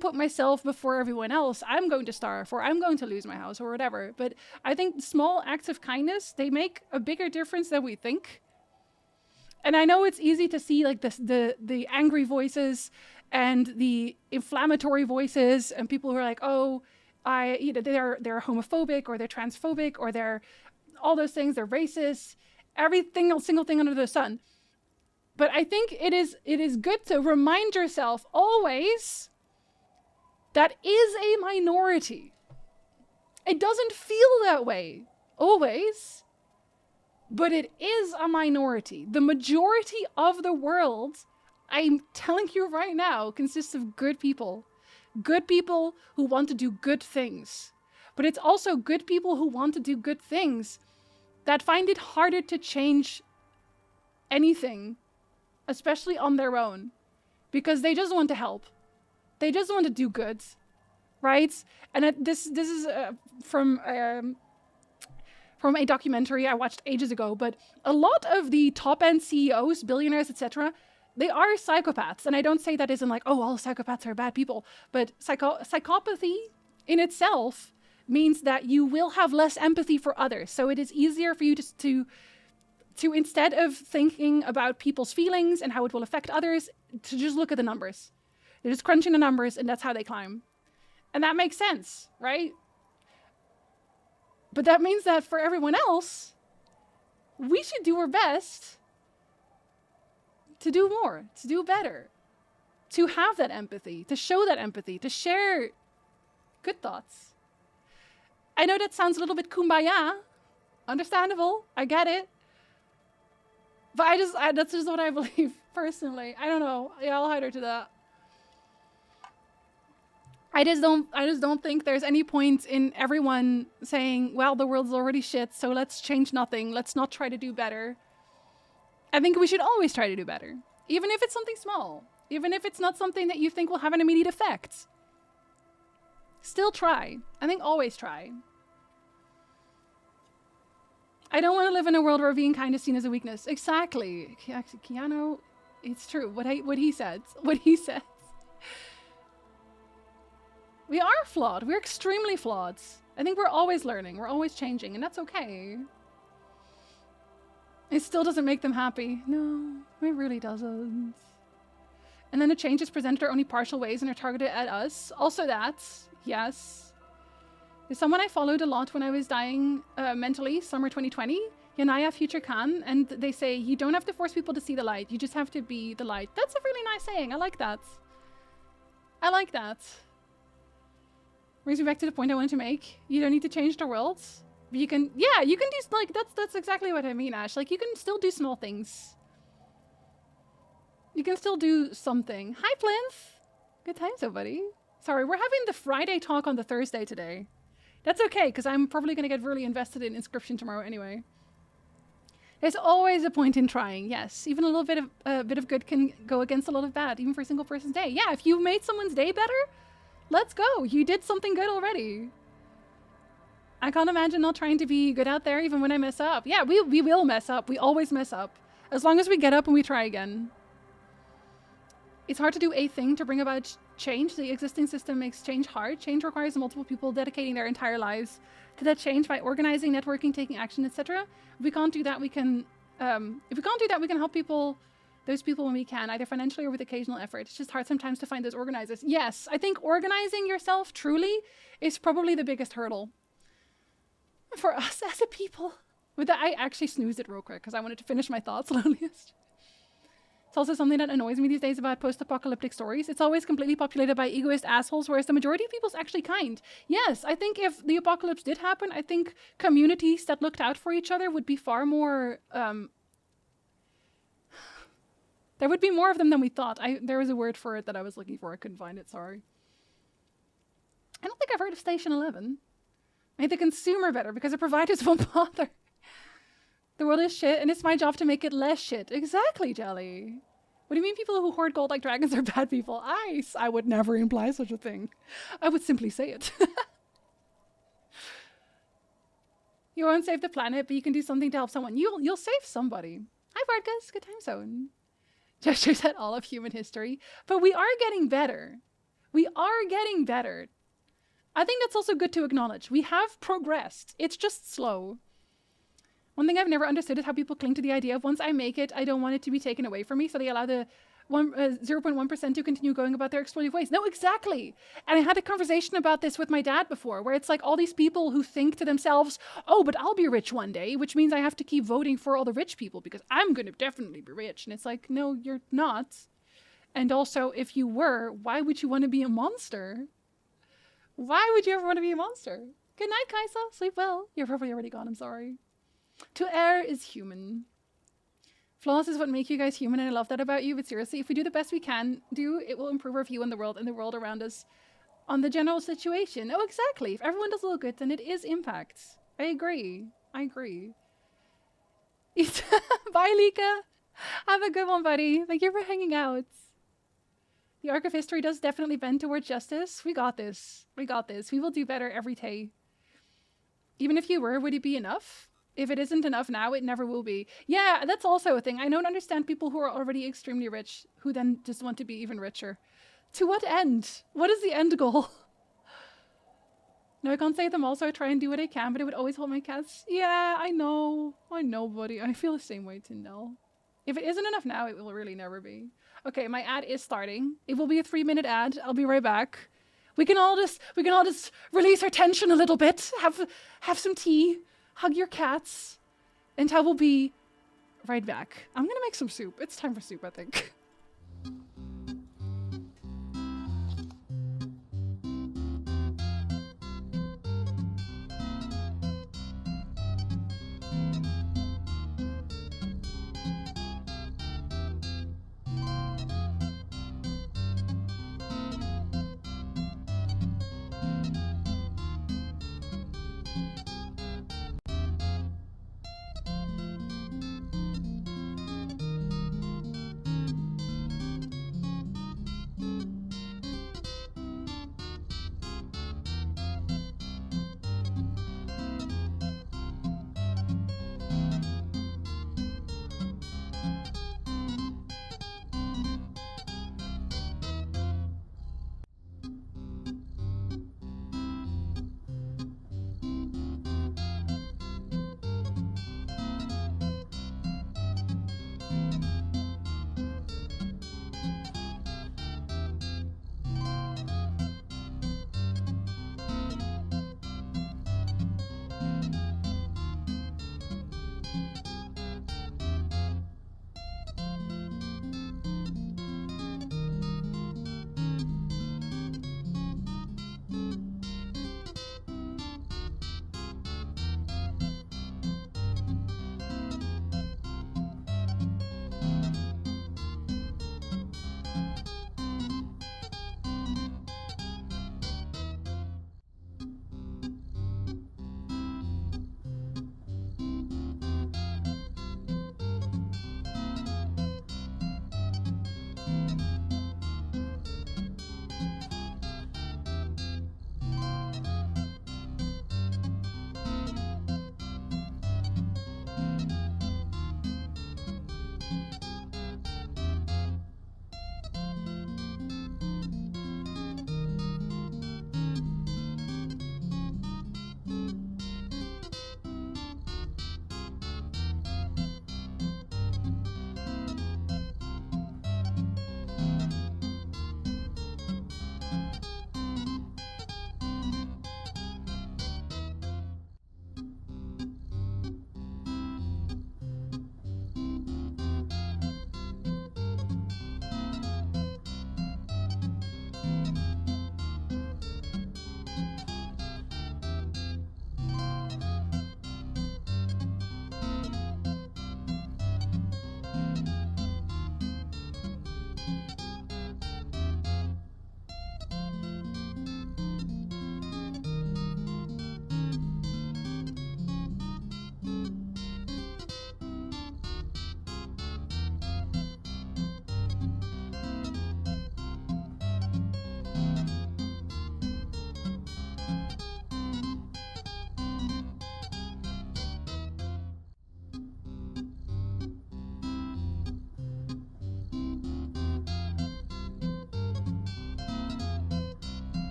put myself before everyone else, I'm going to starve or I'm going to lose my house or whatever. But I think small acts of kindness, they make a bigger difference than we think. And I know it's easy to see like the angry voices and the inflammatory voices and people who are like, oh, they're homophobic or they're transphobic or they're all those things. They're racist. Everything, single thing under the sun. But I think it is good to remind yourself always that is a minority. It doesn't feel that way always, but it is a minority. The majority of the world, I'm telling you right now, consists of good people. Good people who want to do good things. But it's also good people who want to do good things that find it harder to change anything, especially on their own, because they just want to help. They just want to do good, right? And this is from a documentary I watched ages ago, but a lot of the top-end CEOs, billionaires, etc., they are psychopaths. And I don't say that as in like, oh, all psychopaths are bad people, but psychopathy in itself means that you will have less empathy for others. So it is easier for you to instead of thinking about people's feelings and how it will affect others, to just look at the numbers. They're just crunching the numbers, and that's how they climb. And that makes sense, right? But that means that for everyone else, we should do our best to do more, to do better, to have that empathy, to show that empathy, to share good thoughts. I know that sounds a little bit kumbaya. Understandable. I get it. But that's just what I believe, personally. I don't know. Yeah, I'll hide her to that. I just don't think there's any point in everyone saying, well, the world's already shit, so let's change nothing. Let's not try to do better. I think we should always try to do better. Even if it's something small. Even if it's not something that you think will have an immediate effect. Still try. I think always try. I don't want to live in a world where being kind is seen as a weakness. Exactly. Keanu, it's true. What he says. What he says. We are flawed. We're extremely flawed. I think we're always learning. We're always changing, and that's okay. It still doesn't make them happy. No, it really doesn't. And then the changes presented are only partial ways and are targeted at us. Also that, yes. There's someone I followed a lot when I was dying mentally, summer 2020, Yanaya Future Khan, and they say, you don't have to force people to see the light, you just have to be the light. That's a really nice saying. I like that. I like that. Brings me back to the point I wanted to make. You don't need to change the world. But you can, yeah, you can do, like, that's exactly what I mean, Ash. Like, you can still do small things. You can still do something. Hi, Plinth. Good time, so buddy. Sorry, we're having the Friday talk on the Thursday today. That's okay, because I'm probably going to get really invested in Inscription tomorrow anyway. There's always a point in trying, yes. Even a little bit of good can go against a lot of bad, even for a single person's day. Yeah, if you made someone's day better, let's go. You did something good already. I can't imagine not trying to be good out there even when I mess up. Yeah, we will mess up. We always mess up. As long as we get up and we try again. It's hard to do a thing to bring about change. The existing system makes change hard. Change requires multiple people dedicating their entire lives to that change by organizing, networking, taking action, etc. If we can't do that, we can help people, those people when we can, either financially or with occasional effort. It's just hard sometimes to find those organizers. Yes, I think organizing yourself truly is probably the biggest hurdle for us as a people. With that, I actually snoozed it real quick because I wanted to finish my thoughts earliest. It's also something that annoys me these days about post-apocalyptic stories. It's always completely populated by egoist assholes, whereas the majority of people's actually kind. Yes, I think if the apocalypse did happen, I think communities that looked out for each other would be far more... there would be more of them than we thought. There was a word for it that I was looking for. I couldn't find it, sorry. I don't think I've heard of Station 11. Made the consumer better because the providers won't bother. The world is shit, and it's my job to make it less shit. Exactly, Jelly. What do you mean people who hoard gold like dragons are bad people? I would never imply such a thing. I would simply say it. You won't save the planet, but you can do something to help someone. You'll save somebody. Hi, Vargas. Good time zone. Gestures at all of human history. But we are getting better. We are getting better. I think that's also good to acknowledge. We have progressed. It's just slow. One thing I've never understood is how people cling to the idea of once I make it, I don't want it to be taken away from me. So they allow the 0.1% to continue going about their exploitative ways. No, exactly. And I had a conversation about this with my dad before, where it's like all these people who think to themselves, oh, but I'll be rich one day, which means I have to keep voting for all the rich people because I'm going to definitely be rich. And it's like, no, you're not. And also, if you were, why would you want to be a monster? Why would you ever want to be a monster? Good night, Kaisa. Sleep well. You're probably already gone. I'm sorry. To err is human. Flaws is what make you guys human, and I love that about you. But seriously, if we do the best we can do, it will improve our view on the world and the world around us on the general situation. Oh, exactly. If everyone does a little good, then it is impact. I agree. I agree. Bye, Lika. Have a good one, buddy. Thank you for hanging out. The arc of history does definitely bend towards justice. We got this. We got this. We will do better every day. Even if you were, would it be enough? If it isn't enough now, it never will be. Yeah, that's also a thing. I don't understand people who are already extremely rich who then just want to be even richer. To what end? What is the end goal? No, I can't say them also. I try and do what I can, but it would always hold my cats. Yeah, I know. I know, buddy. I feel the same way too, Nell. If it isn't enough now, it will really never be. Okay, my ad is starting. It will be a 3-minute ad. I'll be right back. We can all just release our tension a little bit. Have some tea. Hug your cats. And I will be right back. I'm gonna make some soup. It's time for soup, I think.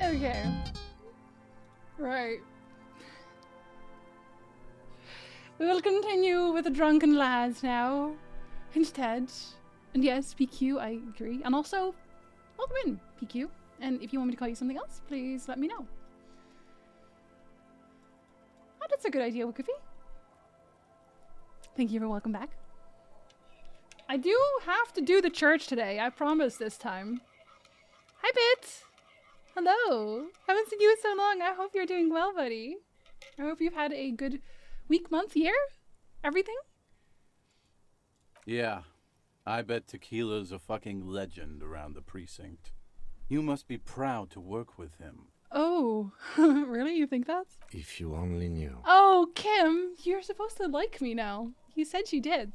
Okay. Right. We will continue with the drunken lads now. Instead. And yes, PQ, I agree. And also, welcome in, PQ. And if you want me to call you something else, please let me know. Oh, that's a good idea, Wikify. Thank you for welcome back. I do have to do the church today. I promise this time. Hi, Bit. Hello. Haven't seen you in so long. I hope you're doing well, buddy. I hope you've had a good week, month, year. Everything? Yeah. I bet Tequila's a fucking legend around the precinct. You must be proud to work with him. Oh, really? You think that? If you only knew. Oh, Kim, you're supposed to like me now. You said you did.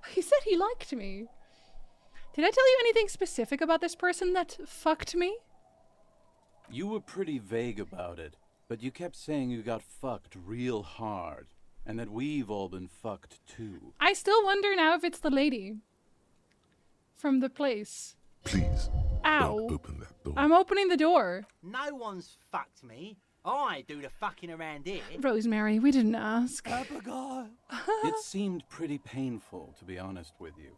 He said he liked me. Did I tell you anything specific about this person that fucked me? You were pretty vague about it, but you kept saying you got fucked real hard, and that we've all been fucked too. I still wonder now if it's the lady from the place. Please. Ow. Don't open that door. I'm opening the door. No one's fucked me. I do the fucking around here. Rosemary, we didn't ask. Abigail. It seemed pretty painful, to be honest with you.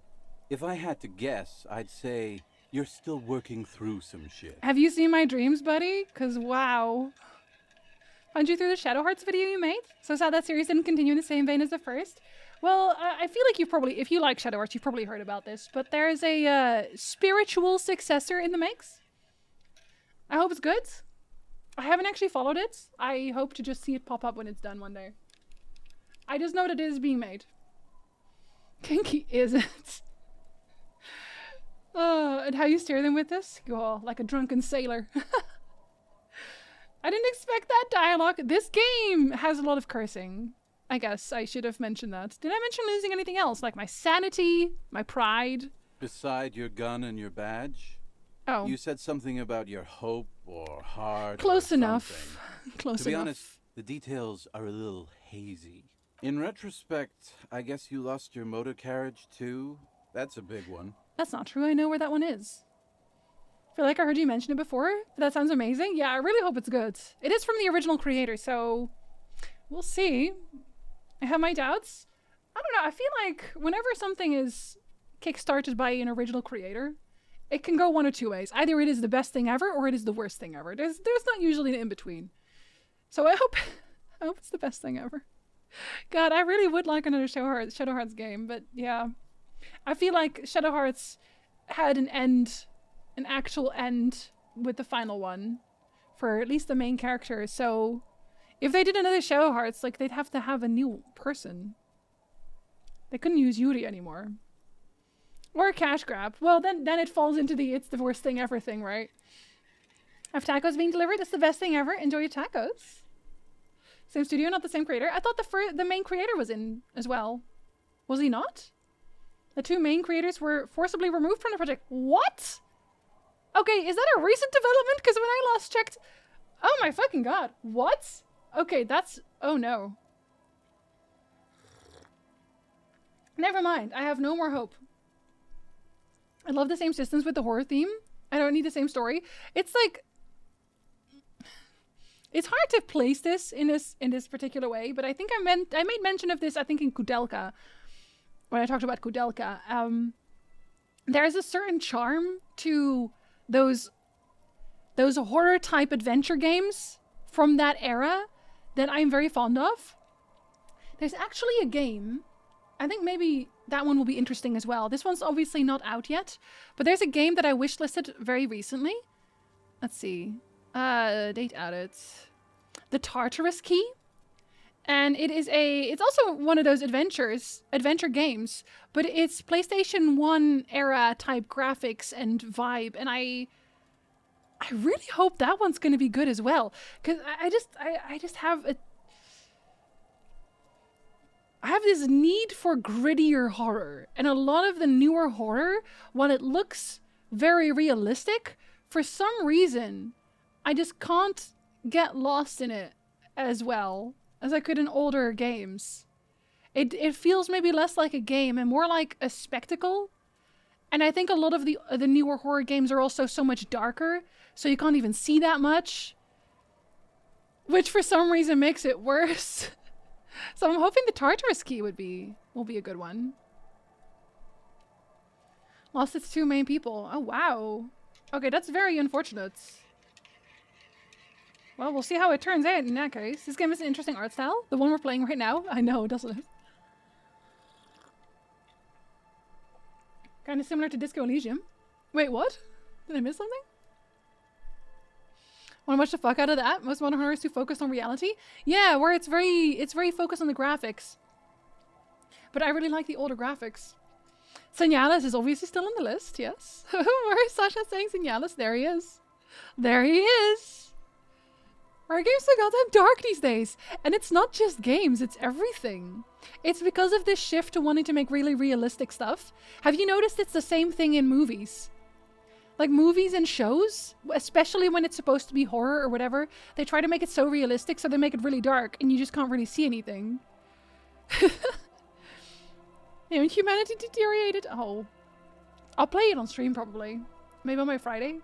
If I had to guess, I'd say you're still working through some shit. Have you seen my dreams, buddy? Cause wow. Found you through the Shadow Hearts video you made? So sad that series didn't continue in the same vein as the first. Well, I feel like you've probably, if you like Shadow Hearts, you've probably heard about this, but there's a spiritual successor in the makes. I hope it's good. I haven't actually followed it. I hope to just see it pop up when it's done one day. I just know that it is being made. Kinky is it? And how you steer them with this? Oh, like a drunken sailor. I didn't expect that dialogue. This game has a lot of cursing. I guess I should have mentioned that. Did I mention losing anything else? Like my sanity? My pride? Beside your gun and your badge? Oh. You said something about your hope or heart. Close or enough. Close to be enough. honest, the details are a little hazy. In retrospect, I guess you lost your motor carriage too? That's a big one. That's not true. I know where that one is. I feel like I heard you mention it before. That sounds amazing. Yeah, I really hope it's good. It is from the original creator, so we'll see. I have my doubts. I don't know. I feel like whenever something is kickstarted by an original creator, it can go one of two ways. Either it is the best thing ever or it is the worst thing ever. There's not usually an in-between. So I hope it's the best thing ever. God, I really would like another Shadow Hearts game, but yeah. I feel like Shadow Hearts had an actual end with the final one for at least the main character. So if they did another Shadow Hearts, like they'd have to have a new person. They couldn't use Yuri anymore. Or a cash grab. Well, then it falls into the it's the worst thing ever thing, right? Have tacos being delivered? It's the best thing ever. Enjoy your tacos. Same studio, not the same creator. I thought the main creator was in as well. Was he not? The two main creators were forcibly removed from the project. What? Okay, is that a recent development? Because when I last checked... Oh my fucking god. What? Okay, that's... Oh no. Never mind. I have no more hope. I love the same systems with the horror theme. I don't need the same story. It's like... It's hard to place this in this particular way, but I think I made mention of this, I think, in Kudelka. When I talked about Kudelka. There's a certain charm to those horror type adventure games from that era that I'm very fond of. There's actually a game, I think maybe that one will be interesting as well. This one's obviously not out yet, but there's a game that I wishlisted very recently. Let's see. Date added. The Tartarus Key. And it's also one of those adventure games, but it's PlayStation 1 era type graphics and vibe, and I really hope that one's going to be good as well, because I just have I have this need for grittier horror, and a lot of the newer horror, while it looks very realistic, for some reason I just can't get lost in it as well as I could in older games. It feels maybe less like a game and more like a spectacle. And I think a lot of the newer horror games are also so much darker, so you can't even see that much. Which for some reason makes it worse. So I'm hoping the Tartarus key will be a good one. Lost its 2 main people. Oh wow. Okay, that's very unfortunate. Well, we'll see how it turns out in that case. This game has an interesting art style. The one we're playing right now. I know, doesn't it? Kind of similar to Disco Elysium. Wait, what? Did I miss something? Want to watch the fuck out of that? Most modern horror is too focused on reality. Yeah, where it's very focused on the graphics. But I really like the older graphics. Señales is obviously still on the list, yes. Where is Sasha saying Señales? There he is. There he is. Our games so goddamn dark these days. And it's not just games, it's everything. It's because of this shift to wanting to make really realistic stuff. Have you noticed it's the same thing in movies? Like movies and shows, especially when it's supposed to be horror or whatever, they try to make it so realistic so they make it really dark and you just can't really see anything. Yeah, when humanity deteriorated. Oh. I'll play it on stream probably. Maybe on my Friday.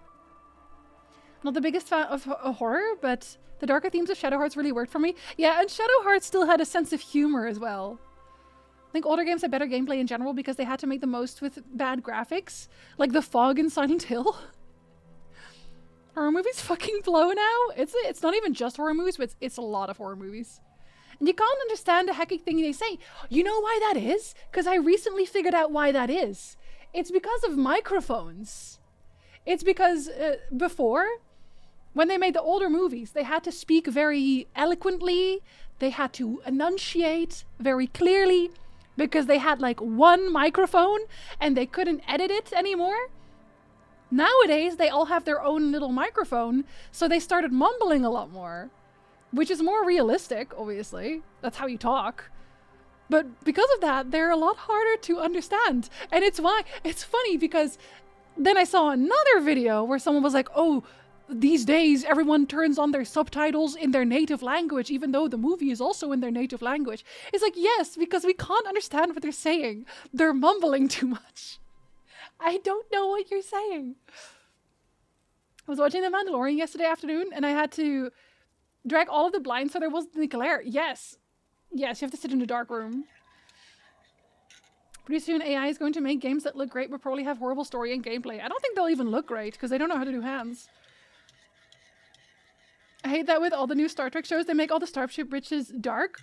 Not the biggest fan of horror, but the darker themes of Shadow Hearts really worked for me. Yeah, and Shadow Hearts still had a sense of humor as well. I think older games had better gameplay in general because they had to make the most with bad graphics. Like the fog in Silent Hill. Horror movies fucking blow now. It's not even just horror movies, but it's a lot of horror movies. And you can't understand a hecky thing they say. You know why that is? Because I recently figured out why that is. It's because of microphones. It's because before, when they made the older movies, they had to speak very eloquently. They had to enunciate very clearly because they had like one microphone and they couldn't edit it anymore. Nowadays, they all have their own little microphone, so they started mumbling a lot more. Which is more realistic, obviously. That's how you talk. But because of that, they're a lot harder to understand. And it's funny because then I saw another video where someone was like, oh, these days everyone turns on their subtitles in their native language, even though the movie is also in their native language. It's like, yes, because we can't understand what they're saying. They're mumbling too much. I don't know what you're saying. I was watching The Mandalorian yesterday afternoon and I had to drag all of the blinds so there wasn't any glare. Yes. Yes, you have to sit in a dark room. Pretty soon AI is going to make games that look great but probably have horrible story and gameplay. I don't think they'll even look great because they don't know how to do hands. I hate that with all the new Star Trek shows, they make all the starship bridges dark.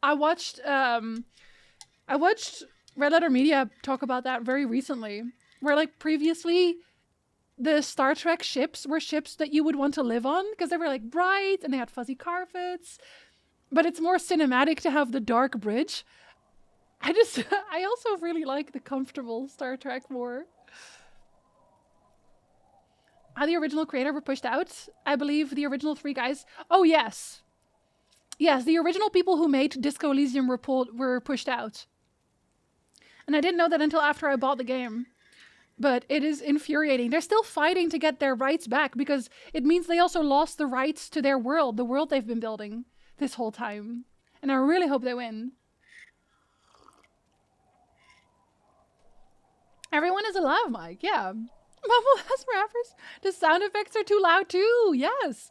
I watched Red Letter Media talk about that very recently. Where like previously the Star Trek ships were ships that you would want to live on because they were like bright and they had fuzzy carpets. But it's more cinematic to have the dark bridge. I also really like the comfortable Star Trek more. How the original creator were pushed out. I believe the original 3 guys. Oh, yes. Yes, the original people who made Disco Elysium were pushed out. And I didn't know that until after I bought the game. But it is infuriating. They're still fighting to get their rights back because it means they also lost the rights to their world, the world they've been building this whole time. And I really hope they win. Everyone is alive, Mike. Yeah. Mumble has rappers. The sound effects are too loud too. Yes.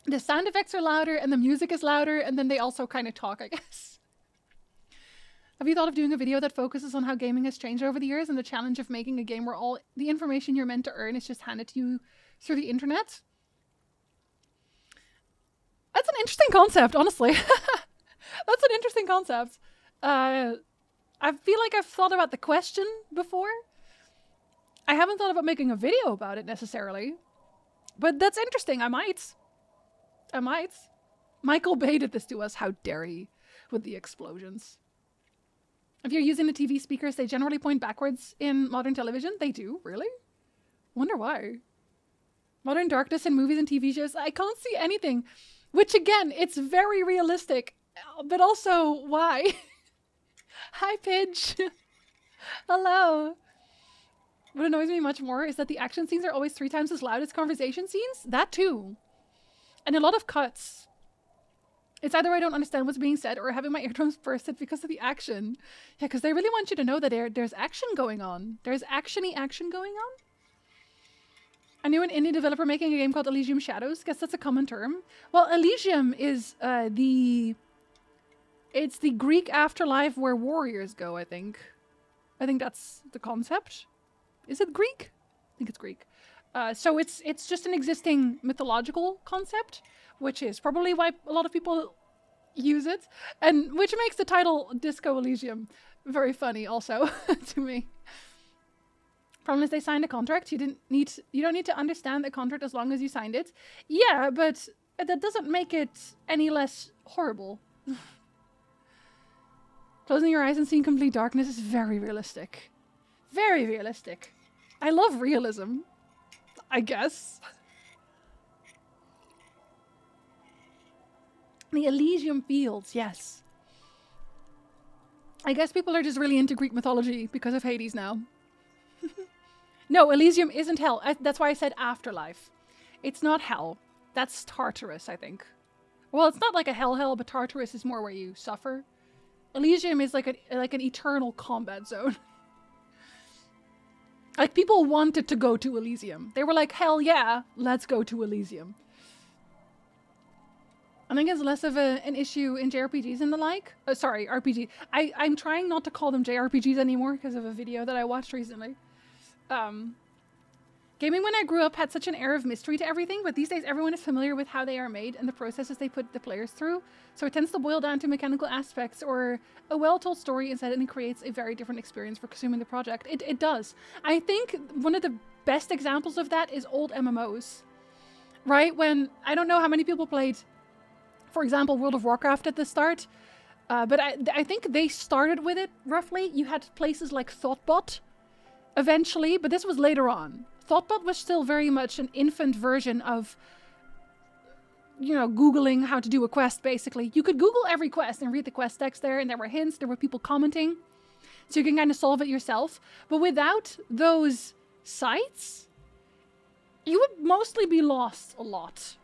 The sound effects are louder and the music is louder and then they also kind of talk, I guess. Have you thought of doing a video that focuses on how gaming has changed over the years and the challenge of making a game where all the information you're meant to earn is just handed to you through the internet? That's an interesting concept, honestly. That's an interesting concept. I feel like I've thought about the question before. I haven't thought about making a video about it necessarily. But that's interesting. I might. Michael Bay did this to us. How dare he with the explosions. If you're using the TV speakers, they generally point backwards in modern television. They do, really? Wonder why. Modern darkness in movies and TV shows, I can't see anything. Which again, it's very realistic. But also, why? Hi, Pidge. Hello. What annoys me much more is that the action scenes are always 3 times as loud as conversation scenes. That too. And a lot of cuts. It's either I don't understand what's being said or having my eardrums bursted because of the action. Yeah, because they really want you to know that there's action going on. There's action going on. I knew an indie developer making a game called Elysium Shadows. Guess that's a common term. Well, Elysium is it's the Greek afterlife where warriors go, I think. I think that's the concept. Is it Greek? I think it's Greek. So it's just an existing mythological concept, which is probably why a lot of people use it, and which makes the title Disco Elysium very funny also to me. Problem is they signed a contract. You don't need to understand the contract as long as you signed it. Yeah, but that doesn't make it any less horrible. Closing your eyes and seeing complete darkness is very realistic. Very realistic. I love realism, I guess. The Elysium Fields, yes. I guess people are just really into Greek mythology because of Hades now. No, Elysium isn't hell. That's why I said afterlife. It's not hell. That's Tartarus, I think. Well, it's not like a hell, but Tartarus is more where you suffer. Elysium is like an eternal combat zone. Like, people wanted to go to Elysium. They were like, hell yeah, let's go to Elysium. I think it's less of an issue in JRPGs and the like. Sorry, RPG. I'm trying not to call them JRPGs anymore because of a video that I watched recently. Gaming when I grew up had such an air of mystery to everything, but these days everyone is familiar with how they are made and the processes they put the players through. So it tends to boil down to mechanical aspects or a well-told story instead, and it creates a very different experience for consuming the project. It does. I think one of the best examples of that is old MMOs. Right? When, I don't know how many people played, for example, World of Warcraft at the start, but I think they started with it roughly. You had places like Thoughtbot eventually, but this was later on. Thoughtbot was still very much an infant version of, you know, Googling how to do a quest, basically. You could Google every quest and read the quest text there, and there were hints, there were people commenting, so you can kind of solve it yourself. But without those sites, you would mostly be lost a lot.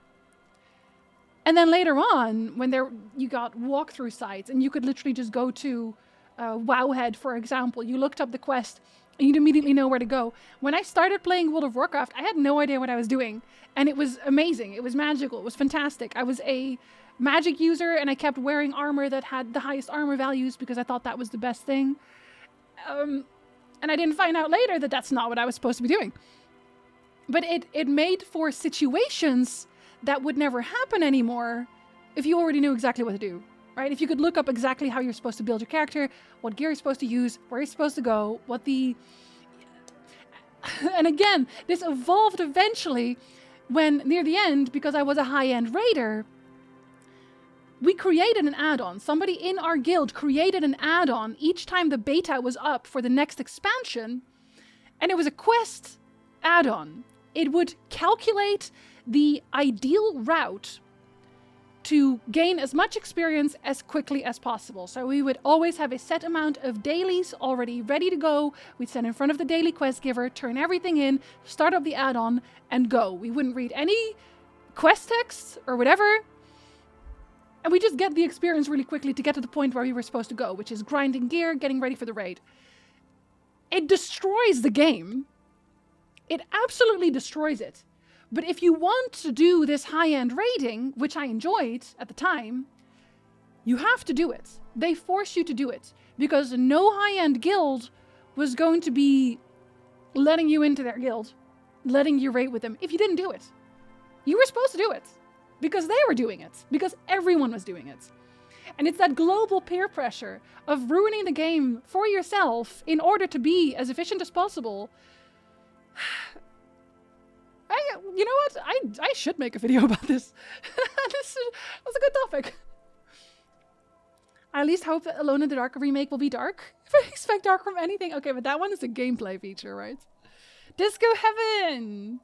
And then later on, when you got walkthrough sites, and you could literally just go to Wowhead, for example. You looked up the quest, and you'd immediately know where to go. When I started playing World of Warcraft, I had no idea what I was doing. And it was amazing. It was magical. It was fantastic. I was a magic user, and I kept wearing armor that had the highest armor values because I thought that was the best thing. And I didn't find out later that that's not what I was supposed to be doing. But it made for situations that would never happen anymore if you already knew exactly what to do, right? If you could look up exactly how you're supposed to build your character, what gear you're supposed to use, where you're supposed to go, what the... And again, this evolved eventually when, near the end, because I was a high-end raider, we created an add-on. Somebody in our guild created an add-on each time the beta was up for the next expansion, and it was a quest add-on. It would calculate the ideal route to gain as much experience as quickly as possible. So we would always have a set amount of dailies already ready to go. We'd stand in front of the daily quest giver, turn everything in, start up the add-on, and go. We wouldn't read any quest texts or whatever. And we just get the experience really quickly to get to the point where we were supposed to go, which is grinding gear, getting ready for the raid. It destroys the game. It absolutely destroys it. But if you want to do this high-end raiding, which I enjoyed at the time, you have to do it. They force you to do it. Because no high-end guild was going to be letting you into their guild, letting you raid with them, if you didn't do it. You were supposed to do it. Because they were doing it. Because everyone was doing it. And it's that global peer pressure of ruining the game for yourself in order to be as efficient as possible. You know what? I should make a video about this. This was a good topic. I at least hope that Alone in the Dark remake will be dark. If I expect dark from anything. Okay, but that one is a gameplay feature, right? Disco Heaven!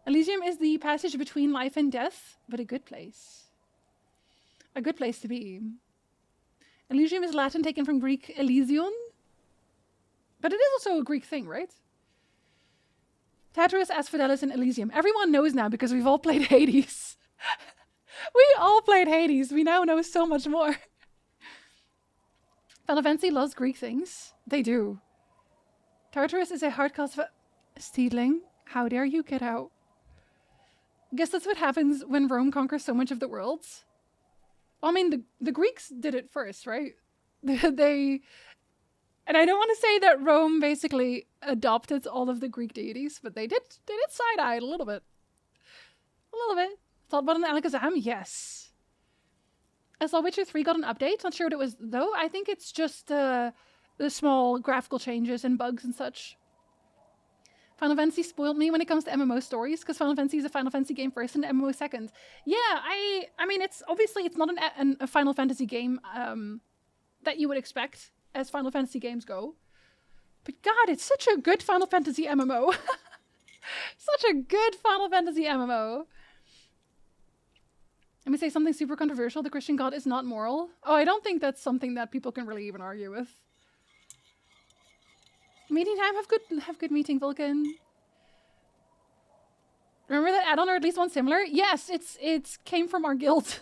Elysium is the passage between life and death, but a good place. A good place to be. Elysium is Latin taken from Greek Elysion. But it is also a Greek thing, right? Tartarus, Asphodelos, and Elysium. Everyone knows now because we've all played Hades. We all played Hades. We now know so much more. Final Fantasy loves Greek things. They do. Tartarus is a hard-cost steedling. How dare you get out? Guess that's what happens when Rome conquers so much of the world. Well, I mean, the Greeks did it first, right? They... And I don't want to say that Rome basically adopted all of the Greek deities, but they did side-eye it a little bit. A little bit. Thought about an Alakazam? Yes. I saw Witcher 3 got an update. Not sure what it was, though. I think it's just the small graphical changes and bugs and such. Final Fantasy spoiled me when it comes to MMO stories, because Final Fantasy is a Final Fantasy game first and MMO second. Yeah, I mean, it's not a Final Fantasy game that you would expect as Final Fantasy games go. But God, it's such a good Final Fantasy MMO. Such a good Final Fantasy MMO. Let me say something super controversial. The Christian God is not moral. Oh, I don't think that's something that people can really even argue with. Meeting time, have good meeting, Vulcan. Remember that add-on, or at least one similar? Yes, it came from our guild.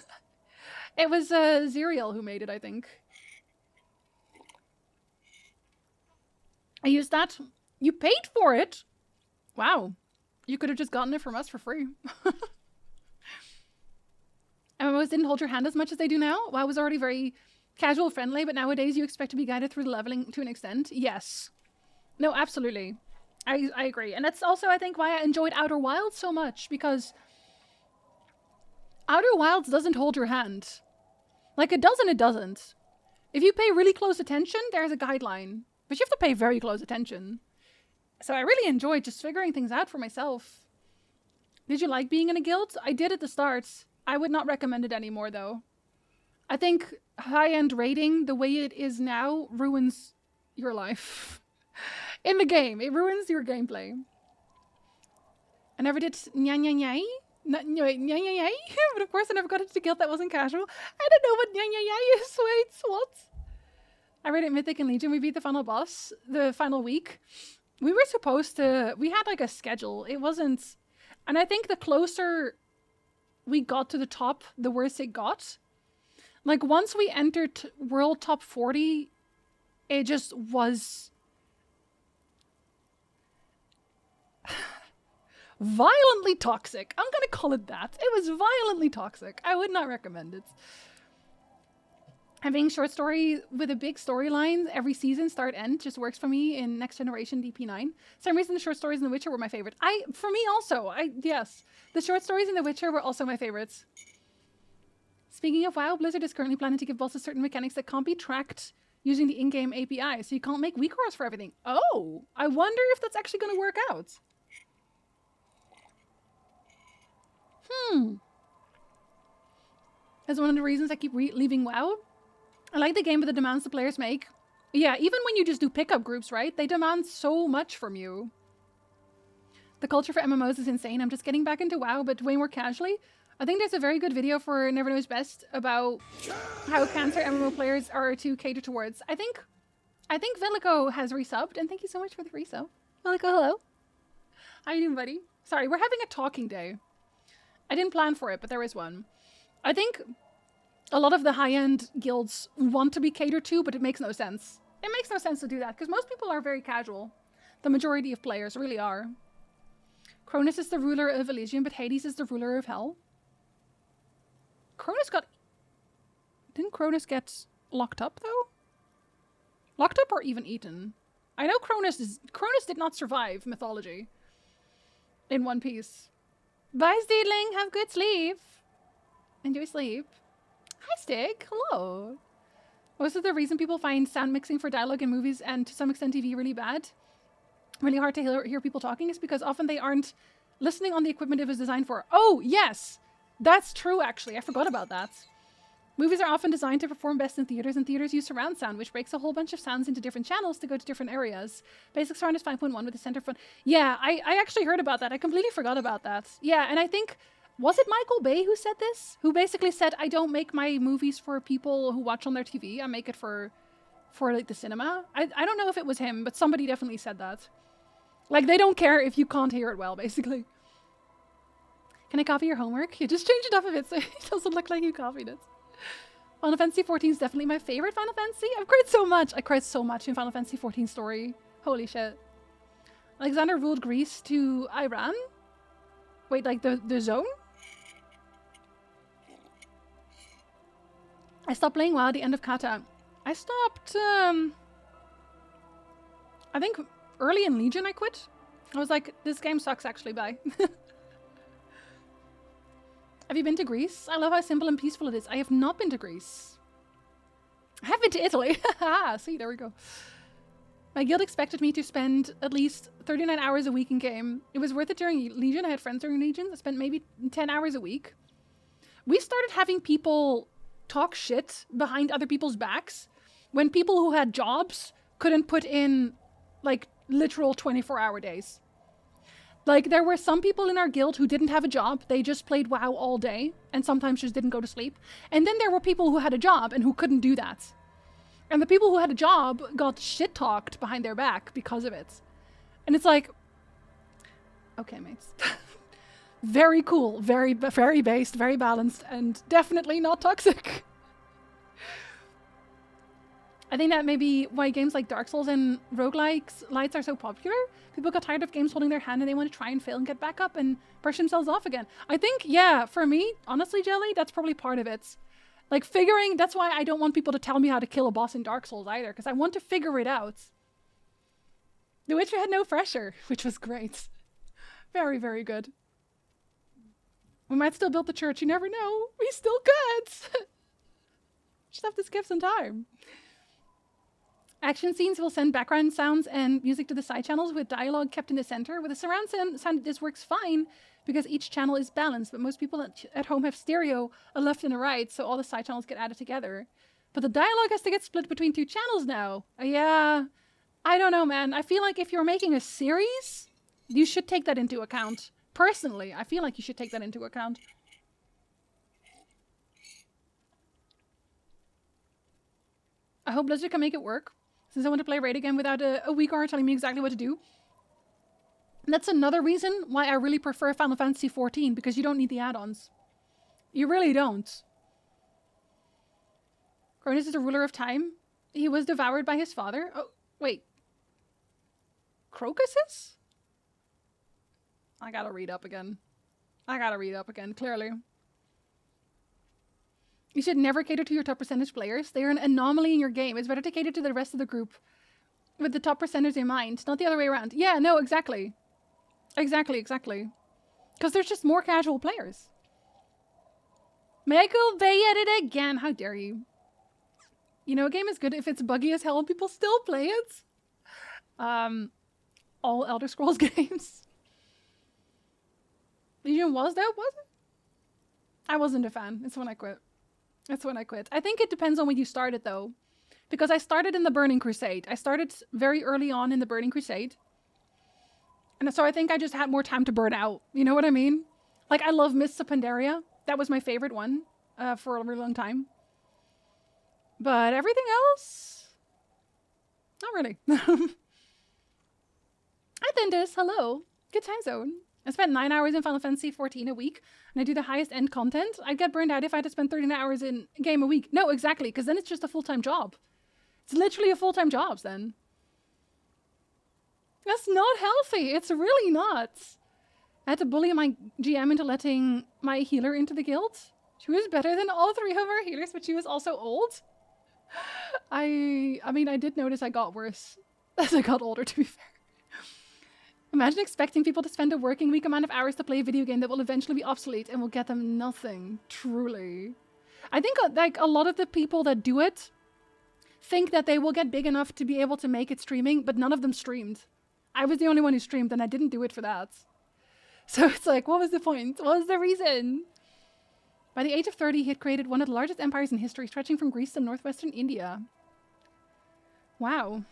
It was Zerial who made it, I think. I used that. You paid for it? Wow. You could have just gotten it from us for free. MMOs didn't hold your hand as much as they do now. WoW was already very casual friendly, but nowadays you expect to be guided through the leveling to an extent. Yes. No, absolutely. I agree. And that's also, I think, why I enjoyed Outer Wilds so much, because Outer Wilds doesn't hold your hand. Like, it does and it doesn't. If you pay really close attention, there's a guideline. But you have to pay very close attention. So I really enjoyed just figuring things out for myself. Did you like being in a guild? I did at the start. I would not recommend it anymore, though. I think high-end raiding, the way it is now, ruins your life. In the game, it ruins your gameplay. I never did nya-nya-nyay. Nya-nya-nyay? But of course I never got into a guild that wasn't casual. I don't know what nya-nya-nyay is. Wait, what? I raided Mythic and Legion. We beat the final boss the final week. We were supposed to... We had like a schedule. It wasn't... And I think the closer we got to the top, the worse it got. Like, once we entered World Top 40, it just was... violently toxic. I'm gonna call it that. It was violently toxic. I would not recommend it. Having short story with a big storyline every season, start end, just works for me in Next Generation DP9. Same reason the short stories in The Witcher were my favorite. For me also, yes. The short stories in The Witcher were also my favorites. Speaking of WoW, Blizzard is currently planning to give bosses certain mechanics that can't be tracked using the in-game API, so you can't make weak cores for everything. Oh, I wonder if that's actually going to work out. That's one of the reasons I keep leaving WoW. I like the game, but the demands the players make. Yeah, even when you just do pickup groups, right? They demand so much from you. The culture for MMOs is insane. I'm just getting back into WoW, but way more casually. I think there's a very good video for Never Knows Best about how cancer MMO players are to cater towards. I think Velico has resubbed, and thank you so much for the resub. Velico, hello. How you doing, buddy? Sorry, we're having a talking day. I didn't plan for it, but there is one. I think a lot of the high-end guilds want to be catered to, but it makes no sense. It makes no sense to do that, because most people are very casual. The majority of players really are. Cronus is the ruler of Elysium, but Hades is the ruler of Hell. Didn't Cronus get locked up, though? Locked up or even eaten? I know Cronus did not survive mythology in One Piece. Bye, Steedling. Have good sleep. Enjoy sleep. Hi, Stick. Hello. Most of the reason people find sound mixing for dialogue in movies and to some extent TV really bad, really hard to hear people talking, is because often they aren't listening on the equipment it was designed for. Oh, yes. That's true, actually. I forgot about that. Movies are often designed to perform best in theaters, and theaters use surround sound, which breaks a whole bunch of sounds into different channels to go to different areas. Basic surround is 5.1 with the center front. Yeah, I actually heard about that. I completely forgot about that. Yeah, and I think, was it Michael Bay who said this? Who basically said, I don't make my movies for people who watch on their TV. I make it for like the cinema. I don't know if it was him, but somebody definitely said that. Like, they don't care if you can't hear it well, basically. Can I copy your homework? You just change it up a bit so it doesn't look like you copied it. Final Fantasy 14 is definitely my favorite Final Fantasy. I've cried so much. I cried so much in Final Fantasy 14 story. Holy shit. Alexander ruled Greece to Iran? Wait, like the zone? I stopped playing WoW at the end of Kata. I stopped, I think early in Legion I quit. I was like, this game sucks actually, bye. Have you been to Greece? I love how simple and peaceful it is. I have not been to Greece. I have been to Italy. See, there we go. My guild expected me to spend at least 39 hours a week in game. It was worth it during Legion. I had friends during Legion. I spent maybe 10 hours a week. We started having people talk shit behind other people's backs when people who had jobs couldn't put in like literal 24-hour days. Like, there were some people in our guild who didn't have a job. They just played WoW all day and sometimes just didn't go to sleep. And then there were people who had a job and who couldn't do that. And the people who had a job got shit-talked behind their back because of it. And it's like, okay, mates. Very cool, very based, very balanced, and definitely not toxic. I think that may be why games like Dark Souls and roguelikes lights are so popular. People got tired of games holding their hand and they want to try and fail and get back up and brush themselves off again. I think, yeah, for me, honestly, Jelly, that's probably part of it. Like figuring, that's why I don't want people to tell me how to kill a boss in Dark Souls either, because I want to figure it out. The Witcher had no pressure, which was great. Very, very good. We might still build the church, you never know. We still could. Just have to skip some time. Action scenes will send background sounds and music to the side channels with dialogue kept in the center. With a surround sound, this works fine because each channel is balanced, but most people at home have stereo, a left and a right, so all the side channels get added together. But the dialogue has to get split between two channels now. Yeah, I don't know, man. I feel like if you're making a series, you should take that into account. Personally, I feel like you should take that into account. I hope Blizzard can make it work, since I want to play Raid again without a WeakR telling me exactly what to do. And that's another reason why I really prefer Final Fantasy XIV, because you don't need the add-ons. You really don't. Cronus is the ruler of time. He was devoured by his father. Oh, wait. Crocuses? I gotta read up again. Clearly. You should never cater to your top percentage players. They are an anomaly in your game. It's better to cater to the rest of the group with the top percenters in mind, not the other way around. Yeah, no, exactly. Exactly. Because there's just more casual players. Michael Bay at it again. How dare you? You know, a game is good if it's buggy as hell and people still play it. All Elder Scrolls games. Legion was that, was it? I wasn't a fan. It's when I quit. I think it depends on when you started, though. Because I started in the Burning Crusade. I started very early on in the Burning Crusade. And so I think I just had more time to burn out. You know what I mean? Like, I love Mists of Pandaria. That was my favorite one for a really long time. But everything else? Not really. Hi, Thindis. Hello. Good time zone. I spent 9 hours in Final Fantasy XIV a week, and I do the highest end content. I'd get burned out if I had to spend 39 hours in a game a week. No, exactly, because then it's just a full-time job. It's literally a full-time job, then. That's not healthy. It's really not. I had to bully my GM into letting my healer into the guild. She was better than all three of our healers, but she was also old. I mean, I did notice I got worse as I got older, to be fair. Imagine expecting people to spend a working week amount of hours to play a video game that will eventually be obsolete and will get them nothing. Truly. I think like a lot of the people that do it think that they will get big enough to be able to make it streaming, but none of them streamed. I was the only one who streamed and I didn't do it for that. So it's like, what was the point? What was the reason? By the age of 30, he had created one of the largest empires in history, stretching from Greece to northwestern India. Wow.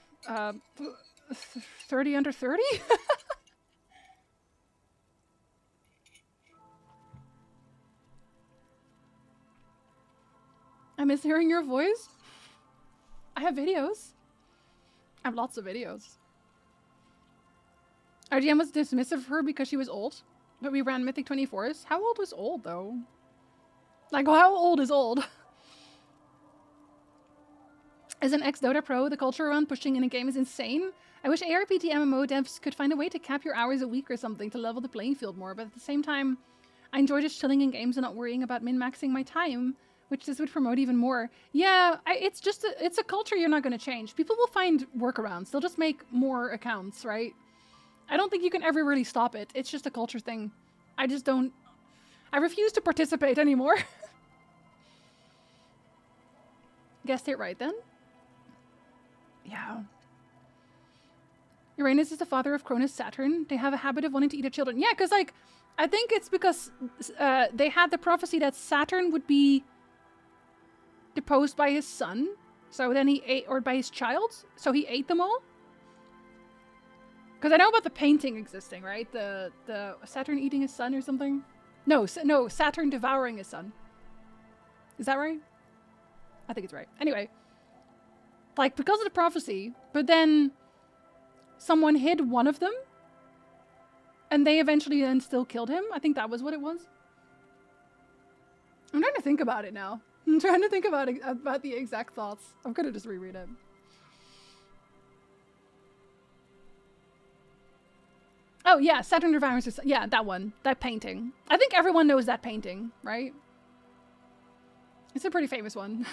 30 under 30? I miss hearing your voice. I have videos. I have lots of videos. RGM was dismissive of her because she was old. But we ran Mythic 24s. How old was old, though? Like, how old is old? As an ex-Dota pro, the culture around pushing in a game is insane. I wish ARPG MMO devs could find a way to cap your hours a week or something to level the playing field more, but at the same time, I enjoy just chilling in games and not worrying about min-maxing my time, which this would promote even more. Yeah, it's just it's a culture you're not going to change. People will find workarounds. They'll just make more accounts, right? I don't think you can ever really stop it. It's just a culture thing. I just don't... I refuse to participate anymore. Guessed it right then. Yeah. Uranus is the father of Cronus Saturn. They have a habit of wanting to eat their children. Yeah, because, like, I think it's because they had the prophecy that Saturn would be deposed by his son. So then he ate, or by his child. So he ate them all. Because I know about the painting existing, right? The Saturn eating his son or something. No, Saturn devouring his son. Is that right? I think it's right. Anyway. Like, because of the prophecy, but then someone hid one of them. And they eventually then still killed him. I think that was what it was. I'm trying to think about it now. I'm trying to think about the exact thoughts. I'm gonna just reread it. Oh yeah, Saturn devours his son. Yeah, that one. That painting. I think everyone knows that painting, right? It's a pretty famous one.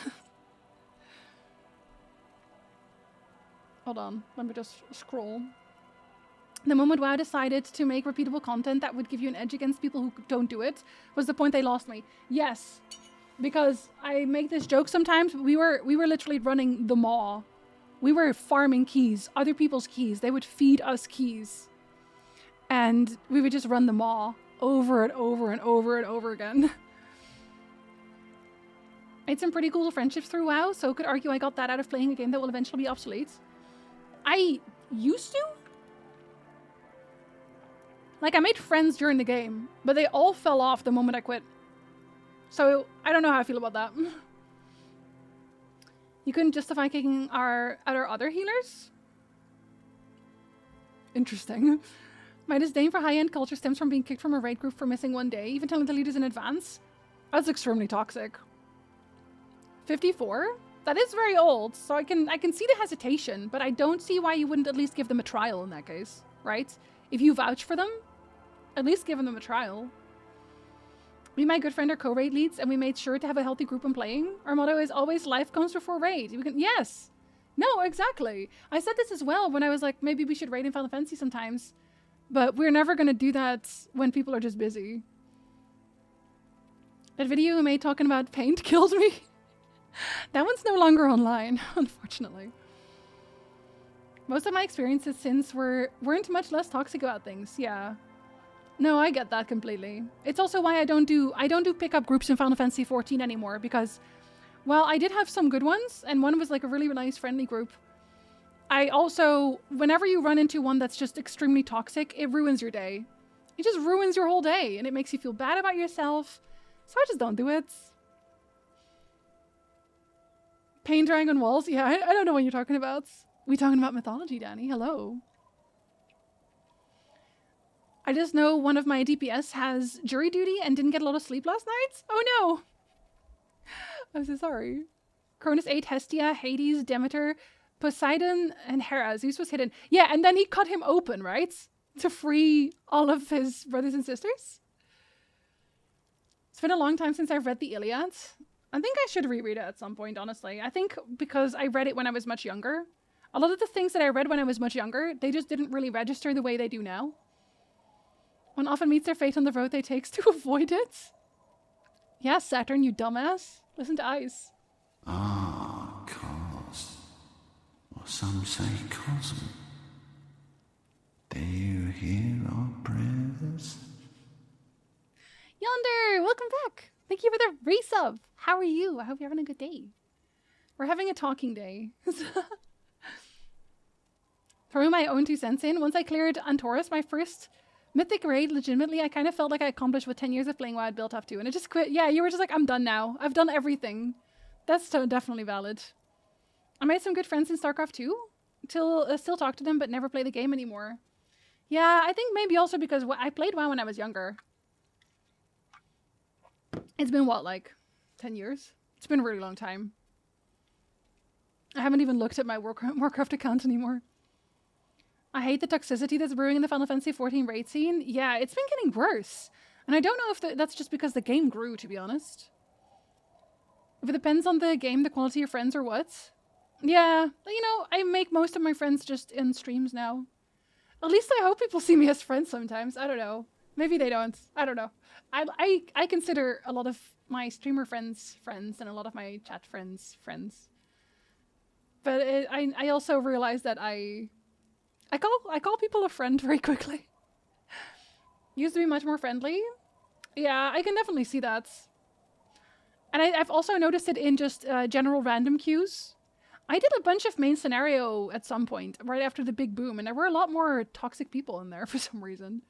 Hold on, let me just scroll. The moment WoW decided to make repeatable content that would give you an edge against people who don't do it was the point they lost me. Yes, because I make this joke sometimes, but we were literally running the maw. We were farming keys, other people's keys. They would feed us keys. And we would just run the maw over and over and over and over again. Made some pretty cool friendships through WoW, so could argue I got that out of playing a game that will eventually be obsolete. I used to? Like, I made friends during the game, but they all fell off the moment I quit. So, I don't know how I feel about that. You couldn't justify kicking our other healers? Interesting. My disdain for high-end culture stems from being kicked from a raid group for missing one day, even telling the leaders in advance. That's extremely toxic. 54? That is very old, so I can see the hesitation, but I don't see why you wouldn't at least give them a trial in that case, right? If you vouch for them, at least give them a trial. Me and my good friend are co-raid leads, and we made sure to have a healthy group when playing. Our motto is always life comes before raid. Yes! No, exactly. I said this as well when I was like, maybe we should raid in Final Fantasy sometimes. But we're never going to do that when people are just busy. That video you made talking about paint killed me. That one's no longer online, unfortunately. Most of my experiences since weren't much less toxic about things, yeah. No, I get that completely. It's also why I don't do pickup groups in Final Fantasy XIV anymore, because, well, I did have some good ones, and one was like a really nice friendly group. I also, whenever you run into one that's just extremely toxic, it ruins your day. It just ruins your whole day, and it makes you feel bad about yourself, so I just don't do it. Paint drying on walls? Yeah, I don't know what you're talking about. We talking about mythology, Danny? Hello. I just know one of my DPS has jury duty and didn't get a lot of sleep last night. Oh no! I'm so sorry. Cronus 8, Hestia, Hades, Demeter, Poseidon, and Hera. Zeus was hidden. Yeah, and then he cut him open, right? To free all of his brothers and sisters. It's been a long time since I've read the Iliad. I think I should reread it at some point, honestly. I think because I read it when I was much younger. A lot of the things that I read when I was much younger, they just didn't really register the way they do now. One often meets their fate on the road they take to avoid it. Yeah, Saturn, you dumbass. Listen to Ice. Ah, cos. Or some say cosm. Do you hear our prayers? Yonder, welcome back. Thank you for the resub. How are you? I hope you're having a good day. We're having a talking day. Throwing my own 2 cents in. Once I cleared Antorus, my first mythic raid, legitimately, I kind of felt like I accomplished what 10 years of playing WoW I'd built up to. And I just quit. Yeah, you were just like, I'm done now. I've done everything. That's definitely valid. I made some good friends in StarCraft 2. Still talk to them, but never play the game anymore. Yeah, I think maybe also because I played WoW when I was younger. It's been what, like 10 years? It's been a really long time. I haven't even looked at my Warcraft account anymore. I hate the toxicity that's brewing in the Final Fantasy XIV raid scene. Yeah, it's been getting worse. And I don't know if that's just because the game grew, to be honest. If it depends on the game, the quality of friends, or what. Yeah, you know, I make most of my friends just in streams now. At least I hope people see me as friends sometimes. I don't know. Maybe they don't. I don't know. I consider a lot of my streamer friends friends and a lot of my chat friends friends. But I also realize that I call people a friend very quickly. Used to be much more friendly. Yeah, I can definitely see that. And I've also noticed it in just general random queues. I did a bunch of main scenario at some point, right after the big boom, and there were a lot more toxic people in there for some reason.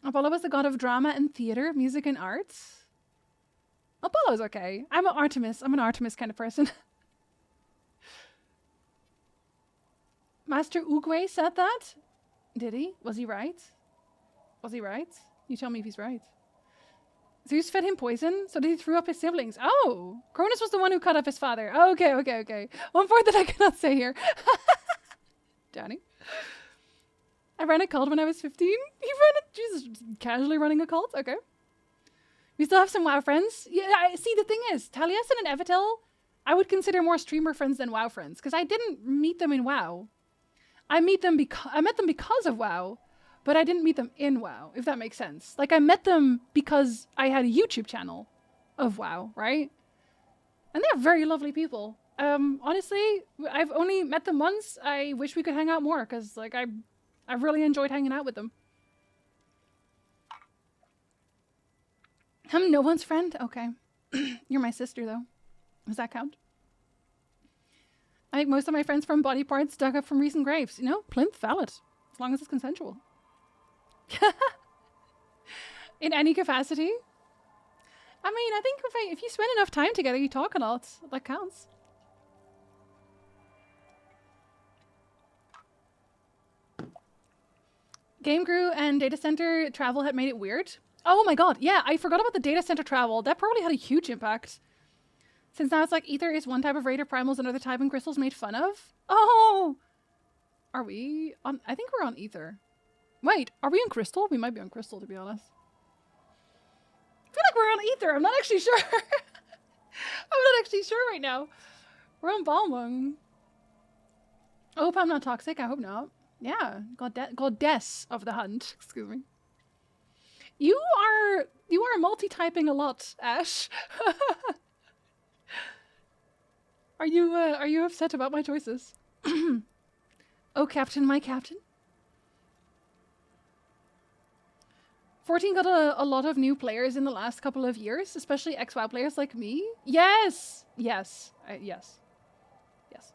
Apollo was the god of drama and theater, music and arts. Apollo's okay. I'm an Artemis. I'm an Artemis kind of person. Master Oogway said that? Did he? Was he right? Was he right? You tell me if he's right. Zeus fed him poison, so that he threw up his siblings. Oh! Cronus was the one who cut off his father. Okay, okay, okay. One part that I cannot say here. Danny. I ran a cult when I was 15. You ran a... Jesus, casually running a cult? Okay. We still have some WoW friends. Yeah, see, the thing is, Taliesin and Evitel, I would consider more streamer friends than WoW friends, because I didn't meet them in WoW. I met them because of WoW, but I didn't meet them in WoW, if that makes sense. Like, I met them because I had a YouTube channel of WoW, right? And they're very lovely people. Honestly, I've only met them once. I wish we could hang out more, because, like, I really enjoyed hanging out with them. I'm no one's friend? Okay. You're my sister, though. Does that count? I make most of my friends from body parts dug up from recent graves. You know, plinth valid. As long as it's consensual. In any capacity. I mean, I think if you spend enough time together, you talk a lot. That counts. Game grew and data center travel had made it weird. Oh my god, yeah, I forgot about the data center travel. That probably had a huge impact. Since now it's like Ether is one type of Raider Primals, another type, and Crystal's made fun of. Oh! Are we on... I think we're on Ether. Wait, are we on Crystal? We might be on Crystal, to be honest. I feel like we're on Ether. I'm not actually sure. I'm not actually sure right now. We're on Balmung. I hope I'm not toxic. I hope not. Yeah, goddess of the hunt. Excuse me. You are multi-typing a lot, Ash. Are you upset about my choices? Oh, Captain, my Captain. 14 got a lot of new players in the last couple of years, especially ex-WoW players like me. Yes! Yes. Yes. Yes.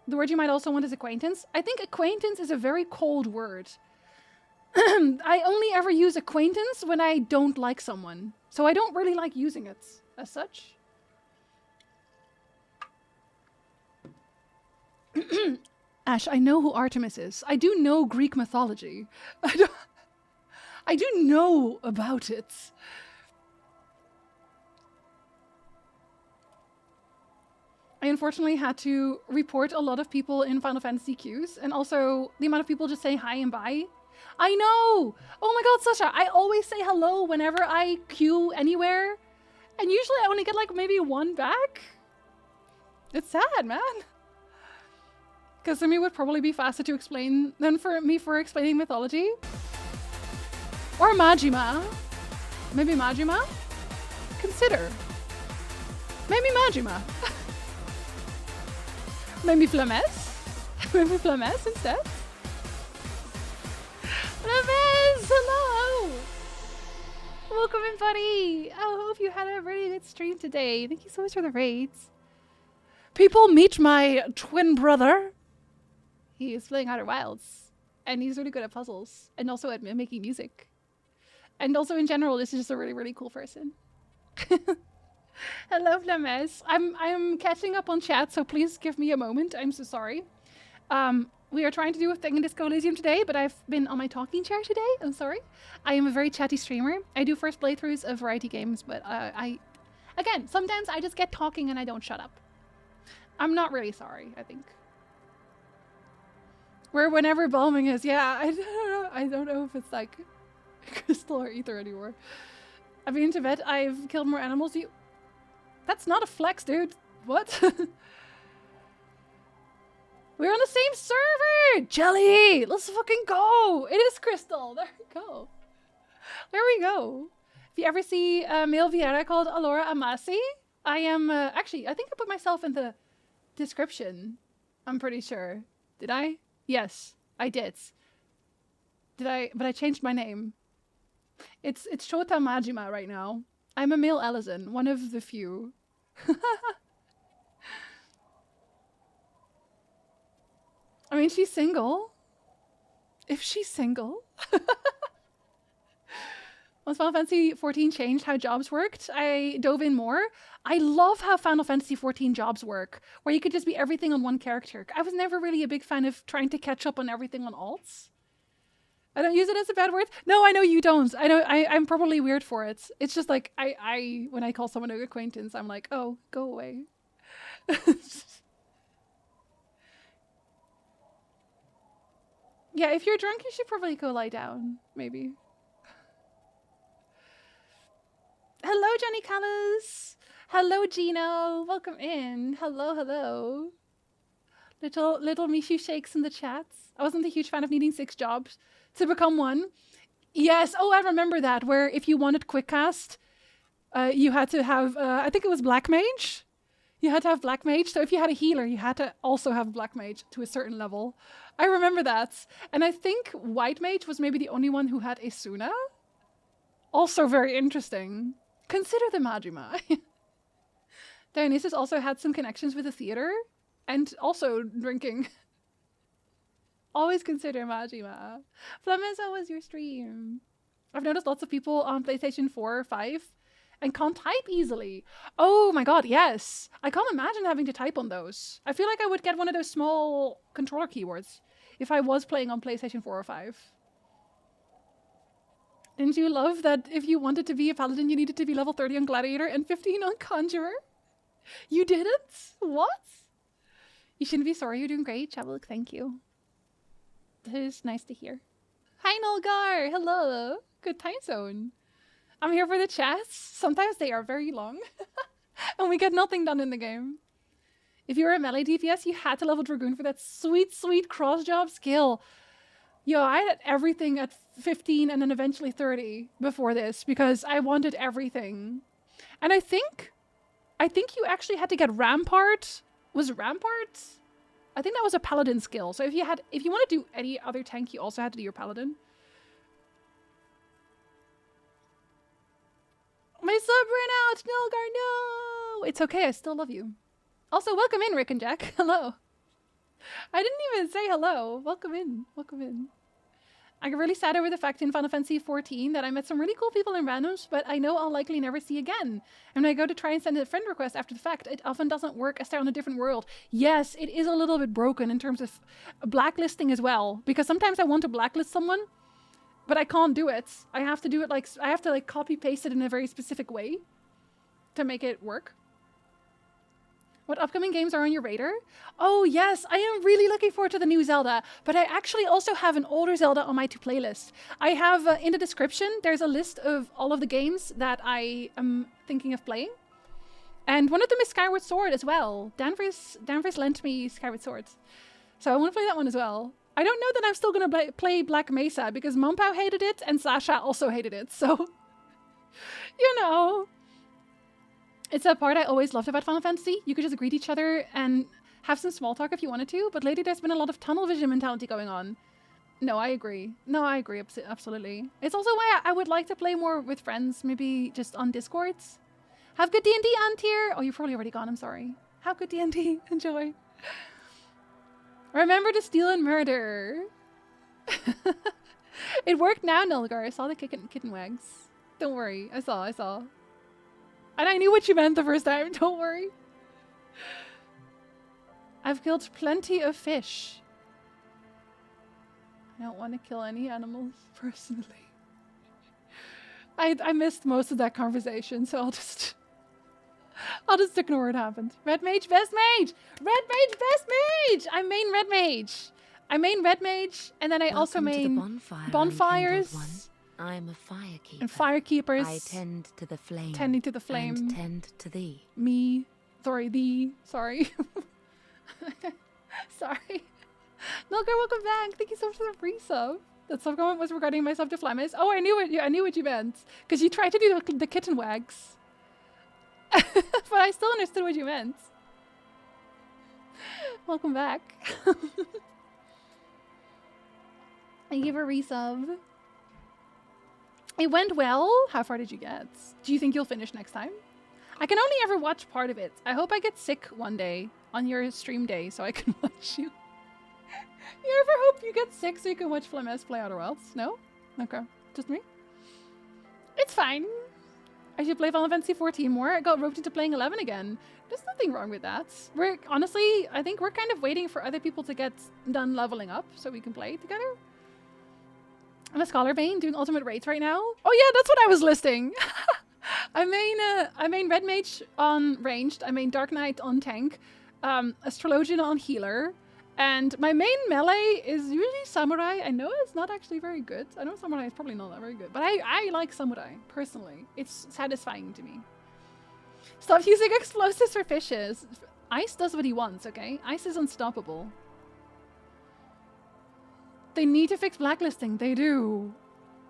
The word you might also want is acquaintance. I think acquaintance is a very cold word. I only ever use acquaintance when I don't like someone. So I don't really like using it as such. Ash, I know who Artemis is. I do know Greek mythology. I do know about it. I unfortunately had to report a lot of people in Final Fantasy queues, and also the amount of people just saying hi and bye. I know! Oh my god, Sasha, I always say hello whenever I queue anywhere, and usually I only get like maybe one back. It's sad, man. Because to me it would probably be faster to explain than for me for explaining mythology. Or Majima. Maybe Majima? Consider. Maybe Majima. Maybe Flames? Maybe Flames instead? Flames! Hello! Welcome in, buddy! I hope you had a really good stream today. Thank you so much for the raids. People, meet my twin brother. He is playing Outer Wilds. And he's really good at puzzles. And also at making music. And also in general, this is just a really, really cool person. Hello, Flames. I'm catching up on chat, so please give me a moment. I'm so sorry. We are trying to do a thing in Disco Elysium today, but I've been on my talking chair today. I'm sorry. I am a very chatty streamer. I do first playthroughs of variety games, but again, sometimes I just get talking and I don't shut up. I'm not really sorry, I think. Where whenever bombing is, yeah, I don't know if it's like crystal or ether anymore. I've been to bed, I've killed more animals. That's not a flex, dude. What? We're on the same server! Jelly! Let's fucking go! It is Crystal! There we go. There we go. If you ever see a male Vieira called Alora Amasi, I am, actually, I think I put myself in the description. I'm pretty sure. Did I? Yes, I did. Did I? But I changed my name. It's Shota Majima right now. I'm a male Elysian, one of the few. I mean, she's single. If she's single. Once Final Fantasy XIV changed how jobs worked, I dove in more. I love how Final Fantasy XIV jobs work, where you could just be everything on one character. I was never really a big fan of trying to catch up on everything on alts. I don't use it as a bad word. No, I know you don't. I know I'm probably weird for it. It's just like I when I call someone an acquaintance, I'm like, oh, go away. Yeah, if you're drunk, you should probably go lie down, maybe. Hello, Johnny Callis. Hello, Gino. Welcome in. Hello, hello. Little Mishu shakes in the chats. I wasn't a huge fan of needing 6 jobs to become one. Yes. Oh, I remember that. Where if you wanted quick cast, you had to have. I think it was Black Mage. You had to have Black Mage. So if you had a healer, you had to also have Black Mage to a certain level. I remember that. And I think White Mage was maybe the only one who had Isuna. Also very interesting. Consider the Majima. Dionysus also had some connections with the theater and also drinking. Always consider Majima. Flemez, how was your stream? I've noticed lots of people on PlayStation 4 or 5 and can't type easily. Oh my god, yes. I can't imagine having to type on those. I feel like I would get one of those small controller keyboards if I was playing on PlayStation 4 or 5. Didn't you love that if you wanted to be a paladin, you needed to be level 30 on Gladiator and 15 on Conjurer? You didn't? What? You shouldn't be sorry. You're doing great. Chavlik, thank you. That is nice to hear. Hi, Nolgar. Hello. Good time zone. I'm here for the chats. Sometimes they are very long. And we get nothing done in the game. If you were a melee DPS, you had to level Dragoon for that sweet, sweet cross-job skill. Yo, I had everything at 15 and then eventually 30 before this because I wanted everything. And I think you actually had to get Rampart. Was it Rampart? I think that was a paladin skill. So if you want to do any other tank, you also had to do your paladin. My sub ran out, Nilgar, no! It's okay, I still love you. Also, welcome in, Rick and Jack. Hello. I didn't even say hello. Welcome in. Welcome in. I get really sad over the fact in Final Fantasy XIV that I met some really cool people in randoms, but I know I'll likely never see again. And when I go to try and send a friend request after the fact, it often doesn't work as they're on a different world. Yes, it is a little bit broken in terms of blacklisting as well, because sometimes I want to blacklist someone, but I can't do it. I have to do it I have to copy paste it in a very specific way to make it work. What upcoming games are on your radar? Oh yes, I am really looking forward to the new Zelda, but I actually also have an older Zelda on my to-playlist. I have, in the description, there's a list of all of the games that I am thinking of playing. And one of them is Skyward Sword as well. Danvers lent me Skyward Sword. So I want to play that one as well. I don't know that I'm still going to play Black Mesa, because Mompao hated it and Sasha also hated it, so... you know... It's a part I always loved about Final Fantasy. You could just greet each other and have some small talk if you wanted to, but lately there's been a lot of tunnel vision mentality going on. No, I agree. No, I agree, absolutely. It's also why I would like to play more with friends, maybe just on Discords. Have good D&D on tier. Oh, you're probably already gone, I'm sorry. Have good D&D. Enjoy. Remember to steal and murder. It worked now, Nilgar. I saw the kitten wags. Don't worry. I saw. And I knew what you meant the first time, don't worry. I've killed plenty of fish. I don't want to kill any animals, personally. I missed most of that conversation, so I'll just ignore it happened. Red mage, best mage! Red mage, best mage! I main red mage. I main red mage, and then I also main bonfires. I am a firekeeper. And firekeepers. I tend to the flame. Tending to the flame. And tend to thee. Me. Sorry, thee. Sorry. Sorry. Milker, welcome back. Thank you so much for the free sub. That sub comment was regarding my sub to Flemmis. Oh, I knew what you meant. Because you tried to do the kitten wags. But I still understood what you meant. Welcome back. Thank you for resub. It went well. How far did you get? Do you think you'll finish next time? I can only ever watch part of it. I hope I get sick one day on your stream day so I can watch you. You ever hope you get sick so you can watch Flemmes play Outer Wilds? No? Okay. Just me? It's fine. I should play Final Fantasy 14 more. I got roped into playing 11 again. There's nothing wrong with that. Honestly, I think we're kind of waiting for other people to get done leveling up so we can play together. I'm a Scholar Bane doing ultimate raids right now. Oh yeah, that's what I was listing. I main Red Mage on ranged. I main Dark Knight on tank. Astrologian on healer. And my main melee is usually Samurai. I know it's not actually very good. I know Samurai is probably not that very good. But I like Samurai, personally. It's satisfying to me. Stop using explosives for fishes. Ice does what he wants, okay? Ice is unstoppable. They need to fix blacklisting. They do.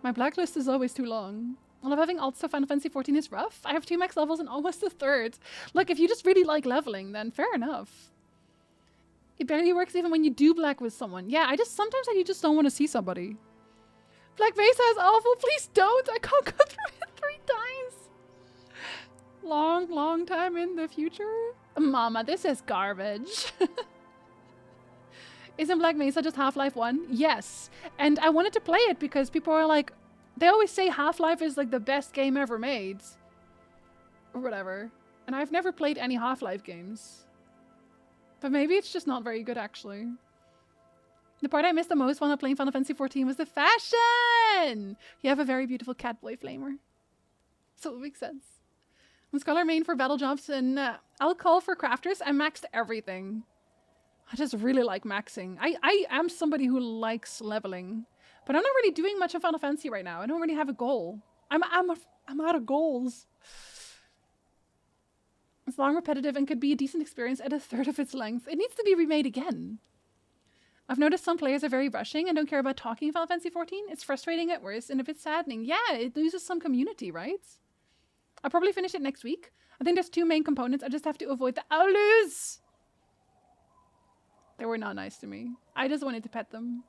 My blacklist is always too long. I love having alts, so Final Fantasy 14 is rough. I have 2 max levels and almost a third. Look, if you just really like leveling, then fair enough. It barely works even when you do black with someone. Yeah, sometimes you just don't want to see somebody. Black Mesa is awful. Please don't. I can't go through it 3 times. Long time in the future. Mama, this is garbage. Isn't Black Mesa just Half-Life 1? Yes. And I wanted to play it because people are like, they always say Half-Life is like the best game ever made. Or whatever. And I've never played any Half-Life games. But maybe it's just not very good, actually. The part I missed the most while playing Final Fantasy 14 was the fashion! You have a very beautiful Catboy flamer. So it makes sense. I'm Scholar main for battle jobs and I'll call for crafters. I maxed everything. I just really like maxing. I am somebody who likes leveling. But I'm not really doing much of Final Fantasy right now. I don't really have a goal. I'm out of goals. It's long, repetitive, and could be a decent experience at a third of its length. It needs to be remade again. I've noticed some players are very rushing and don't care about talking in Final Fantasy 14. It's frustrating at worst and a bit saddening. Yeah, it loses some community, right? I'll probably finish it next week. I think there's 2 main components. I just have to avoid the owlers. They were not nice to me. I just wanted to pet them.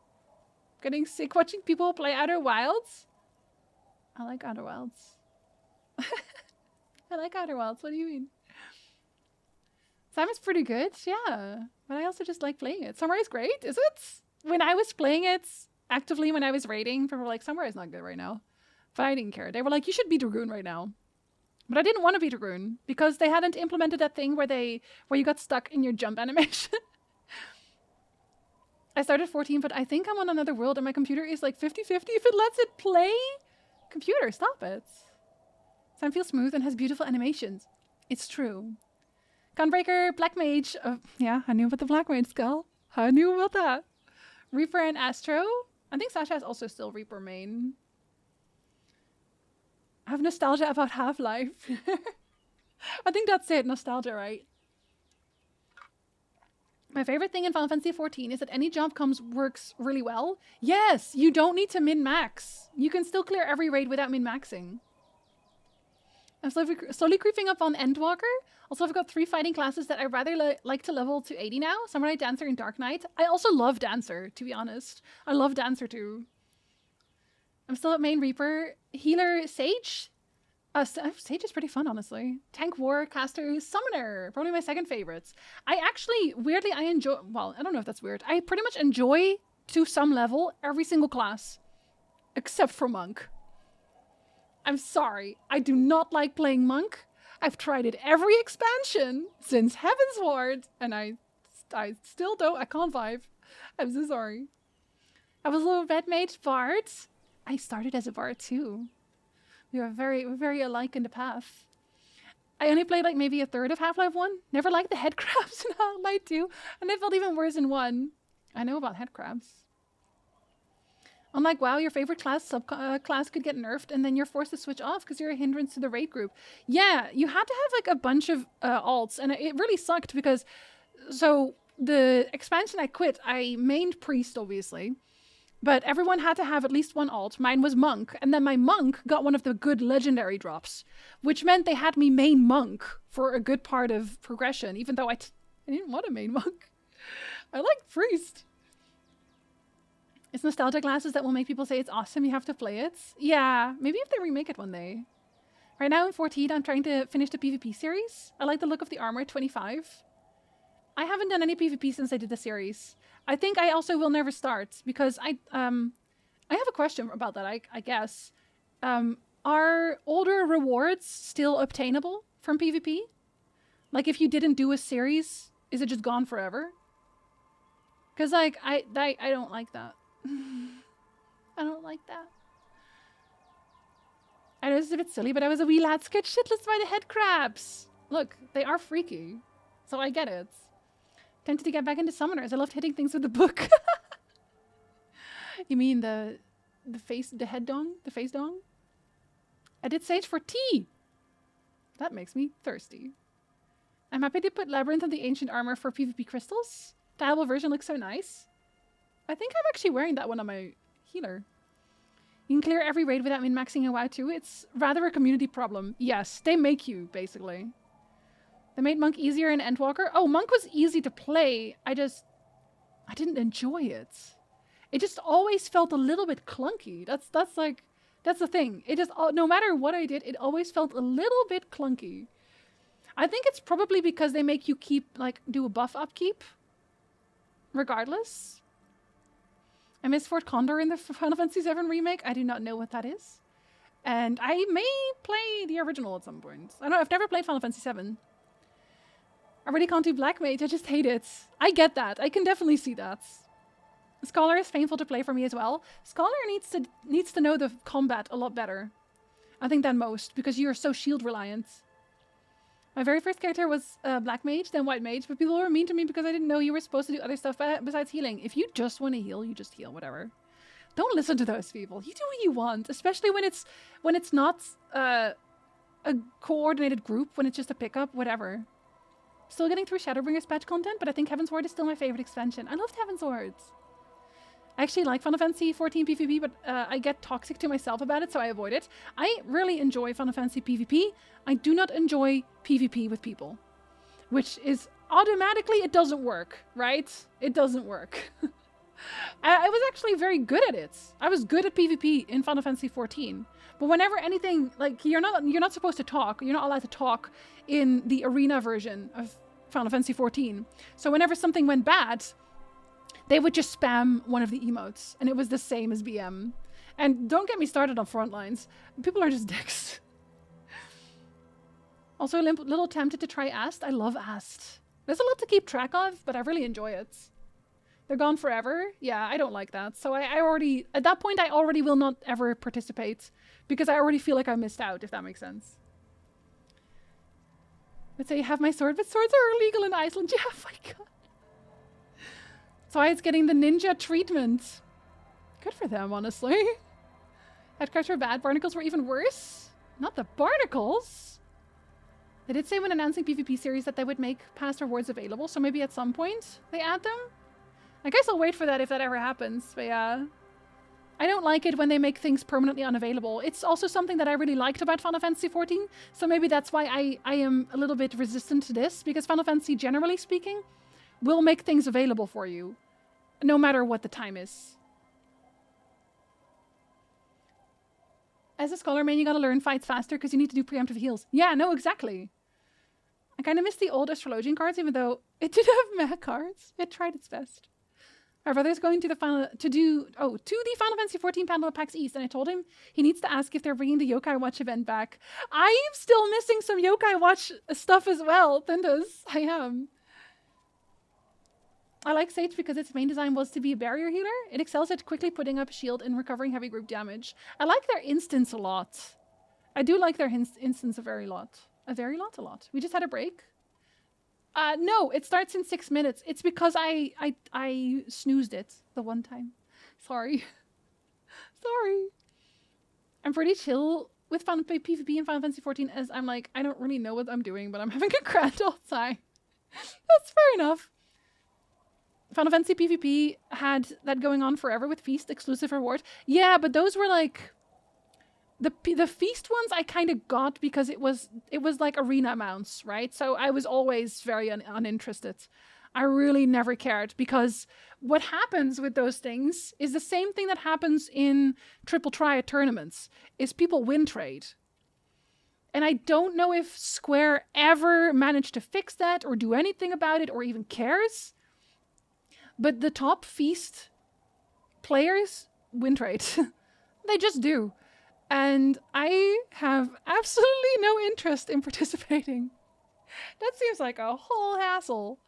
Getting sick watching people play Outer Wilds. I like Outer Wilds. I like Outer Wilds. What do you mean? Simon's pretty good, yeah. But I also just like playing it. Samurai is great, is it? When I was playing it actively, when I was raiding, people were like, Samurai is not good right now. But I didn't care. They were like, you should be Dragoon right now. But I didn't want to be Dragoon because they hadn't implemented that thing where you got stuck in your jump animation. I started 14, but I think I'm on another world and my computer is like 50-50 if it lets it play. Computer, stop it. Sam feels smooth and has beautiful animations. It's true. Gunbreaker, Black Mage. Yeah, I knew about the Black Mage skull. I knew about that. Reaper and Astro. I think Sasha is also still Reaper main. I have nostalgia about Half-Life. I think that's it, nostalgia, right? My favorite thing in Final Fantasy 14 is that any jump works really well. Yes, you don't need to min-max. You can still clear every raid without min-maxing. I'm slowly creeping up on Endwalker. Also, I've got 3 fighting classes that I rather like to level to 80 now. Samurai, Dancer, and Dark Knight. I also love Dancer, to be honest. I love Dancer too. I'm still at main Reaper. Healer, Sage. Sage is pretty fun, honestly. Tank, War, Caster, Summoner. Probably my second favorites. Weirdly, I enjoy... Well, I don't know if that's weird. I pretty much enjoy, to some level, every single class. Except for Monk. I'm sorry. I do not like playing Monk. I've tried it every expansion since Heaven's Ward, and I still don't. I can't vibe. I'm so sorry. I was a little red mage bard. I started as a bard too. We're very alike in the path. I only played like maybe a third of Half-Life 1. Never liked the head crabs in Half-Life 2, and they felt even worse in 1. I know about head crabs. Unlike WoW, your favorite class class could get nerfed, and then you're forced to switch off because you're a hindrance to the raid group. Yeah, you had to have like a bunch of alts, and it really sucked because, so the expansion I quit, I mained priest obviously, but everyone had to have at least one alt. Mine was monk, and then my monk got one of the good legendary drops, which meant they had me main monk for a good part of progression, even though I didn't want a main monk. I like priest. It's nostalgia glasses that will make people say it's awesome, you have to play it. Yeah, maybe if they remake it one day. Right now in 14, I'm trying to finish the PvP series. I like the look of the armor at 25. I haven't done any PvP since I did the series. I think I also will never start because I have a question about that, I guess. Are older rewards still obtainable from PvP? Like if you didn't do a series, is it just gone forever? Because like I don't like that. I don't like that. I know this is a bit silly, but I was a wee lad scared shitless by the head crabs. Look, they are freaky. So I get it. Tempted to get back into summoners. I loved hitting things with the book. You mean the head dong? The face dong? I did Sage for tea. That makes me thirsty. I'm happy to put Labyrinth on the Ancient Armor for PvP crystals. The Albal version looks so nice. I think I'm actually wearing that one on my healer. You can clear every raid without min-maxing in WoW too. It's rather a community problem. Yes, they make you, basically. They made Monk easier in Endwalker. Oh, Monk was easy to play. I didn't enjoy it. It just always felt a little bit clunky. That's the thing. It just, no matter what I did, it always felt a little bit clunky. I think it's probably because they make you do a buff upkeep. Regardless. I miss Fort Condor in the Final Fantasy VII Remake. I do not know what that is. And I may play the original at some point. I don't know, I've never played Final Fantasy VII. I really can't do Black Mage, I just hate it. I get that, I can definitely see that. Scholar is painful to play for me as well. Scholar needs to know the combat a lot better. I think than most, because you're so shield reliant. My very first character was Black Mage, then White Mage, but people were mean to me because I didn't know you were supposed to do other stuff besides healing. If you just want to heal, you just heal, whatever. Don't listen to those people. You do what you want, especially when it's not a coordinated group, when it's just a pickup, whatever. Still getting through Shadowbringers patch content, but I think Heaven's Ward is still my favorite expansion. I loved Heaven's Ward. I actually like Final Fantasy 14 PvP, but I get toxic to myself about it, so I avoid it. I really enjoy Final Fantasy PvP. I do not enjoy PvP with people, which is automatically, it doesn't work, right? It doesn't work. I was actually very good at it. I was good at PvP in Final Fantasy 14, but whenever anything, like you're not supposed to talk. You're not allowed to talk in the arena version of Final Fantasy 14. So whenever something went bad, they would just spam one of the emotes, and it was the same as BM. And don't get me started on frontlines. People are just dicks. Also, a little tempted to try Ast. I love Ast. There's a lot to keep track of, but I really enjoy it. They're gone forever. Yeah, I don't like that. So I already, at that point, I already will not ever participate because I already feel like I missed out, if that makes sense. Let's say you have my sword, but swords are illegal in Iceland. Yeah, oh my god. That's why it's getting the ninja treatment. Good for them, honestly. Headcrabs were bad. Barnacles were even worse. Not the barnacles. They did say when announcing PvP series that they would make past rewards available, so maybe at some point they add them. I guess I'll wait for that if that ever happens, but yeah. I don't like it when they make things permanently unavailable. It's also something that I really liked about Final Fantasy XIV, so maybe that's why I am a little bit resistant to this, because Final Fantasy, generally speaking, will make things available for you, no matter what the time is. As a scholar main, you gotta learn fights faster because you need to do preemptive heals. Yeah, no, exactly. I kind of miss the old astrologian cards, even though it did have mech cards. It tried its best. My brother's going to the Final Fantasy 14 panel at PAX East, and I told him he needs to ask if they're bringing the Yokai Watch event back. I'm still missing some Yokai Watch stuff as well, Thundas. I am. I like Sage because its main design was to be a barrier healer. It excels at quickly putting up a shield and recovering heavy group damage. I like their instance a lot. I do like their instance a very lot. A lot. We just had a break. No, it starts in 6 minutes. It's because I snoozed it the one time. Sorry. Sorry. I'm pretty chill with PvP in Final Fantasy 14 as I'm like, I don't really know what I'm doing, but I'm having a grand old time. That's fair enough. Final Fantasy PvP had that going on forever with Feast exclusive reward. Yeah, but those were like the Feast ones I kind of got because it was like arena mounts, right? So I was always very uninterested. I really never cared because what happens with those things is the same thing that happens in triple triad tournaments is people win trade. And I don't know if Square ever managed to fix that or do anything about it or even cares. But the top Feast players win trade. They just do. And I have absolutely no interest in participating. That seems like a whole hassle.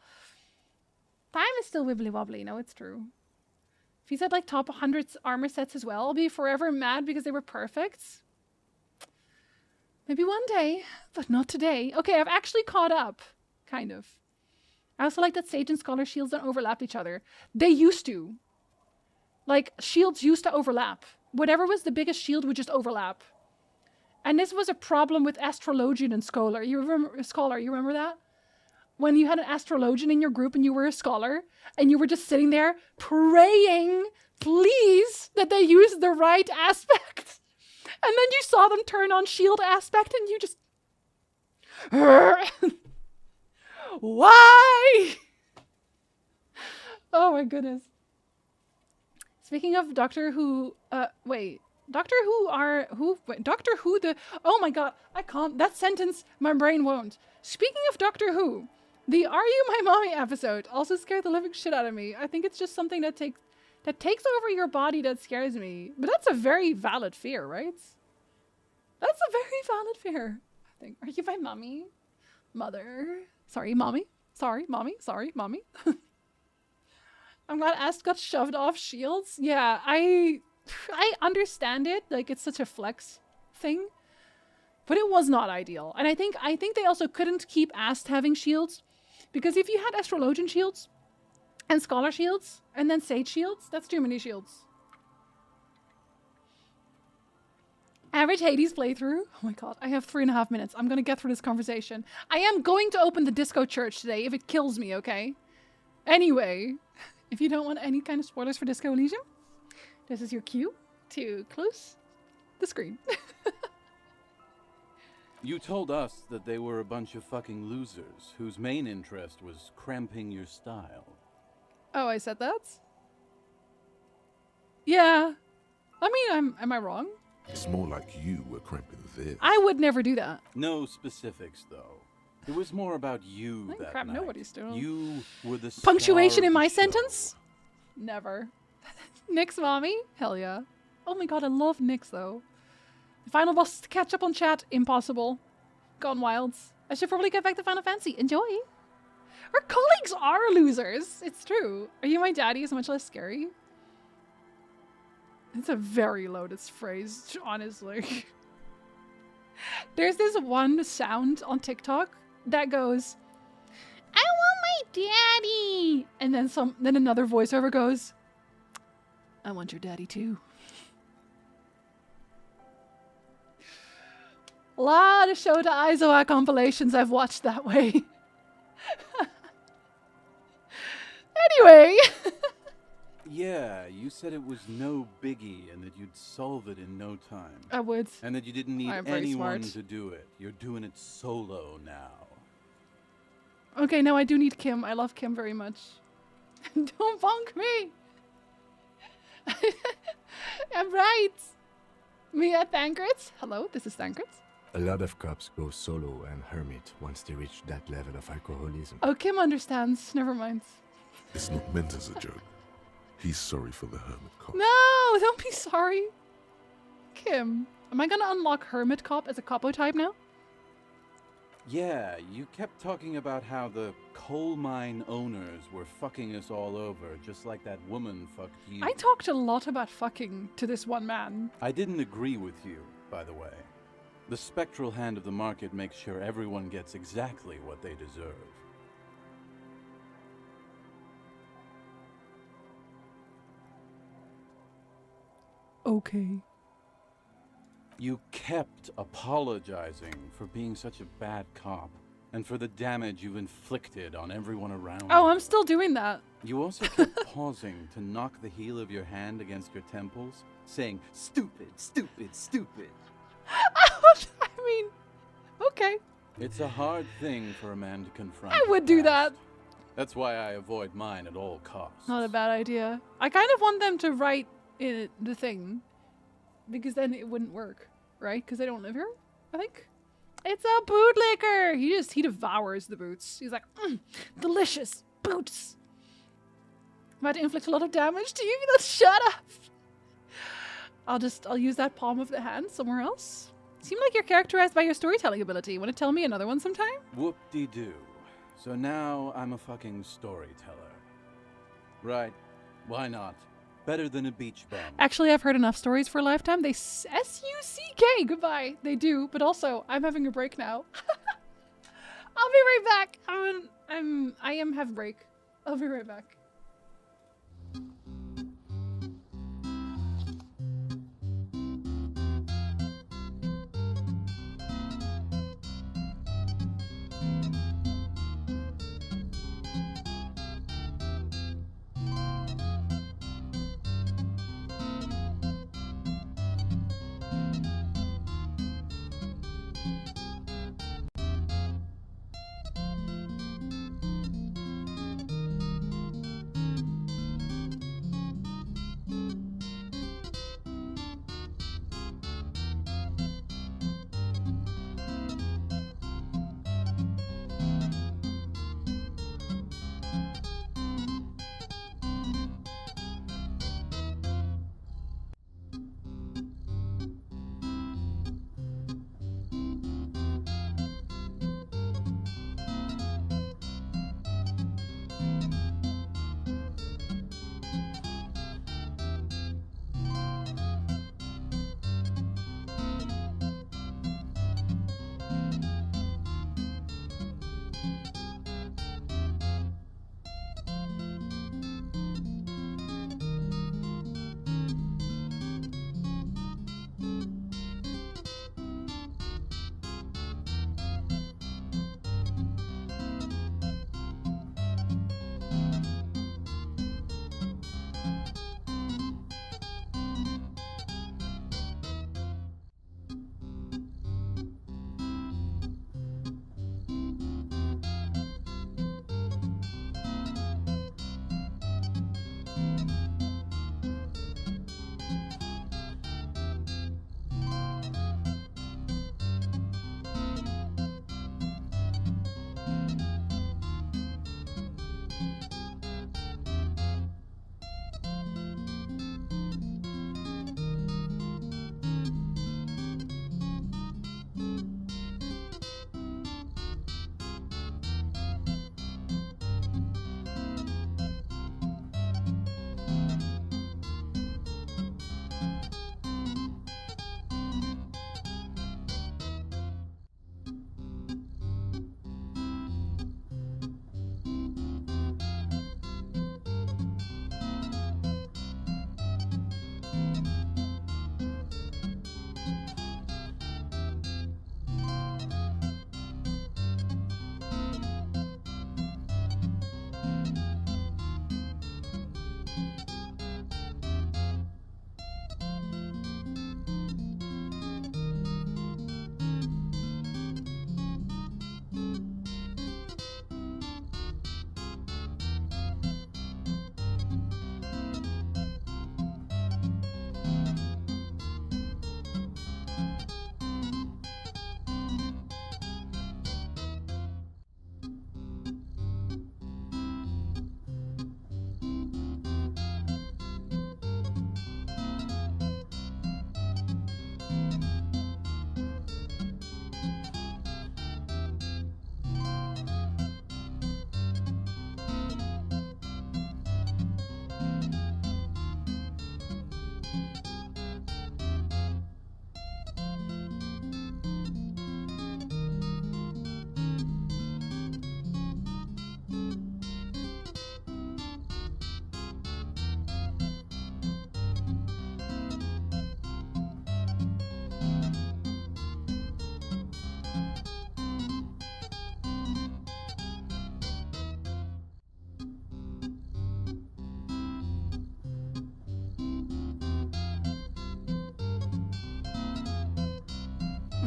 Time is still wibbly wobbly. No, it's true. If you said like top 100 armor sets as well, I'll be forever mad because they were perfect. Maybe one day, but not today. Okay, I've actually caught up. Kind of. I also like that Sage and Scholar shields don't overlap each other. They used to. Like, shields used to overlap. Whatever was the biggest shield would just overlap. And this was a problem with Astrologian and Scholar. You remember that? When you had an Astrologian in your group and you were a Scholar, and you were just sitting there praying, please, that they use the right aspect. And then you saw them turn on shield aspect and you just... Why? Oh my goodness. Speaking of Doctor Who, Doctor Who oh my god, I can't, that sentence, my brain won't. Speaking of Doctor Who, the Are You My Mommy episode also scared the living shit out of me. I think it's just something that takes over your body that scares me. But that's a very valid fear, right? That's a very valid fear. I think, are you my mommy? Mother. Sorry, mommy. Sorry, mommy. Sorry, mommy. I'm glad Ast got shoved off shields. Yeah, I understand it. Like, it's such a flex thing. But it was not ideal. And I think they also couldn't keep Ast having shields. Because if you had Astrologian shields, and Scholar shields, and then Sage shields, that's too many shields. Average Hades playthrough. Oh my god, I have 3.5 minutes. I'm gonna get through this conversation. I am going to open the Disco Church today if it kills me, okay? Anyway, if you don't want any kind of spoilers for Disco Elysium, this is your cue to close the screen. You told us that they were a bunch of fucking losers whose main interest was cramping your style. Oh, I said that? Yeah. I mean, am I wrong? It's more like you were cramping this. I would never do that. No specifics, though. It was more about you that crap, night. nobody's doing. You were the Punctuation star in of my the show. sentence? Never. Nick's mommy? Hell yeah. Oh my god, I love Nick's though. The final boss to catch up on chat? Impossible. Gone wild. I should probably get back to Final Fantasy. Enjoy. Our colleagues are losers. It's true. Are you my daddy is much less scary? It's a very loaded phrase, honestly. There's this one sound on TikTok that goes, I want my daddy. And then another voiceover goes, I want your daddy too. A lot of Shota Aizawa compilations I've watched that way. Anyway. Yeah, you said it was no biggie and that you'd solve it in no time. I would. And that you didn't need I'm very anyone smart. to do it. You're doing it solo now. Okay, no, I do need Kim. I love Kim very much. Don't bonk me. I'm right. Mia Thankrits. Hello, this is Thankrits. A lot of cops go solo and hermit once they reach that level of alcoholism. Oh, Kim understands. Never mind. It's not meant as a joke. He's sorry for the hermit cop. No, don't be sorry. Kim, am I gonna unlock Hermit Cop as a capo type now? Yeah, you kept talking about how the coal mine owners were fucking us all over, just like that woman fucked you. I talked a lot about fucking to this one man. I didn't agree with you, by the way. The spectral hand of the market makes sure everyone gets exactly what they deserve. Okay. You kept apologizing for being such a bad cop and for the damage you've inflicted on everyone around Oh, you. I'm still doing that. You also kept pausing to knock the heel of your hand against your temples, saying, "Stupid, stupid, stupid." I mean, okay. It's a hard thing for a man to confront. I would do that. That's why I avoid mine at all costs. Not a bad idea. I kind of want them to write in the thing, because then it wouldn't work, right? Because they don't live here, I think. It's a bootlicker! He devours the boots. He's like, delicious boots. I'm about to inflict a lot of damage to you. Let's shut up. I'll use that palm of the hand somewhere else. Seem like you're characterized by your storytelling ability. Want to tell me another one sometime? Whoop-de-doo. So now I'm a fucking storyteller. Right. Why not? Better than a beach bum. Actually, I've heard enough stories for a lifetime. They S-U-C-K. Goodbye. They do. But also, I'm having a break now. I'll be right back. I am have a break. I'll be right back.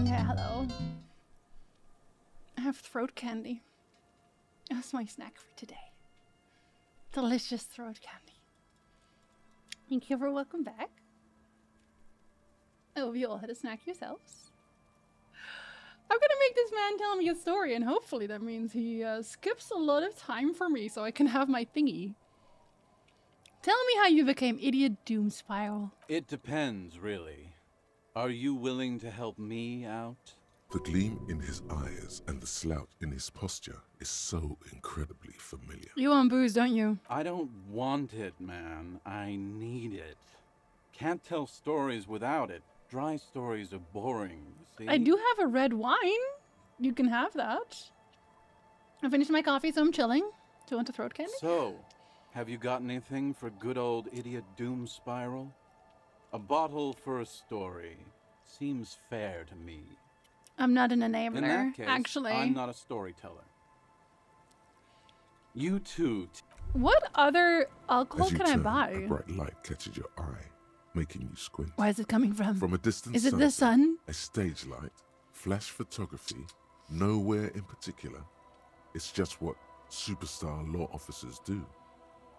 Yeah, hello. I have throat candy. That's my snack for today. Delicious throat candy. Thank you for welcome back. I hope you all had a snack yourselves. I'm gonna make this man tell me a story, and hopefully that means he skips a lot of time for me so I can have my thingy. Tell me how you became Idiot Doom Spiral. It depends, really. Are you willing to help me out? The gleam in his eyes and the slouch in his posture is so incredibly familiar. You want booze, don't you? I don't want it, man. I need it. Can't tell stories without it. Dry stories are boring, see? I do have a red wine. You can have that. I finished my coffee, so I'm chilling. Do you want a throat candy? So, have you got anything for good old Idiot Doom Spiral? A bottle for a story. Seems fair to me. I'm not an enabler, In that case, actually. I'm not a storyteller. You too. What other alcohol As you can I turn, buy? a bright light catches your eye, making you squint. Where is it coming from? From a distant Is it the sunset, sun? A stage light, flash photography, nowhere in particular. It's just what superstar law officers do.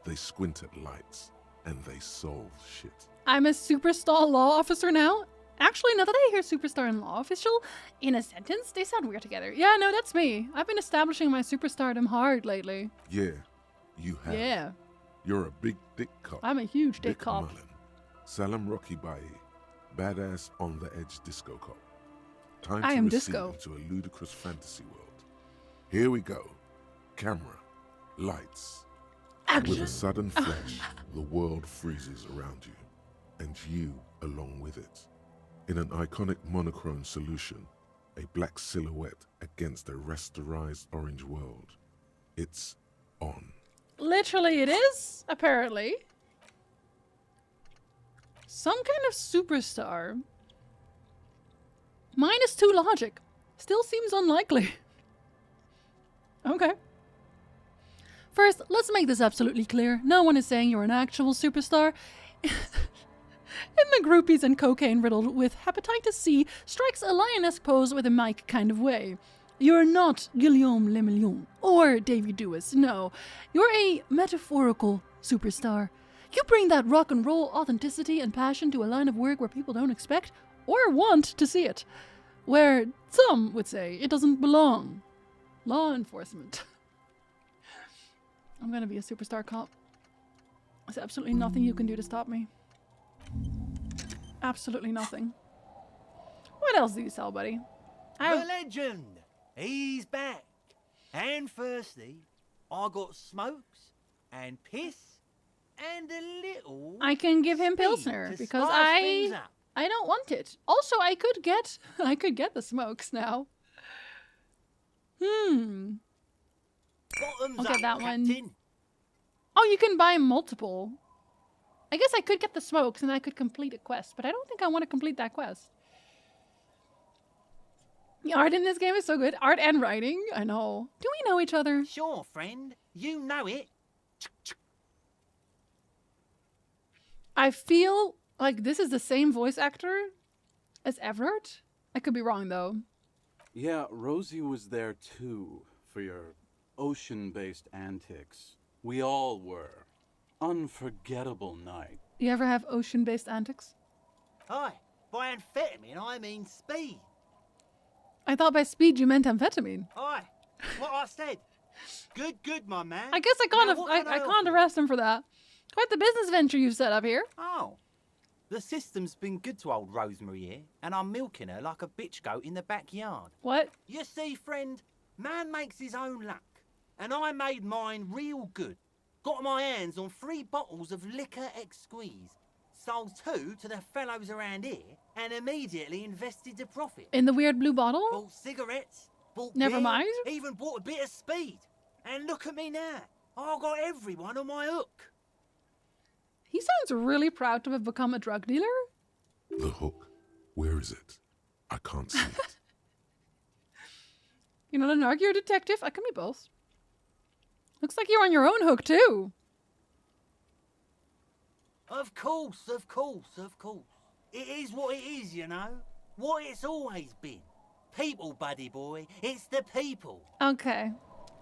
They squint at lights, and they solve shit. I'm a superstar law officer now? Actually, now that I hear superstar and law official in a sentence, they sound weird together. Yeah, no, that's me. I've been establishing my superstardom hard lately. Yeah, you have. Yeah. You're a big dick cop. I'm a huge dick Dick cop. Mullen, Salam Rocky Bayi, badass on the edge disco cop. Time I to am receive disco. into a ludicrous fantasy world. Here we go. Camera, lights. Action. With a sudden flash, the world freezes around you, and you along with it. In an iconic monochrome solution, a black silhouette against a rasterized orange world. It's on. Literally it is, apparently. Some kind of superstar. -2 logic. Still seems unlikely. Okay. First, let's make this absolutely clear. No one is saying you're an actual superstar. In the groupies and cocaine riddled with hepatitis C strikes a lioness pose with a mic kind of way. You're not Guillaume Le Million or Davy Dewis, no. You're a metaphorical superstar. You bring that rock and roll authenticity and passion to a line of work where people don't expect or want to see it. Where some would say it doesn't belong. Law enforcement. I'm gonna be a superstar cop. There's absolutely nothing you can do to stop me. Absolutely nothing. What else do you sell, buddy? The legend! He's back. And firstly, I got smokes and piss and a little... I can give him speed Pilsner to because spice things up. I don't want it. Also, I could get the smokes now. Bottoms I'll up, get that one. Captain. Oh, you can buy multiple. I guess I could get the smokes and I could complete a quest, but I don't think I want to complete that quest. The art in this game is so good. Art and writing. I know. Do we know each other? Sure, friend. You know it. I feel like this is the same voice actor as Everett. I could be wrong, though. Yeah, Rosie was there too, for your ocean-based antics. We all were. Unforgettable night. You ever have ocean-based antics? Hi. By amphetamine, I mean speed. I thought by speed you meant amphetamine. Hi. What I said. Good, my man. I guess I can't, Now, what can I offer can't you? arrest him for that. Quite the business venture you've set up here. Oh. The system's been good to old Rosemary here, and I'm milking her like a bitch goat in the backyard. What? You see, friend, man makes his own luck, and I made mine real good. Got my hands on 3 bottles of liquor ex-squeeze, sold 2 to the fellows around here, and immediately invested the profit. In the weird blue bottle? Bought cigarettes, bought Never beer, mind. even bought a bit of speed. And look at me now. I got everyone on my hook. He sounds really proud to have become a drug dealer. The hook. Where is it? I can't see it. You're not an arguer detective? I can be both. Looks like you're on your own hook, too. Of course. It is what it is, you know. what it's always been. People, buddy boy. It's the people. Okay.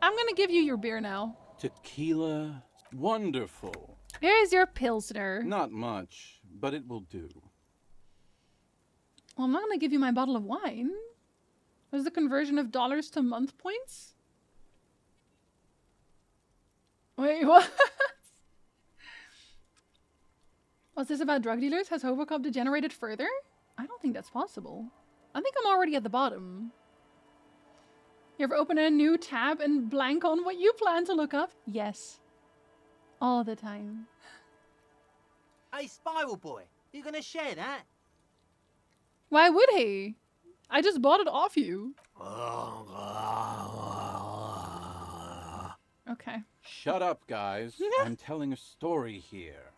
I'm gonna give you your beer now. Tequila? Wonderful. Here's your Pilsner. Not much, but it will do. Well, I'm not gonna give you my bottle of wine. Was the conversion of dollars to month points? Wait, what? Was this about drug dealers? Has Hobocop degenerated further? I don't think that's possible. I think I'm already at the bottom. You ever open a new tab and blank on what you plan to look up? Yes. All the time. Hey, Spiral Boy, you gonna share that? Why would he? I just bought it off you. Okay. Shut up, guys. I'm telling a story here.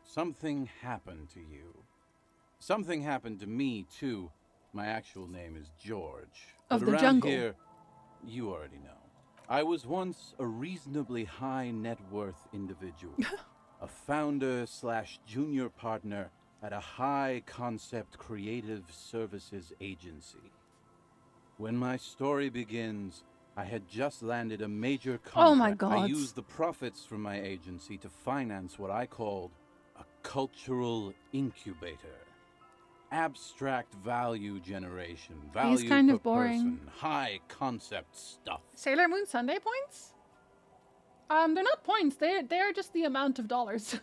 Something happened to you. Something happened to me, too. My actual name is George. Of but the around jungle. Here, you already know. I was once a reasonably high net worth individual. A founder / junior partner at a high concept creative services agency. When my story begins, I had just landed a major contract. Oh my God. I used the profits from my agency to finance what I called a cultural incubator. Abstract value generation, value He's kind per of boring. person, high concept stuff. Sailor Moon Sunday points? They're not points. They're just the amount of dollars.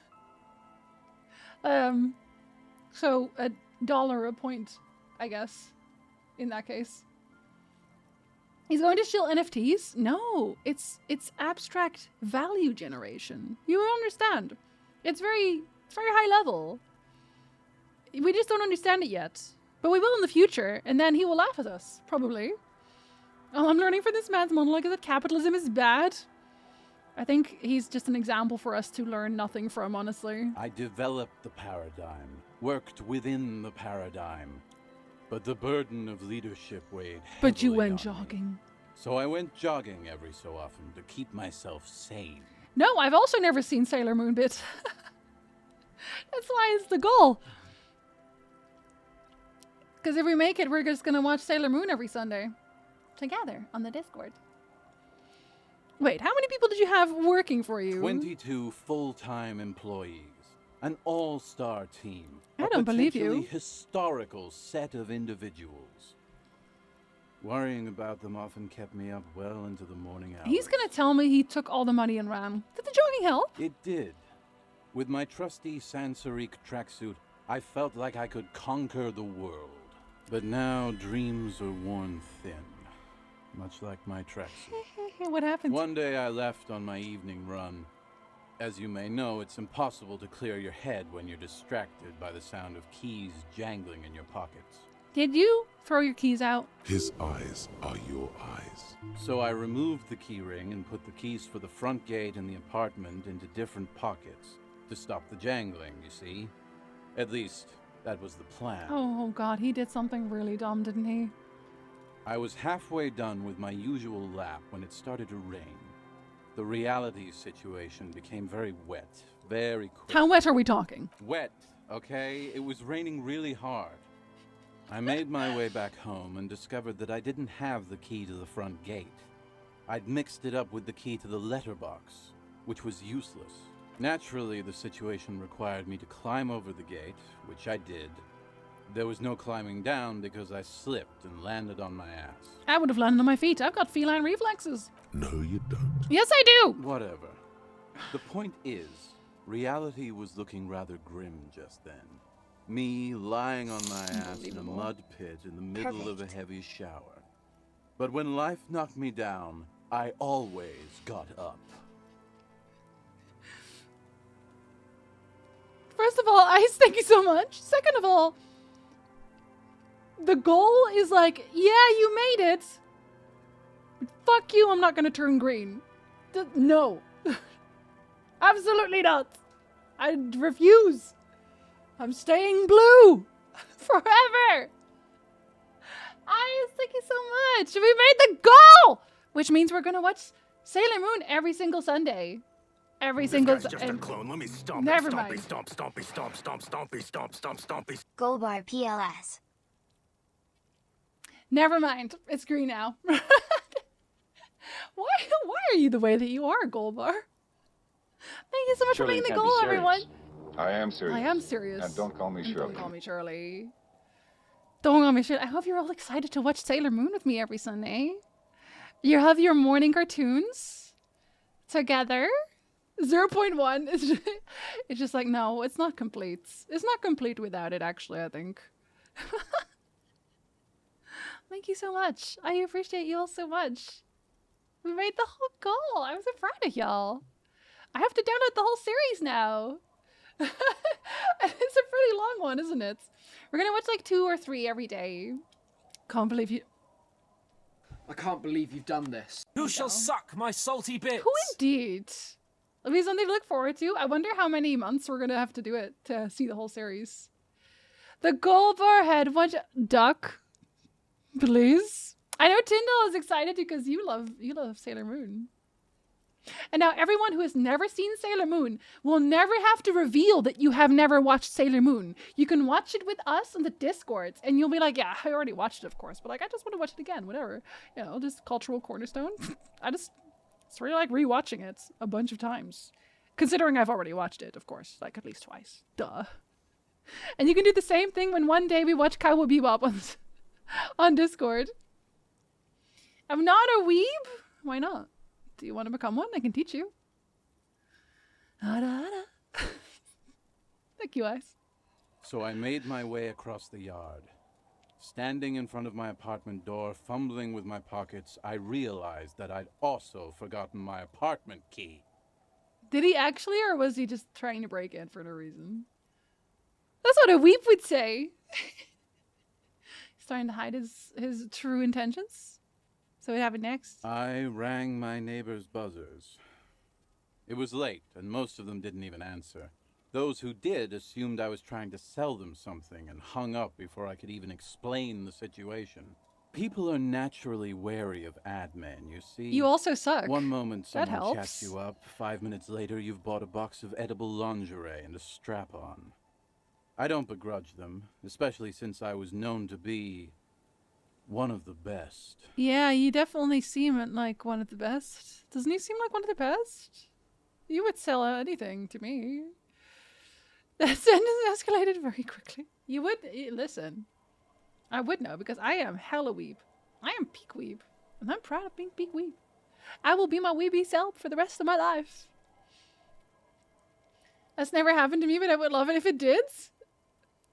So $1 a point, I guess, in that case. He's going to shill NFTs? No, it's abstract value generation. You don't understand. It's very high level. We just don't understand it yet. But we will in the future, and then he will laugh at us, probably. All I'm learning from this man's monologue is that capitalism is bad. I think he's just an example for us to learn nothing from, honestly. I developed the paradigm, worked within the paradigm, but the burden of leadership weighed But you heavily went on me. jogging. So I went jogging every so often to keep myself sane. No, I've also never seen Sailor Moon bit. That's why it's the goal. Because if we make it, we're just going to watch Sailor Moon every Sunday. Together on the Discord. Wait, how many people did you have working for you? 22 full-time employees. An all-star team. I don't believe you. A potentially historical set of individuals. Worrying about them often kept me up well into the morning hours. He's going to tell me he took all the money and ran. Did the jogging help? It did. With my trusty Sansarique tracksuit, I felt like I could conquer the world. But now dreams are worn thin. Much like my tracksuit. What happened? One day I left on my evening run. As you may know, it's impossible to clear your head when you're distracted by the sound of keys jangling in your pockets. Did you throw your keys out? His eyes are your eyes. So I removed the key ring and put the keys for the front gate and the apartment into different pockets to stop the jangling, you see. At least, that was the plan. Oh God, he did something really dumb, didn't he? I was halfway done with my usual lap when it started to rain. The reality situation became very wet, very quick. How wet are we talking? Wet, okay? It was raining really hard. I made my way back home and discovered that I didn't have the key to the front gate. I'd mixed it up with the key to the letterbox, which was useless. Naturally, the situation required me to climb over the gate, which I did. There was no climbing down because I slipped and landed on my ass. I would have landed on my feet. I've got feline reflexes. No, you don't. Yes, I do! Whatever. The point is, reality was looking rather grim just then. Me lying on my ass in a mud pit in the middle of a heavy shower. But when life knocked me down, I always got up. First of all, Ice, thank you so much. Second of all, the goal is like, yeah, you made it. But fuck you, I'm not gonna turn green. No. Absolutely not. I refuse. I'm staying blue. Forever. Ice, thank you so much. We made the goal! Which means we're gonna watch Sailor Moon every single Sunday. Every single This guy's just a clone. Let me stomp Never it. mind. Stompy, stomp, stompy, stomp, stomp, stompy, stomp, stomp, stompy. Gold bar PLS. Never mind. It's green now. Why are you the way that you are, Goldbar? Thank you so much for making the goal, everyone. I am serious. I am serious. And don't call me Shirley. Don't call me Shirley. Don't call me Shirley. I hope you're all excited to watch Sailor Moon with me every Sunday. You have your morning cartoons together. 0.1 is it's just like, no, it's not complete. It's not complete without it, actually, I think. Thank you so much. I appreciate you all so much. We made the whole goal. I'm so proud of y'all. I have to download the whole series now. It's a pretty long one, isn't it? We're gonna watch like 2 or 3 every day. Can't believe you... I can't believe you've done this. Who shall suck my salty bits? Who indeed? It'll be something to look forward to. I wonder how many months we're gonna have to do it to see the whole series. The Goldbar head watch duck, please. I know Tyndall is excited because you love Sailor Moon. And now everyone who has never seen Sailor Moon will never have to reveal that you have never watched Sailor Moon. You can watch it with us on the Discords, and you'll be like, yeah, I already watched it, of course, but like, I just want to watch it again, whatever. You know, just cultural cornerstone. It's really like rewatching it a bunch of times. Considering I've already watched it, of course, like at least twice. Duh. And you can do the same thing when one day we watch Cowboy Bebop on Discord. I'm not a weeb? Why not? Do you want to become one? I can teach you. Thank you, Ice. So I made my way across the yard. Standing in front of my apartment door, fumbling with my pockets, I realized that I'd also forgotten my apartment key. Did he actually, or was he just trying to break in for no reason? That's what a weep would say. He's trying to hide his true intentions. So what happened next? I rang my neighbor's buzzers. It was late, and most of them didn't even answer. Those who did assumed I was trying to sell them something and hung up before I could even explain the situation. People are naturally wary of ad men, you see. You also suck. One moment That someone helps. chats you up, 5 minutes later you've bought a box of edible lingerie and a strap-on. I don't begrudge them, especially since I was known to be one of the best. Yeah, you definitely seem like one of the best. Doesn't he seem like one of the best? You would sell anything to me. That sentence escalated very quickly. You would... Listen. I would know, because I am hella weeb. I am peak weeb. And I'm proud of being peak weeb. I will be my weeby self for the rest of my life. That's never happened to me, but I would love it if it did.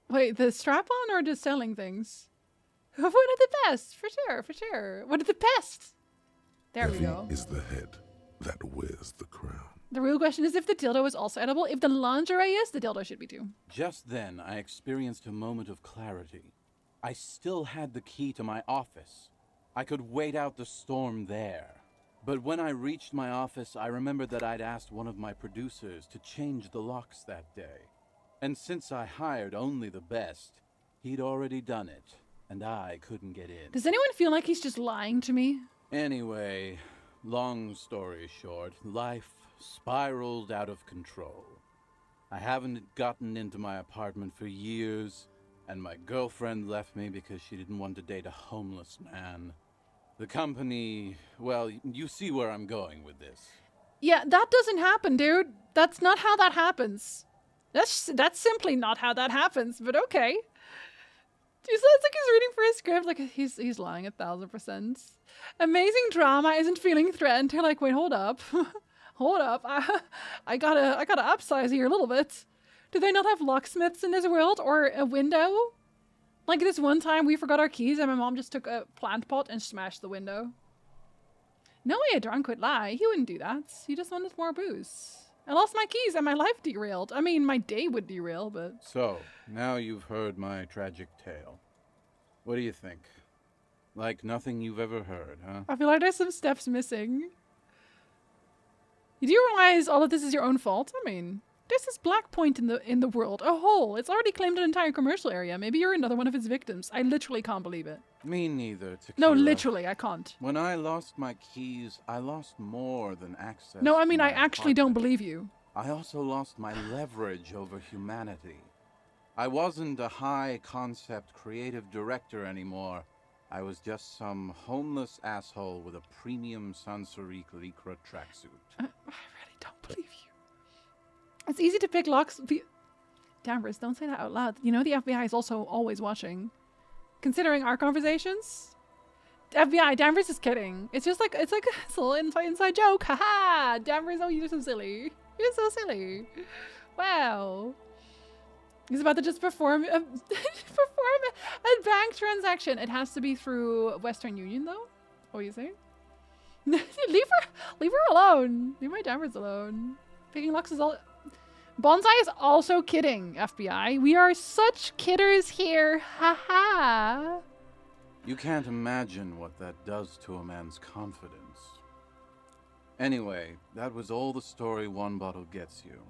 Wait, the strap-on or just selling things? One of the best, for sure, for sure. One of the best. There we go. Is the head that wears the crown. The real question is if the dildo is also edible. If the lingerie is, the dildo should be too. Just then, I experienced a moment of clarity. I still had the key to my office. I could wait out the storm there. But when I reached my office, I remembered that I'd asked one of my producers to change the locks that day. And since I hired only the best, he'd already done it. And I couldn't get in. Does anyone feel like he's just lying to me? Anyway, long story short, life spiraled out of control. I haven't gotten into my apartment for years, and my girlfriend left me because she didn't want to date a homeless man. The company, well, you see where I'm going with this. Yeah, that doesn't happen, dude. That's not how that happens. That's simply not how that happens, but okay. He sounds like he's reading for his script, like he's lying 1,000%. Amazing drama isn't feeling threatened. You're like, wait, hold up. Hold up. I gotta upsize here a little bit. Do they not have locksmiths in this world or a window? Like this one time we forgot our keys and my mom just took a plant pot and smashed the window. No way a drunk would lie. He wouldn't do that. He just wanted more booze. I lost my keys and my life derailed. I mean, my day would derail, but... So, now you've heard my tragic tale. What do you think? Like nothing you've ever heard, huh? I feel like there's some steps missing. You do realize all of this is your own fault? I mean, there's this black point in the world, a hole. It's already claimed an entire commercial area. Maybe you're another one of its victims. I literally can't believe it. Me neither, Tequila. No, literally, I can't. When I lost my keys, I lost more than access. No, I mean, to my I actually apartment. don't believe you. I also lost my leverage over humanity. I wasn't a high-concept creative director anymore. I was just some homeless asshole with a premium Sansaric Lycra tracksuit. I really don't believe you. It's easy to pick locks. Danvers, don't say that out loud. You know the FBI is also always watching. Considering our conversations, FBI, Danvers is kidding. It's just like it's a little inside joke. Haha, Danvers, oh, you're so silly. You're so silly. Wow. He's about to just perform a bank transaction. It has to be through Western Union, though. What are you saying? leave her alone. Leave my Danvers alone. Picking locks is all. Bonsai is also kidding, FBI. We are such kidders here. Haha. You can't imagine what that does to a man's confidence. Anyway, that was all the story one bottle gets you.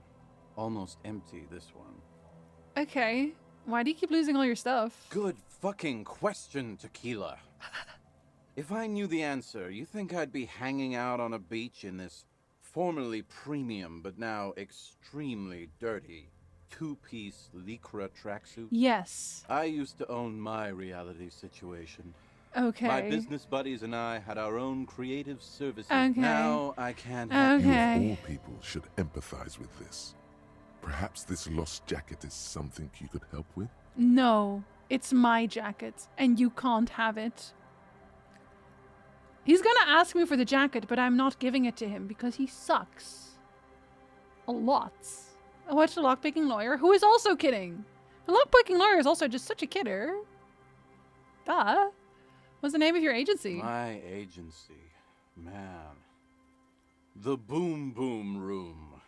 Almost empty, this one. Okay. Why do you keep losing all your stuff? Good fucking question, Tequila. If I knew the answer, you think I'd be hanging out on a beach in this formerly premium but now extremely dirty two-piece Lycra tracksuit? Yes. I used to own my reality situation. Okay. My business buddies and I had our own creative services. Okay. Now I can't have You of all people should empathize with this. Perhaps this lost jacket is something you could help with? No, it's my jacket, and you can't have it. He's gonna ask me for the jacket, but I'm not giving it to him because he sucks. A lot. I watched the lockpicking lawyer, who is also kidding. The lockpicking lawyer is also just such a kidder. Duh. What's the name of your agency? My agency. Man. The Boom Boom Room.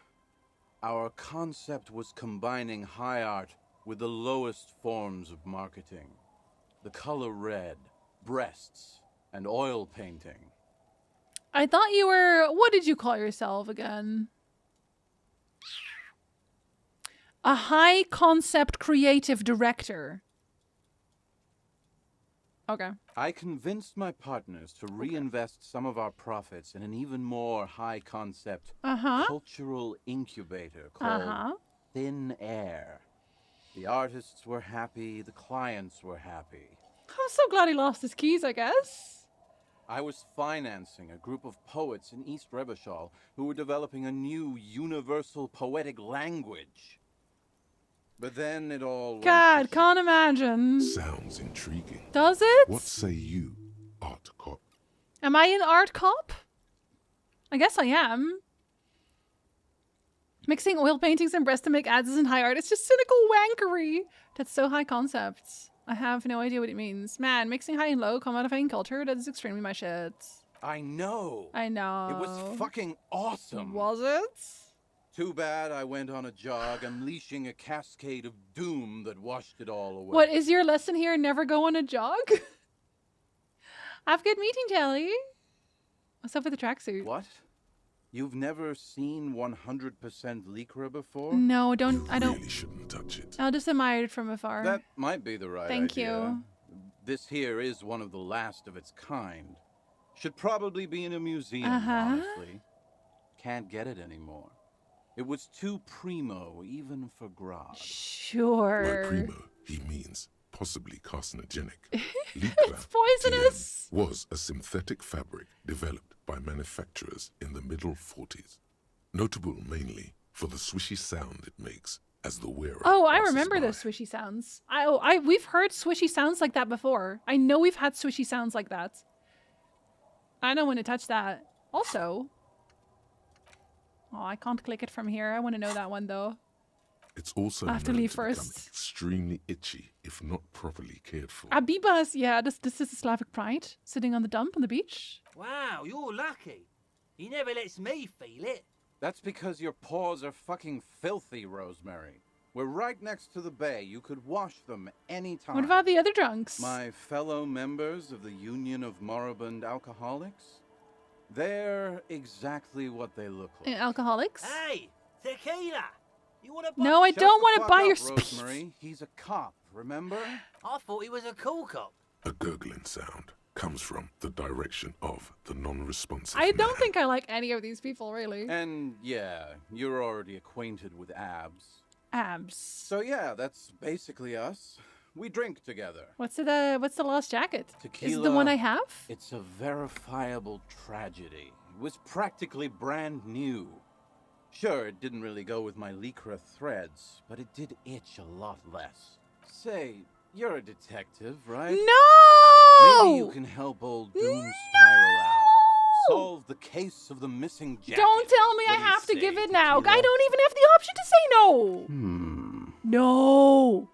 Our concept was combining high art with the lowest forms of marketing. The color red, breasts, and oil painting. I thought you were... What did you call yourself again? A high concept creative director. Okay. I convinced my partners to reinvest some of our profits in an even more high concept cultural incubator called Thin Air. The artists were happy, the clients were happy. I'm so glad he lost his keys, I guess. I was financing a group of poets in East Revachol who were developing a new universal poetic language. But then it all God, can't imagine. Sounds intriguing. Does it? What say you, Art Cop? Am I an art cop? I guess I am. Mixing oil paintings and breasts to make ads isn't high art. It's just cynical wankery. That's so high concepts. I have no idea what it means. Man, mixing high and low, commodifying culture, that is extremely my shit. I know. I know. It was fucking awesome. Was it? Too bad I went on a jog, unleashing a cascade of doom that washed it all away. What is your lesson here? Never go on a jog? Have a good meeting, Jelly. What's up with the tracksuit? What? You've never seen 100% Lycra before? No, I don't. Really shouldn't touch it. I'll just admire it from afar. That might be the right Thank idea. you. This here is one of the last of its kind. Should probably be in a museum, Uh-huh. honestly. Can't get it anymore. It was too primo, even for Grodd. Sure. By primo, he means possibly carcinogenic. It's poisonous! Was a synthetic fabric developed by manufacturers in the middle 40s. Notable mainly for the swishy sound it makes as the wearer Oh, I passes remember by. those swishy sounds. We've heard swishy sounds like that before. I know we've had swishy sounds like that. I know when to touch that. Also... Oh, I can't click it from here. I want to know that one, though. It's also I have to known leave become first. extremely itchy if not properly cared for. Abibas, yeah, this is a Slavic pride. Sitting on the dump on the beach. Wow, you're lucky. He never lets me feel it. That's because your paws are fucking filthy, Rosemary. We're right next to the bay. You could wash them anytime. What about the other drunks? My fellow members of the Union of Moribund Alcoholics? They're exactly what they look like. Alcoholics? Hey, tequila! You want to buy... No, I don't want to Fuck buy up, your speech. Rosemary. He's a cop, remember? I thought he was a cool cop. A gurgling sound comes from the direction of the non-responsive I don't man. think I like any of these people, really. And yeah, you're already acquainted with abs. Abs. So yeah, that's basically us. We drink together. What's the lost jacket? Tequila. Is it the one I have? It's a verifiable tragedy. It was practically brand new. Sure, it didn't really go with my lycra threads, but it did itch a lot less. Say, you're a detective, right? No! Maybe you can help old Doom Spiral out. Solve the case of the missing jacket. Don't tell me I have to give it now. I don't even have the option to say no. No.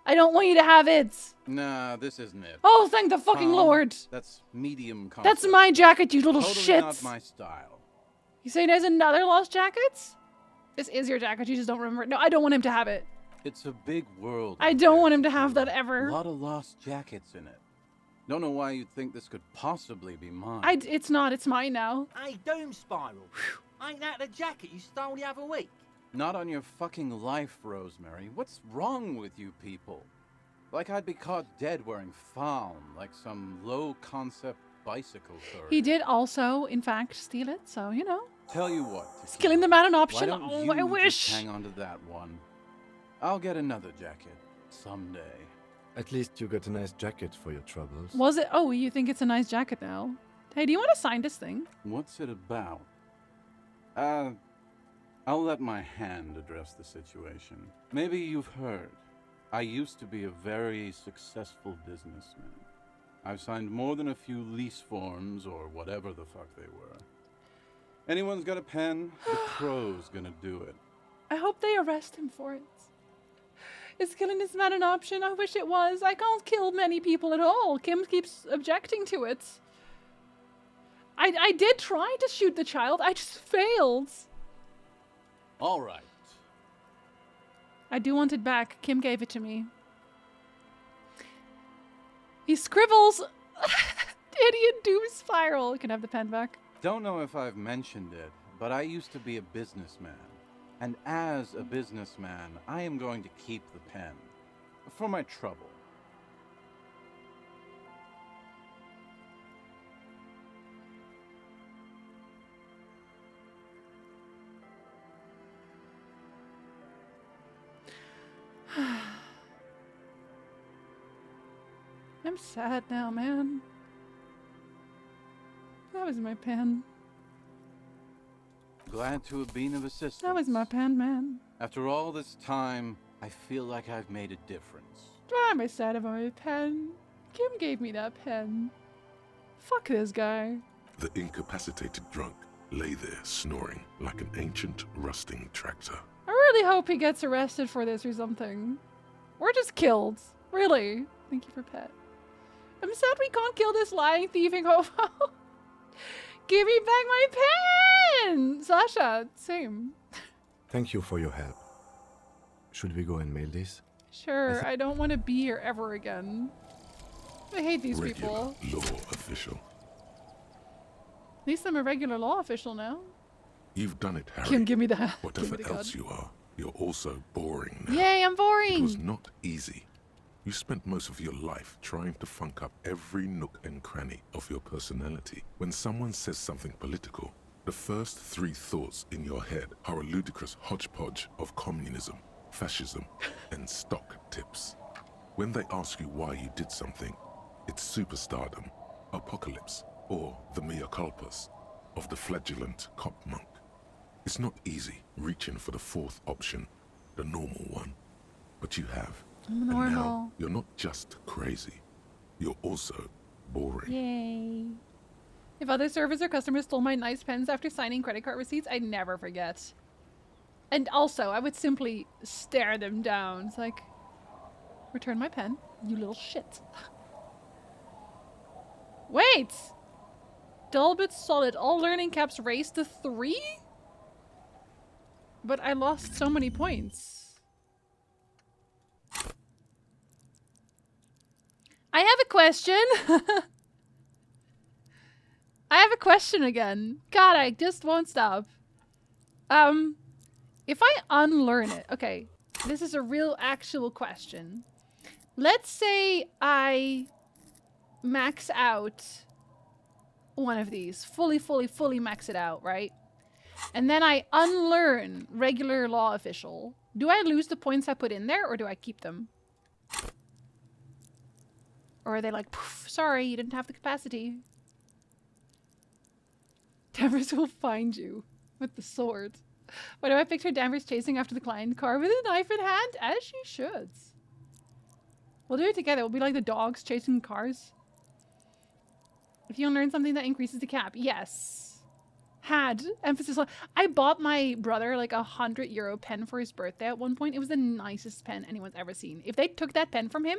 I don't want you to have it. Nah, this isn't it. Oh, thank the fucking Tom, Lord. That's medium concept. That's my jacket, you little totally shit. Not my style. You say there's another lost jacket? This is your jacket, you just don't remember it. No, I don't want him to have it. It's a big world. I don't want him to have that ever. A lot of lost jackets in it. Don't know why you'd think this could possibly be mine. It's not, it's mine now. Hey, Doom Spiral. Ain't that the jacket you stole the other week? Not on your fucking life, Rosemary. What's wrong with you people? Like I'd be caught dead wearing fawn, like some low-concept bicycle courier. He did also, in fact, steal it, so, you know. Tell you what. He's killing the man an option. Why don't Oh, you I wish. Just hang on to that one. I'll get another jacket someday. At least you got a nice jacket for your troubles. Was it? Oh, you think it's a nice jacket now? Hey, do you want to sign this thing? What's it about? I'll let my hand address the situation. Maybe you've heard. I used to be a very successful businessman. I've signed more than a few lease forms or whatever the fuck they were. Anyone's got a pen? The crow's gonna do it. I hope they arrest him for it. Is killing this man an option? I wish it was. I can't kill many people at all. Kim keeps objecting to it. I did try to shoot the child. I just failed. All right. I do want it back. Kim gave it to me. He scribbles. Idiot Doom Spiral. You can have the pen back. Don't know if I've mentioned it, but I used to be a businessman. And as a businessman, I am going to keep the pen. For my trouble. I'm sad now, man. That was my pen. Glad to have been of assistance. That was my pen, man. After all this time, I feel like I've made a difference. Why am I sad about my pen? Kim gave me that pen. Fuck this guy. The incapacitated drunk lay there snoring like an ancient rusting tractor. I really hope he gets arrested for this or something. Or just killed. Really. Thank you for pet. I'm sad we can't kill this lying, thieving hobo. Give me back my pen! Sasha, same. Thank you for your help. Should we go and mail this? Sure, I don't want to be here ever again. I hate these Regular people. law official. At least I'm a regular law official now. You've done it, Harry. Kim, give me the Whatever give me the else gun. you are, you're also boring now. Yay, I'm boring! It was not easy. You spent most of your life trying to funk up every nook and cranny of your personality. When someone says something political, the first three thoughts in your head are a ludicrous hodgepodge of communism, fascism, and stock tips. When they ask you why you did something, it's superstardom, apocalypse, or the mea culpas of the flagellant cop monk. It's not easy reaching for the fourth option, the normal one, but you have. I'm And normal. now, you're not just crazy, you're also boring. Yay. If other servers or customers stole my nice pens after signing credit card receipts, I'd never forget. And also, I would simply stare them down. It's like, return my pen, you little shit. Wait! Dull but solid. All learning caps raised to 3? But I lost so many points. I have a question. I have a question again. God, I just won't stop. If I unlearn it, okay, this is a real actual question. Let's say I max out one of these, fully max it out, right? And then I unlearn regular law official. Do I lose the points I put in there or do I keep them? Or are they like, poof, sorry, you didn't have the capacity. Danvers will find you with the sword. Why do I picture Danvers chasing after the client car with a knife in hand? As she should. We'll do it together. We'll be like the dogs chasing cars. If you learn something that increases the cap. Yes. Had. Emphasis on... I bought my brother like €100 pen for his birthday at one point. It was the nicest pen anyone's ever seen. If they took that pen from him,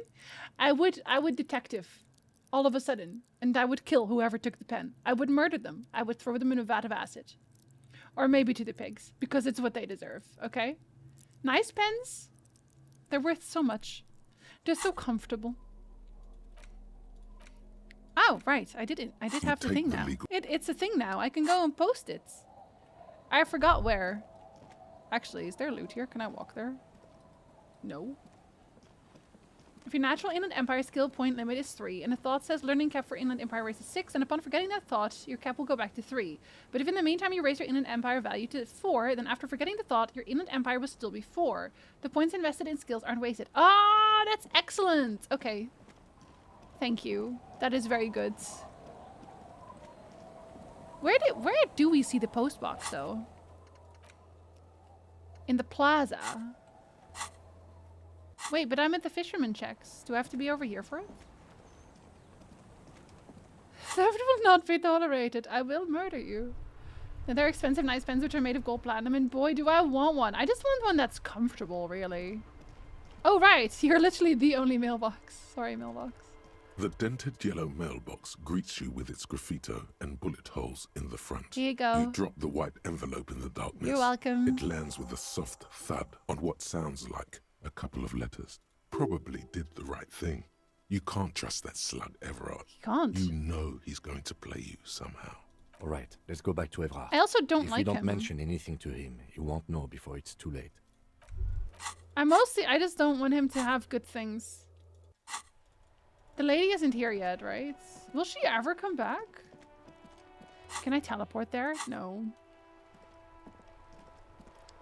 I would detective all of a sudden. And I would kill whoever took the pen. I would murder them. I would throw them in a vat of acid. Or maybe to the pigs. Because it's what they deserve. Okay? Nice pens. They're worth so much. They're so comfortable. Oh, right. I did have the thing now. It's a thing now. I can go and post it. I forgot where. Actually, is there loot here? Can I walk there? No. If your natural Inland Empire skill point limit is 3, and a thought says learning cap for Inland Empire raises 6, and upon forgetting that thought, your cap will go back to 3. But if in the meantime you raise your Inland Empire value to 4, then after forgetting the thought, your Inland Empire will still be 4. The points invested in skills aren't wasted. Ah, that's excellent! Okay. Thank you. That is very good. Where do we see the post box, though? In the plaza. Wait, but I'm at the fisherman checks. Do I have to be over here for it? Theft will not be tolerated. I will murder you. And they're expensive nice pens which are made of gold platinum, and boy, do I want one. I just want one that's comfortable, really. Oh, right. You're literally the only mailbox. Sorry, mailbox. The dented yellow mailbox greets you with its graffito and bullet holes in the front. Here you go. You drop the white envelope in the darkness. You're welcome. It lands with a soft thud on what sounds like a couple of letters. Probably did the right thing. You can't trust that slug, Everard. You can't. You know he's going to play you somehow. All right, let's go back to Everard. I also don't like him. If we don't mention anything to him, he won't know before it's too late. I just don't want him to have good things. The lady isn't here yet, right? Will she ever come back? Can I teleport there? No.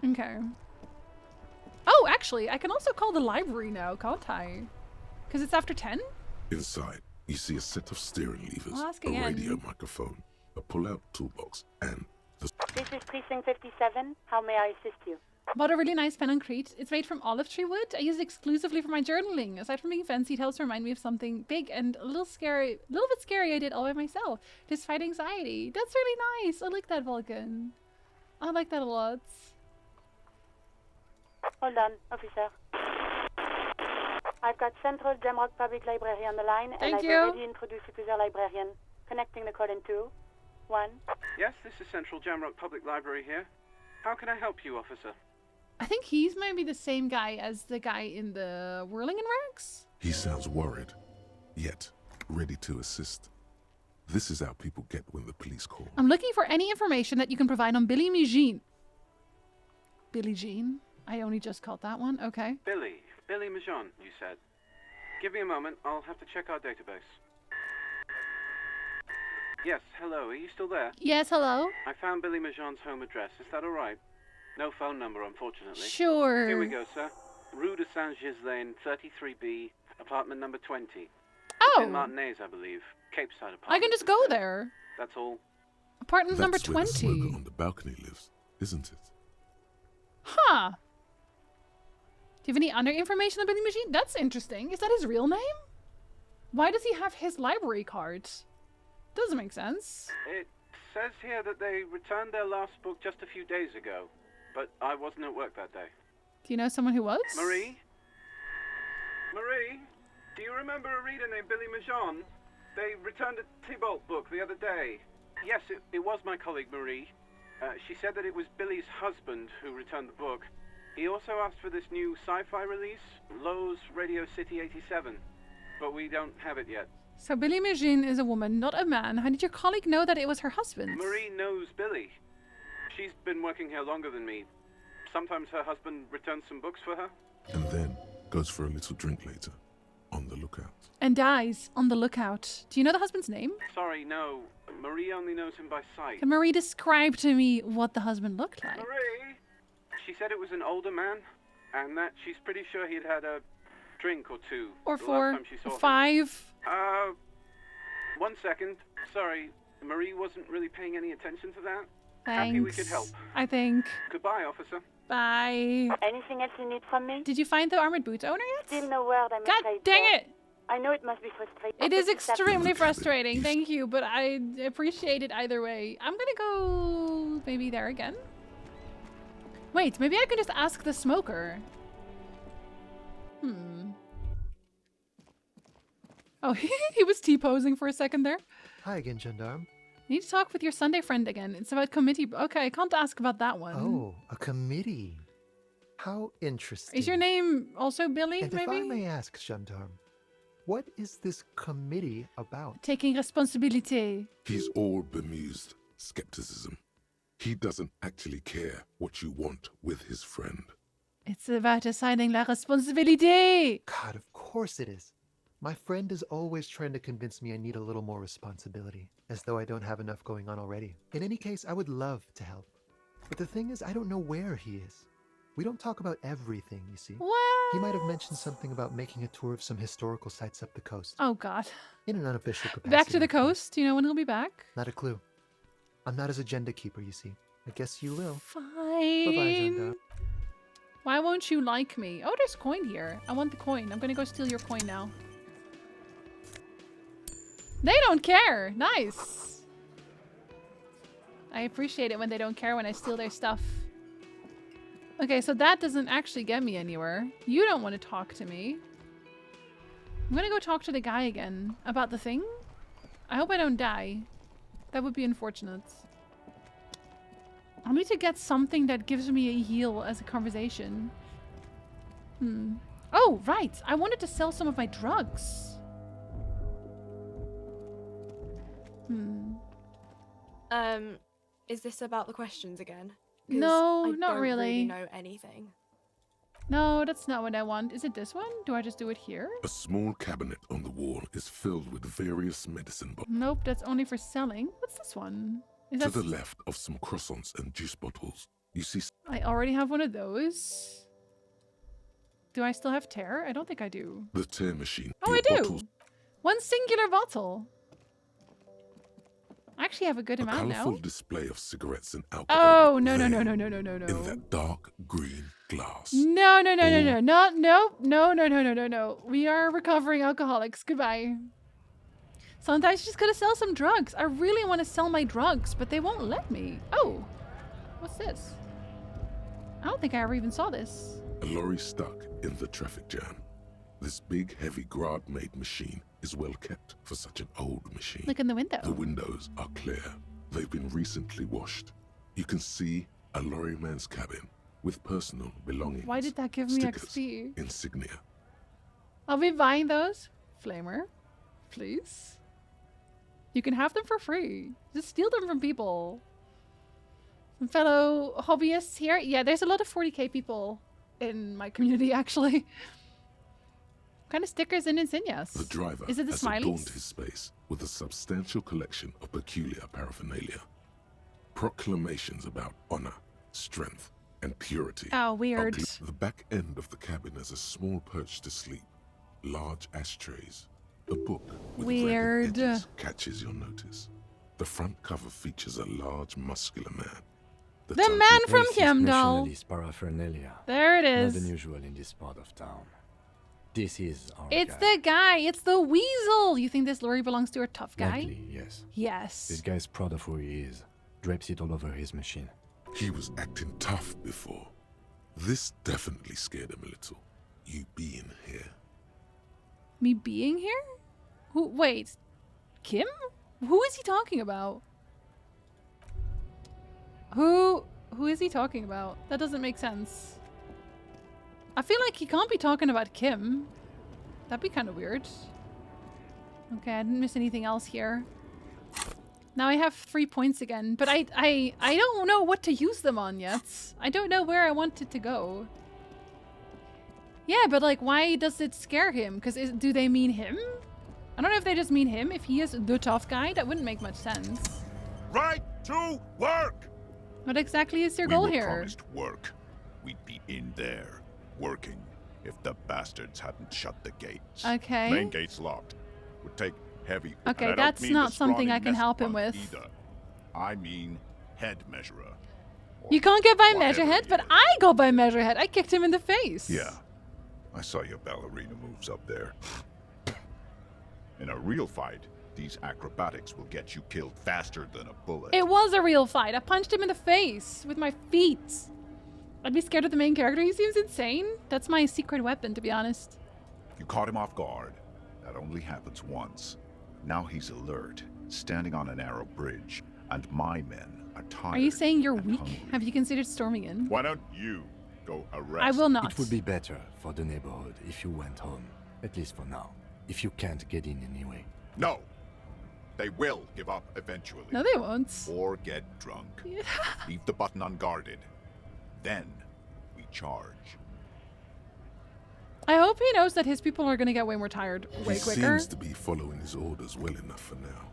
Okay. Oh, actually, I can also call the library now, can't I? Because it's after 10? Inside, you see a set of steering levers, I'll ask a again. radio microphone, a pull-out toolbox, and the... This is Precinct 57. How may I assist you? Bought a really nice pen on Crete. It's made from olive tree wood. I use it exclusively for my journaling. Aside from being fancy, it helps remind me of something big and a little bit scary I did all by myself. Just fight anxiety. That's really nice. I like that, Vulcan. I like that a lot. Hold on, officer. I've got Central Jamrock Public Library on the line, and I've already introduced you to their librarian. Connecting the call in 2, 1. Yes, this is Central Jamrock Public Library here. How can I help you, officer? I think he's maybe the same guy as the guy in the Whirling in Rags. He sounds worried, yet ready to assist. This is how people get when the police call. I'm looking for any information that you can provide on Billy Jean. Billy Jean? I only just caught that one. Okay. Billy Majon, you said. Give me a moment. I'll have to check our database. Yes, hello. Are you still there? Yes, hello. I found Billy Majon's home address. Is that all right? No phone number, unfortunately. Sure. Here we go, sir. Rue de Saint-Ghislain, 33B, apartment number 20. Oh. In Martinez, I believe. Cape Side apartment. I can just go there. That's all. Apartment number 20. That's where the smoker on the balcony lives, isn't it? Huh. Do you have any other information on Billy Machine? That's interesting. Is that his real name? Why does he have his library card? Doesn't make sense. It says here that they returned their last book just a few days ago, but I wasn't at work that day. Do you know someone who was? Marie? Marie? Do you remember a reader named Billy Majon? They returned a Tybalt book the other day. Yes, it was my colleague Marie. She said that it was Billy's husband who returned the book. He also asked for this new sci-fi release, Lowe's Radio City 87, but we don't have it yet. So Billy Machine is a woman, not a man. How did your colleague know that it was her husband? Marie knows Billy. She's been working here longer than me. Sometimes her husband returns some books for her. And then goes for a little drink later. On the lookout. And dies on the lookout. Do you know the husband's name? Sorry, no. Marie only knows him by sight. Can Marie describe to me what the husband looked like? Marie? She said it was an older man, and that she's pretty sure he'd had a drink or two. Or the 4, last time she saw or 5. him. 1 second. Sorry, Marie wasn't really paying any attention to that. Thanks. Happy we could help. I think. Goodbye, officer. Bye. Anything else you need from me? Did you find the armored boots owner yet? Still no word, I'm God afraid. dang it! I know it must be frustrating. It is but it's extremely frustrating, thank you, but I appreciate it either way. I'm gonna go maybe there again. Wait, maybe I could just ask the smoker. Oh, he was T-posing for a second there. Hi again, Gendarme. Need to talk with your Sunday friend again. It's about committee. Okay, I can't ask about that one. Oh, a committee. How interesting. Is your name also Billy, And maybe? if I may ask, Gendarme, what is this committee about? Taking responsibility. He's all bemused skepticism. He doesn't actually care what you want with his friend. It's about assigning la responsibility. God, of course it is. My friend is always trying to convince me I need a little more responsibility, as though I don't have enough going on already. In any case, I would love to help. But the thing is, I don't know where he is. We don't talk about everything, you see. What? He might have mentioned something about making a tour of some historical sites up the coast. Oh, God. In an unofficial capacity. Back to the coast? Do you know when he'll be back? Not a clue. I'm not his agenda keeper, you see. I guess you will. Fine. Bye-bye, Gendarme. Why won't you like me? Oh, there's coin here. I want the coin. I'm gonna go steal your coin now. They don't care. Nice. I appreciate it when they don't care when I steal their stuff. Okay, so that doesn't actually get me anywhere. You don't want to talk to me. I'm gonna go talk to the guy again about the thing. I hope I don't die. That would be unfortunate. I need to get something that gives me a heal as a conversation. Oh, right. I wanted to sell some of my drugs. Is this about the questions again? 'Cause No, I not don't really. know anything. No, that's not what I want. Is it this one? Do I just do it here? A small cabinet on the wall is filled with various medicine bottles. Nope, that's only for selling. What's this one? Is To that... the left of some croissants and juice bottles, you see I already have one of those. Do I still have tear? I don't think I do. the tear machine. Oh, Your I do. bottles, One singular bottle. I actually have a good a amount colourful now. display of cigarettes and alcohol. Oh, no, no, there no, no, no, no, no, In no. that dark green glass. No, no, no, no, no, no, no, no, no, no, no, no, no. We are recovering alcoholics. Goodbye. Sometimes you just gotta sell some drugs. I really want to sell my drugs, but they won't let me. Oh, what's this? I don't think I ever even saw this. A lorry stuck in the traffic jam. This big, heavy Grad-made machine is well kept for such an old machine. Look in the window. The windows are clear. They've been recently washed. You can see a lorryman's cabin with personal belongings. Why did that give me stickers, XP? insignia. I'll be buying those. Flamer, please. You can have them for free. Just steal them from people. Some fellow hobbyists here. Yeah, there's a lot of 40k people in my community, actually. What kind of stickers and insignias? The driver Is it the has adorned smileys? his space with a substantial collection of peculiar paraphernalia. Proclamations about honor, strength, and purity. Oh, are weird. The back end of the cabin has a small perch to sleep, large ashtrays. A book with Weird. ragged edges catches your notice. The front cover features a large, muscular man. The man from Racist Hemdall. nationalist paraphernalia. There it Not is. unusual in this part of town. This is our It's guy. the guy. It's the weasel. You think this lorry belongs to a tough guy? Likely, yes. Yes. This guy's proud of who he is. Drapes it all over his machine. He was acting tough before. This definitely scared him a little. You being here. Me being here? Who? Wait. Kim? Who is he talking about? Who is he talking about? That doesn't make sense. I feel like he can't be talking about Kim. That'd be kind of weird. Okay, I didn't miss anything else here. Now I have 3 points again, but I don't know what to use them on yet. I don't know where I want it to go. Yeah, but like, why does it scare him? Because do they mean him? I don't know if they just mean him. If he is the tough guy, that wouldn't make much sense. Right to work! What exactly is your We goal were here? promised work. We'd be in there, working, if the bastards hadn't shut the gates. Okay. Main gate's locked. would take heavy. Okay, and I don't that's mean not the something scrawny I can help him mess with. Either. I mean head measurer. You can't get by whatever Measurehead, but I go by Measurehead. I kicked him in the face. Yeah, I saw your ballerina moves up there. In a real fight, these acrobatics will get you killed faster than a bullet. It was a real fight. I punched him in the face with my feet. I'd be scared of the main character. He seems insane. That's my secret weapon, to be honest. You caught him off guard. That only happens once. Now he's alert, standing on a narrow bridge, and my men are tired. Are you saying you're weak? hungry. Have you considered storming in? Why don't you go arrest? I will not. It would be better for the neighborhood if you went home, at least for now. If you can't get in anyway. No. They will give up eventually. No, they won't. Or get drunk. Leave the button unguarded. Then we charge. I hope he knows that his people are going to get way more tired way He quicker. seems to be following his orders well enough for now.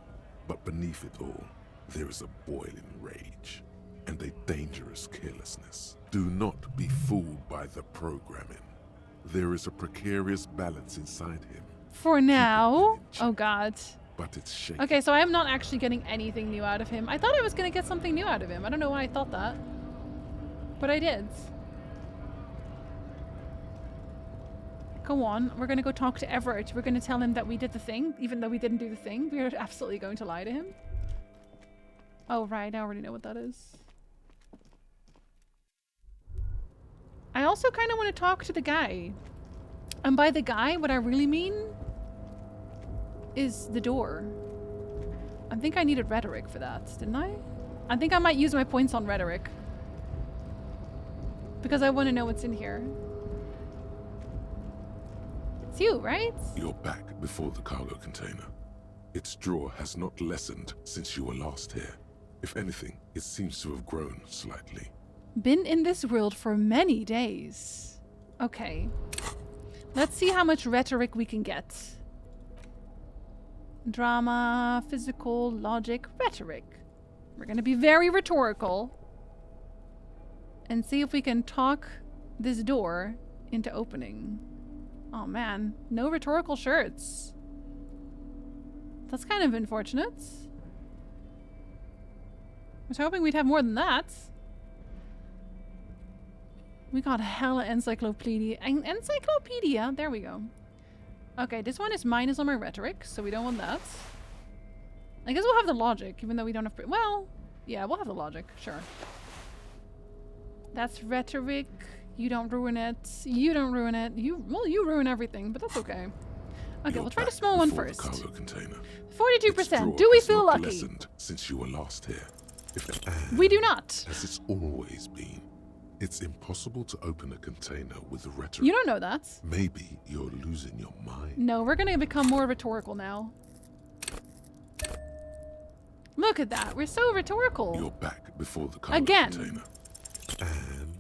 But beneath it all, there is a boiling rage and a dangerous carelessness. Do not be fooled by the programming. There is a precarious balance inside him, For now. Oh, God. but it's shaky. Okay, so I am not actually getting anything new out of him. I thought I was going to get something new out of him. I don't know why I thought that. But I did. Go on. We're going to go talk to Everett. We're going to tell him that we did the thing, even though we didn't do the thing. We are absolutely going to lie to him. Oh, right. I already know what that is. I also kind of want to talk to the guy. And by the guy, what I really mean is the door. I think I needed rhetoric for that, didn't I? I think I might use my points on rhetoric. Because I want to know what's in here. It's you, right? You're back before the cargo container. Its draw has not lessened since you were last here. If anything, it seems to have grown slightly. Been in this world for many days. Okay. Let's see how much rhetoric we can get. Drama, physical, logic, rhetoric. We're going to be very rhetorical. And see if we can talk this door into opening. Oh man, no rhetorical shirts. That's kind of unfortunate. I was hoping we'd have more than that. We got hella encyclopedia. Encyclopedia. There we go. Okay, this one is minus on my rhetoric, so we don't want that. I guess we'll have the logic, even though we don't have... Well, yeah, we'll have the logic. Sure. That's rhetoric. You don't ruin it. You don't ruin it. Well, you ruin everything, but that's okay. Okay, we'll try the small one first. 42%. Do we feel lucky? Lessened since you were last here. We do not. As it's always been. It's impossible to open a container with rhetoric. You don't know that. Maybe you're losing your mind. No, we're gonna become more rhetorical now. Look at that. We're so rhetorical. You're back before the cargo Again. container. And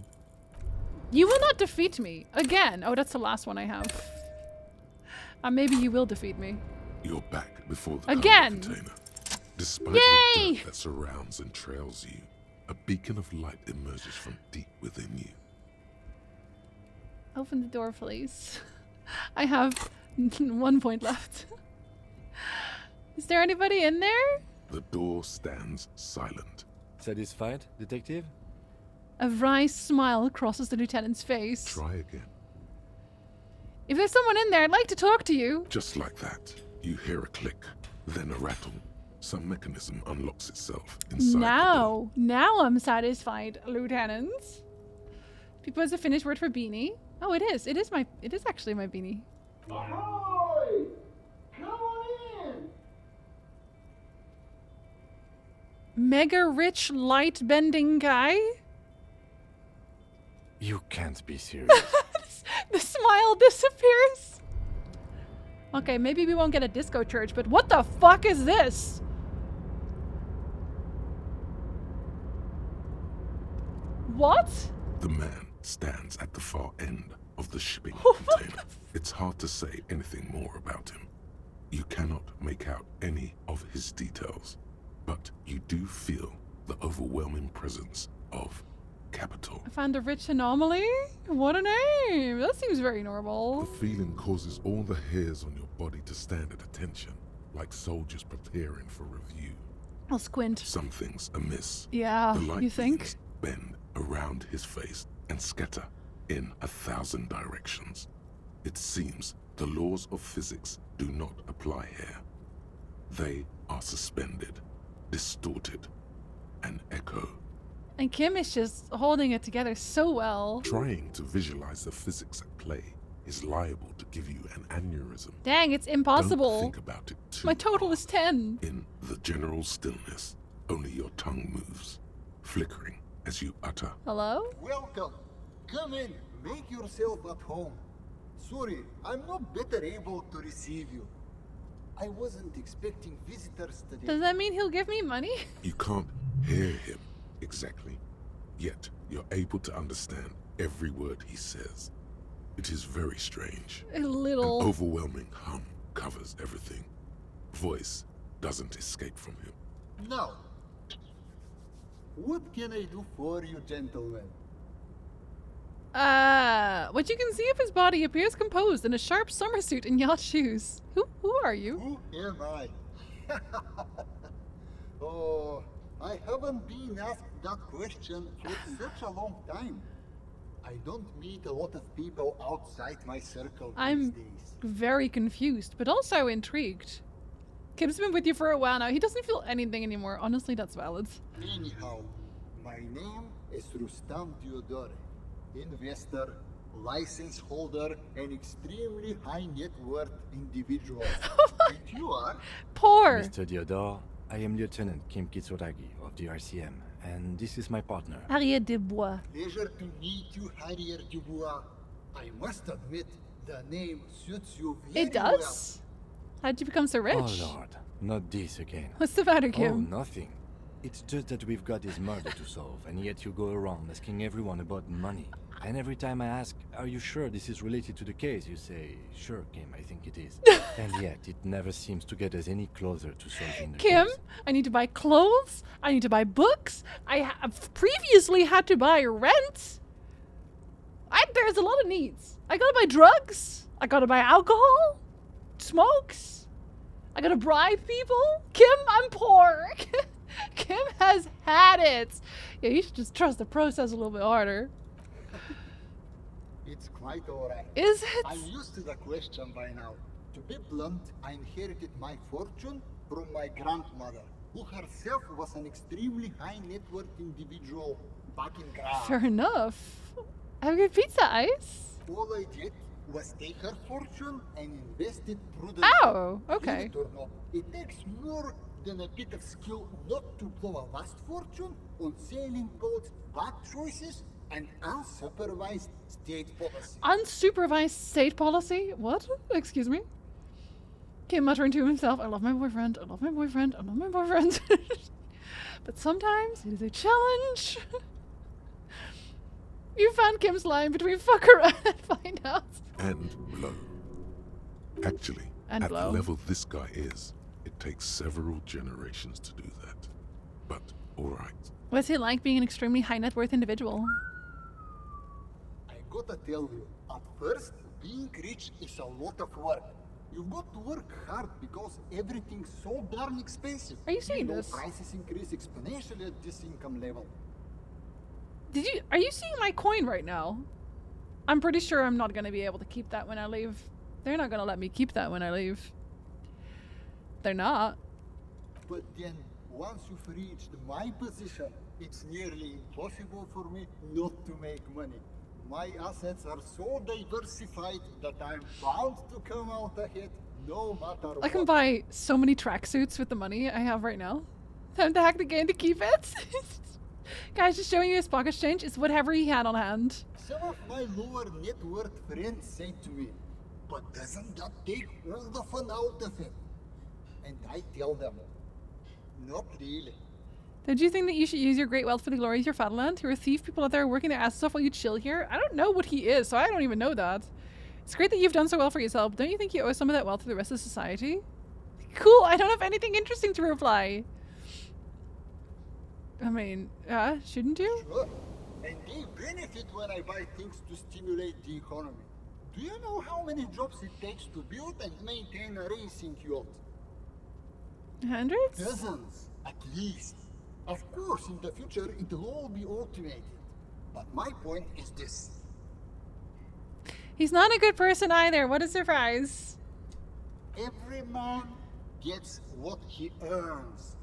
you will not defeat me. Again. Oh, that's the last one I have. Maybe you will defeat me. You're back before the Again. cargo container. Despite Yay! the dirt that surrounds and trails you, a beacon of light emerges from deep within you. Open the door, please. I have 1 point left. Is there anybody in there? The door stands silent. Satisfied, detective? A wry smile crosses the lieutenant's face. Try again. If there's someone in there, I'd like to talk to you. Just like that, you hear a click, then a rattle. Some mechanism unlocks itself inside. Now I'm satisfied, Lieutenant. People is a Finnish word for beanie. Oh, it is. It is actually my beanie. Ahoy! Come on in! Mega rich light bending guy? You can't be serious. The smile disappears. Okay, maybe we won't get a disco church, but what the fuck is this? What? The man stands at the far end of the shipping container. It's hard to say anything more about him. You cannot make out any of his details, but you do feel the overwhelming presence of capital. I found a rich anomaly? What a name! That seems very normal. The feeling causes all the hairs on your body to stand at attention. like soldiers preparing for review. I'll squint. Something's amiss. Yeah, The light you think? beams bend around his face and scatter in 1,000 directions. It seems the laws of physics do not apply here. They are suspended, distorted, and echo. And Kim is just holding it together so well. Trying to visualize the physics at play is liable to give you an aneurysm. Dang, it's impossible. Don't think about it too My total is 10. In the general stillness, only your tongue moves, flickering as you utter. Hello? Welcome. Come in. Make yourself at home. Sorry, I'm not better able to receive you. I wasn't expecting visitors today. Does that mean he'll give me money? You can't hear him exactly, yet you're able to understand every word he says. It is very strange. A little. An overwhelming hum covers everything. Voice doesn't escape from him. Now, what can I do for you, gentlemen? What you can see of his body appears composed in a sharp summer suit and yacht shoes. Who are you? Who am I? Oh, I haven't been asked that question for such a long time. I don't meet a lot of people outside my circle these days. Very confused, but also intrigued. Kim's been with you for a while now. He doesn't feel anything anymore. Honestly, that's valid. Anyhow, my name is Rustam Diodore. Investor, license holder, and extremely high net worth individual. And you are? Poor. Mr. Diodore, I am Lieutenant Kim Kitsuragi of the RCM, and this is my partner. Harriet Dubois. Pleasure to meet you, Harriet Dubois. I must admit, the name suits you very It does? How'd you become so rich? Oh Lord, not this again. What's the matter, Kim? Oh, nothing. It's just that we've got this murder to solve, and yet you go around asking everyone about money. And every time I ask, are you sure this is related to the case, you say, sure, Kim, I think it is. And yet, it never seems to get us any closer to solving the Kim, case. I need to buy clothes. I need to buy books. I have previously had to buy rent. There's a lot of needs. I gotta buy drugs. I gotta buy alcohol. Smokes. I gotta bribe people. Kim, I'm poor. Kim has had it. Yeah, you should just trust the process a little bit harder. It's quite alright. Is it? I'm used to the question by now. To be blunt, I inherited my fortune from my grandmother, who herself was an extremely high net worth individual back in Gra. Fair enough. Have a good pizza, Ice. All I did was take her fortune and invest it prudently. Oh, okay. Believe it or not, it takes more than a bit of skill not to blow a vast fortune on sailing boats, bad choices, and unsupervised state policy. Unsupervised state policy? What? Excuse me? Kim muttering to himself, I love my boyfriend, I love my boyfriend, I love my boyfriend. But sometimes it is a challenge. You found Kim's line between fuck around and find out. And blow. Actually, And at blow. the level this guy is, it takes several generations to do that. But, alright. What's it like being an extremely high net worth individual? I gotta tell you, at first, being rich is a lot of work. You've got to work hard because everything's so darn expensive. Are you seeing this? Prices increase exponentially at this income level. Are you seeing my coin right now? I'm pretty sure I'm not gonna be able to keep that when I leave. They're not gonna let me keep that when I leave. They're not. But then, once you've reached my position, it's nearly impossible for me not to make money. My assets are so diversified that I'm bound to come out ahead no matter what. I can buy so many tracksuits with the money I have right now. Time to hack the game to keep it. Guys, just showing you his pocket change. It's whatever he had on hand. Some of my lower net worth friends say to me, but doesn't that take all the fun out of it? And I tell them, not really. Did you think that you should use your great wealth for the glory of your fatherland? You're a thief. People out there are working their asses off while you chill here. I don't know what he is, so I don't even know that. It's great that you've done so well for yourself. Don't you think you owe some of that wealth to the rest of society? Cool. I don't have anything interesting to reply. I mean, shouldn't you? Sure. And they benefit when I buy things to stimulate the economy. Do you know how many jobs it takes to build and maintain a racing yacht? Hundreds? Dozens, at least. Of course, in the future, it will all be automated. But my point is this. He's not a good person either. What a surprise. Every man gets what he earns.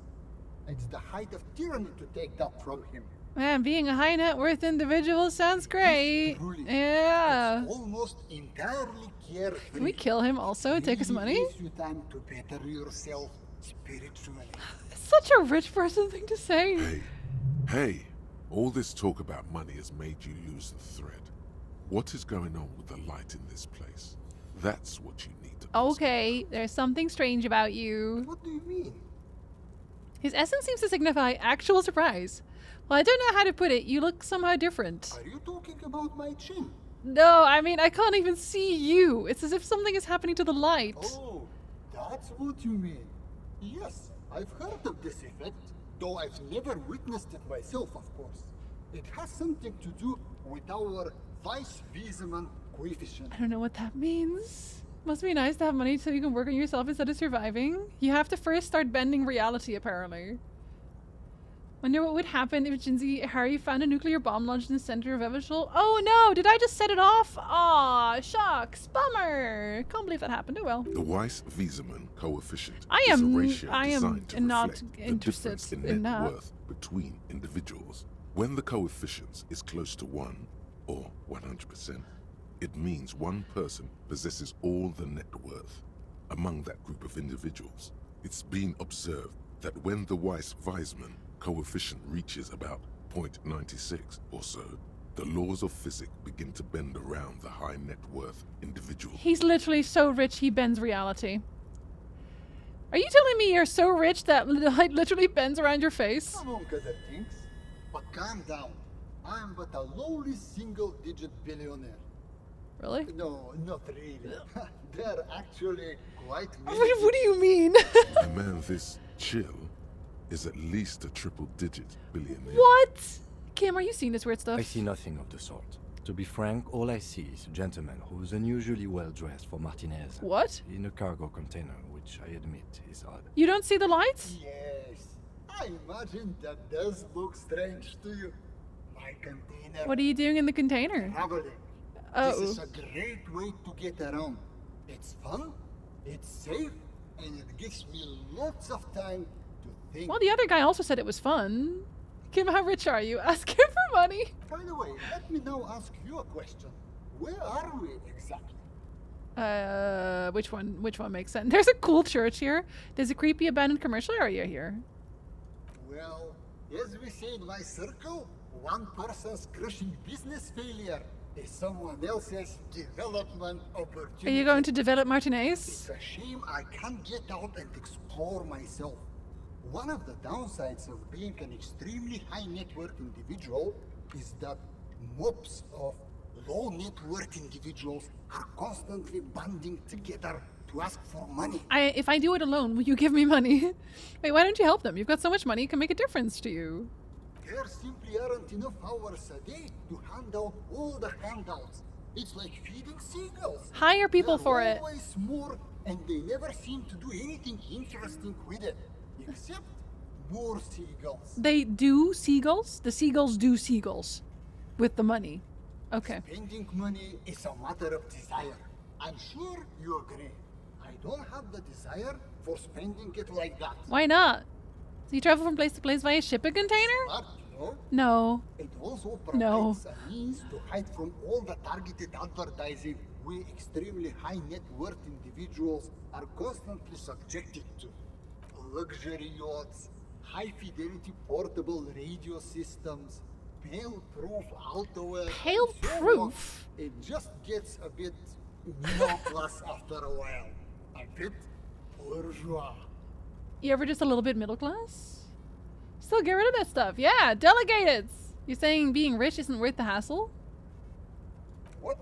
It's the height of tyranny to take that from him. Man, being a high net worth individual sounds great. Yeah. It's almost entirely carefree. Can we kill him also? Take his money? Gives you time to better yourself spiritually. It's such a rich person thing to say. Hey, all this talk about money has made you lose the thread. What is going on with the light in this place? That's what you need to Okay, there's something strange about you. What do you mean? His essence seems to signify actual surprise. Well, I don't know how to put it. You look somehow different. Are you talking about my chin? No, I mean, I can't even see you. It's as if something is happening to the light. Oh, that's what you mean. Yes, I've heard of this effect, though I've never witnessed it myself, of course. It has something to do with our Weiss-Wiesemann coefficient. I don't know what that means. Must be nice to have money so you can work on yourself instead of surviving. You have to first start bending reality, apparently. Wonder what would happen if Jinzi Harry found a nuclear bomb lodged in the center of Evishal. Oh no, did I just set it off? Aw, shucks, bummer. Can't believe that happened. Oh well. The Weiss-Wiesemann coefficient I is a am ratio designed to not reflect the interested difference in in net that. worth between individuals. When the coefficient is close to 1, or 100%, it means one person possesses all the net worth among that group of individuals. It's been observed that when the Weiss-Wiesemann coefficient reaches about 0.96 or so, the laws of physics begin to bend around the high net worth individual. He's literally so rich he bends reality. Are you telling me you're so rich that light literally bends around your face? Among other things. But calm down. I'm but a lowly single-digit billionaire. Really? No, not really. They're actually quite many. What do you mean? A man this chill is at least a triple-digit billionaire. What? Kim, are you seeing this weird stuff? I see nothing of the sort. To be frank, all I see is a gentleman who's unusually well dressed for Martinez. What? In a cargo container, which I admit is odd. You don't see the lights? Yes. I imagine that does look strange to you. My container. What are you doing in the container? Traveling. Oh. This is a great way to get around. It's fun, it's safe, and it gives me lots of time to think. Well, the other guy also said it was fun. Kim, how rich are you? Ask him for money. By the way, let me now ask you a question. Where are we exactly? Which one makes sense? There's a cool church here. There's a creepy abandoned commercial area here. Well, as we say in my circle, one person's crushing business failure is someone else's development opportunity. Are you going to develop Martinez? It's a shame I can't get out and explore myself. One of the downsides of being an extremely high net worth individual is that mobs of low net worth individuals are constantly banding together to ask for money. If I do it alone, will you give me money? Wait, why don't you help them? You've got so much money, it can make a difference to you. There simply aren't enough hours a day to hand out all the handouts. It's like feeding seagulls. Hire people for it. Always more, and they never seem to do anything interesting with it, except more seagulls. They do seagulls? The seagulls do seagulls. With the money. Okay. Spending money is a matter of desire. I'm sure you agree. I don't have the desire for spending it like that. Why not? So you travel from place to place via shipping container? Smart, no? No. It also provides a means to hide from all the targeted advertising we extremely high net worth individuals are constantly subjected to. Luxury yachts, high fidelity portable radio systems, pale-proof outerwear. Pale-proof? So it just gets a bit middle class after a while. A bit bourgeois. You ever just a little bit middle class? Still get rid of that stuff. Yeah, delegate it. You're saying being rich isn't worth the hassle? What?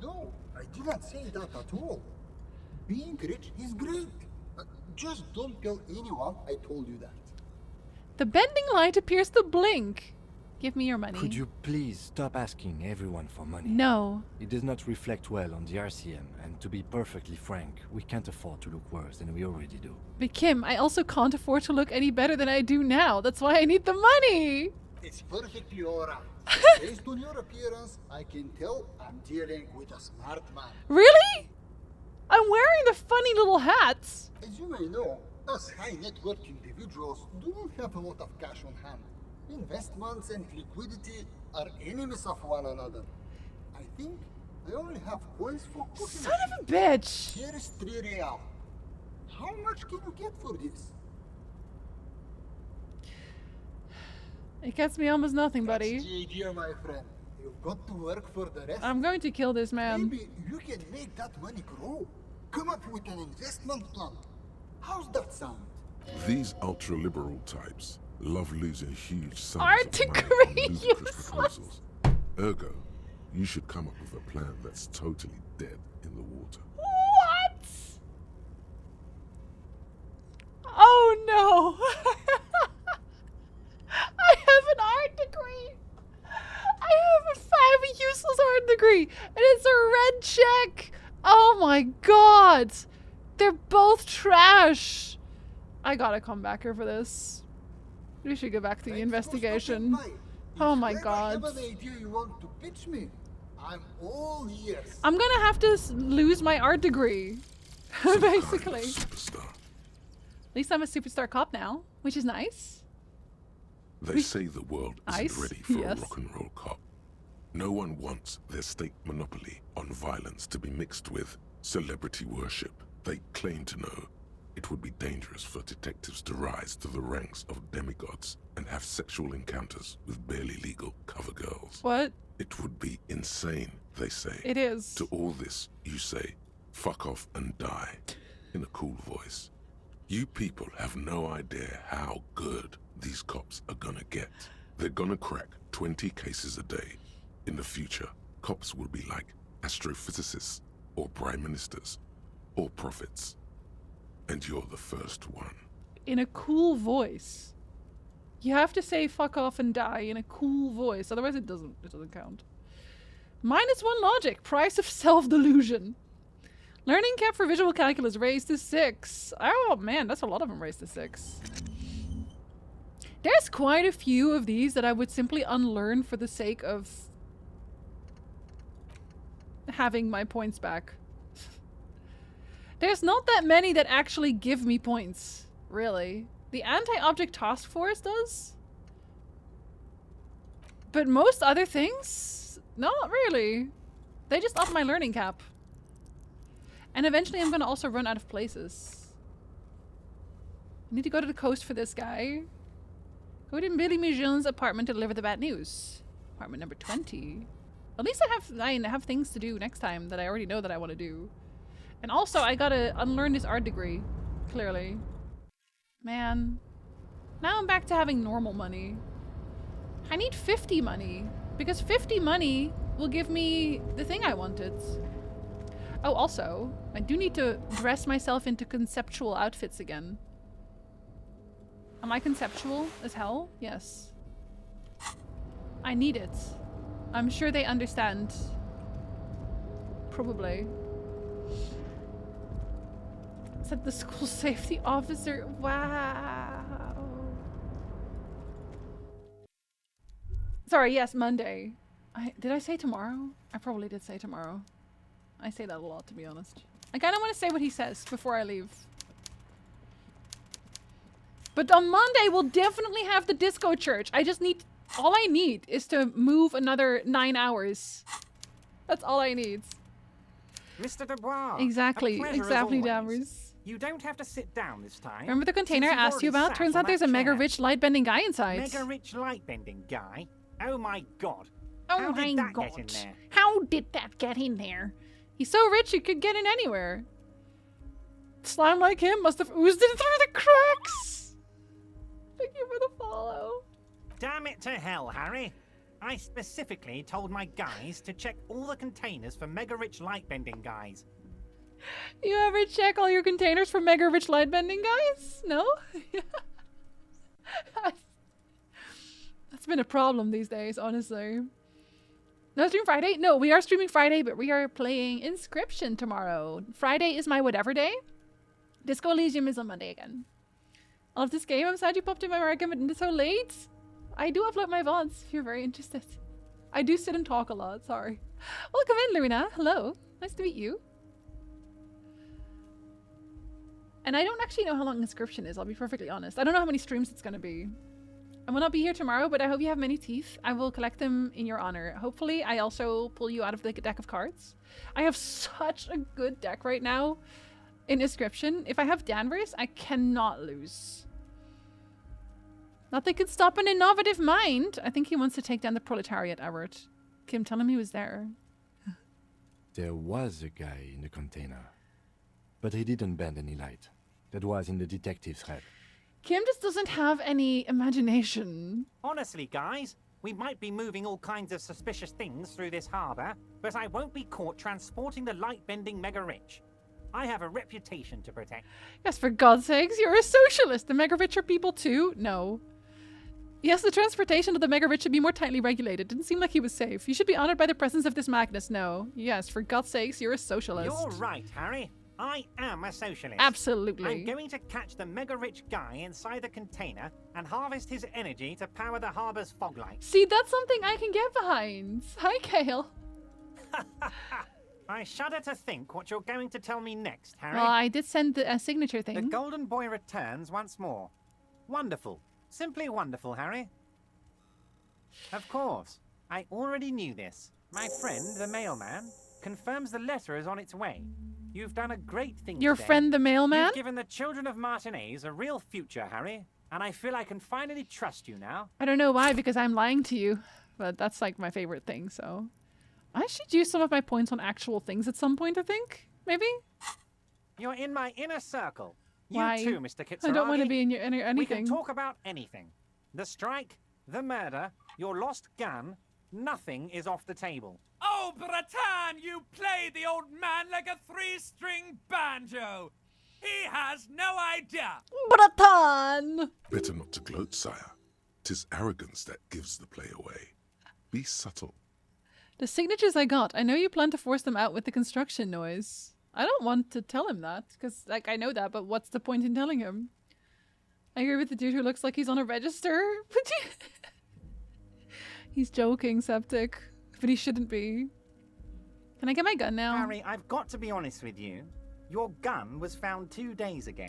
No, I didn't say that at all. Being rich is great. Just don't tell anyone I told you that. The bending light appears to blink. Give me your money. Could you please stop asking everyone for money? No. It does not reflect well on the RCM, and to be perfectly frank, we can't afford to look worse than we already do. But Kim, I also can't afford to look any better than I do now. That's why I need the money. It's perfectly alright. Based on your appearance, I can tell I'm dealing with a smart man. Really? I'm wearing the funny little hats. As you may know, us high net worth individuals do not have a lot of cash on hand. Investments and liquidity are enemies of one another. I think I only have coins for cooking. Son of a bitch! Here is 3 real. How much can you get for this? It gets me almost nothing, buddy. That's the idea, my friend. You've got to work for the rest. I'm going to kill this man. Maybe you can make that money grow. Come up with an investment plan. How's that sound? These ultra-liberal types love losing huge sums Art of money degree, on ludicrous useless. proposals. Ergo, you should come up with a plan that's totally dead in the water. What? Oh no! I have an art degree! I have a useless art degree! And it's a red check! Oh my god! They're both trash! I gotta come back here for this. We should go back to the investigation. Oh my god. If you have an idea you want to pitch me, I'm all ears. I'm gonna have to lose my art degree. Basically. At least I'm a superstar cop now, which is nice. They say the world isn't Ice? ready for Yes. a rock and roll cop. No one wants their state monopoly on violence to be mixed with celebrity worship. They claim to know it would be dangerous for detectives to rise to the ranks of demigods and have sexual encounters with barely legal cover girls. What? It would be insane, they say. It is. To all this, you say, fuck off and die, in a cool voice. You people have no idea how good these cops are gonna get. They're gonna crack 20 cases a day. In the future, cops will be like astrophysicists, or prime ministers, or prophets. And you're the first one. In a cool voice. You have to say fuck off and die in a cool voice, otherwise it doesn't count. -1 logic, price of self-delusion. Learning cap for visual calculus raised to 6. Oh man, that's a lot of them raised to 6. There's quite a few of these that I would simply unlearn for the sake of having my points back. There's not that many that actually give me points, really. The anti-object task force does. But most other things, not really. They just up my learning cap. And eventually I'm gonna also run out of places. I need to go to the coast for this guy. Go to Billy Mijon's apartment to deliver the bad news. Apartment number 20. At least I have things to do next time that I already know that I want to do. And also, I gotta unlearn this art degree. Clearly. Man. Now I'm back to having normal money. I need 50 money. Because 50 money will give me the thing I wanted. Oh, also, I do need to dress myself into conceptual outfits again. Am I conceptual as hell? Yes. I need it. I'm sure they understand. Probably. Said the school safety officer. Wow. Sorry, yes, Monday. Did I say tomorrow? I probably did say tomorrow. I say that a lot, to be honest. I kind of want to say what he says before I leave. But on Monday, we'll definitely have the disco church. I just need... All I need is to move another 9 hours. That's all I need. Mr. Dubois. Exactly. A pleasure Exactly, as always. Dammers. You don't have to sit down this time. Remember the container I Since you've asked you already about? sat Turns on out there's that a mega chair. rich light bending guy inside. Mega rich light bending guy? Oh my god. Oh How my did that god. get in there? How did that get in there? He's so rich he could get in anywhere. Slime like him must have oozed in through the cracks. Thank you for the follow. Damn it to hell, Harry. I specifically told my guys to check all the containers for mega rich light bending guys. You ever check all your containers for mega rich light bending guys? No? That's It's been a problem these days, honestly. No stream Friday? No, we are streaming Friday, but we are playing Inscription tomorrow. Friday is my whatever day. Disco Elysium is on Monday again. I love this game. I'm sad you popped in my recommend so late. I do upload my VODs if you're very interested. I do sit and talk a lot, sorry. Welcome in, Luna. Hello. Nice to meet you. And I don't actually know how long Inscription is, I'll be perfectly honest. I don't know how many streams it's going to be. I will not be here tomorrow, but I hope you have many teeth. I will collect them in your honor. Hopefully, I also pull you out of the deck of cards. I have such a good deck right now in Inscription. If I have Danvers, I cannot lose. Nothing can stop an innovative mind. I think he wants to take down the proletariat, Everett. Kim, tell him he was there. There was a guy in the container, but he didn't bend any light. That was in the detective's head. Kim just doesn't have any imagination. Honestly, guys, we might be moving all kinds of suspicious things through this harbour, but I won't be caught transporting the light-bending mega-rich. I have a reputation to protect. Yes, for God's sakes, you're a socialist. The mega-rich are people too? No. Yes, the transportation of the mega-rich should be more tightly regulated. Didn't seem like he was safe. You should be honored by the presence of this Magnus. No. Yes, for God's sakes, you're a socialist. You're right, Harry. I am a socialist. Absolutely. I'm going to catch the mega-rich guy inside the container and harvest his energy to power the harbour's fog lights. See, that's something I can get behind. Hi, Kale. I shudder to think what you're going to tell me next, Harry. Well, I did send the signature thing. The Golden Boy returns once more. Wonderful. Simply wonderful, Harry. Of course. I already knew this. My friend, the mailman, confirms the letter is on its way. You've done a great thing Your today. friend, the mailman? You've given the children of Martinez a real future, Harry. And I feel I can finally trust you now. I don't know why, because I'm lying to you. But that's like my favorite thing, so... I should use some of my points on actual things at some point, I think. Maybe? You're in my inner circle. Why? You too, Mr. Kitsuragi. I don't want to be in your inner anything. We can talk about anything. The strike, the murder, your lost gun. Nothing is off the table. Oh, Bratan, you play the old man like a three-string banjo. He has no idea. Bratan! Better not to gloat, sire. 'Tis arrogance that gives the play away. Be subtle. The signatures I got. I know you plan to force them out with the construction noise. I don't want to tell him that, because, like, I know that, but what's the point in telling him? I agree with the dude who looks like he's on a register. He's joking, Septic. But he shouldn't be. Can I get my gun now? Harry, I've got to be honest with you. Your gun was found 2 days ago.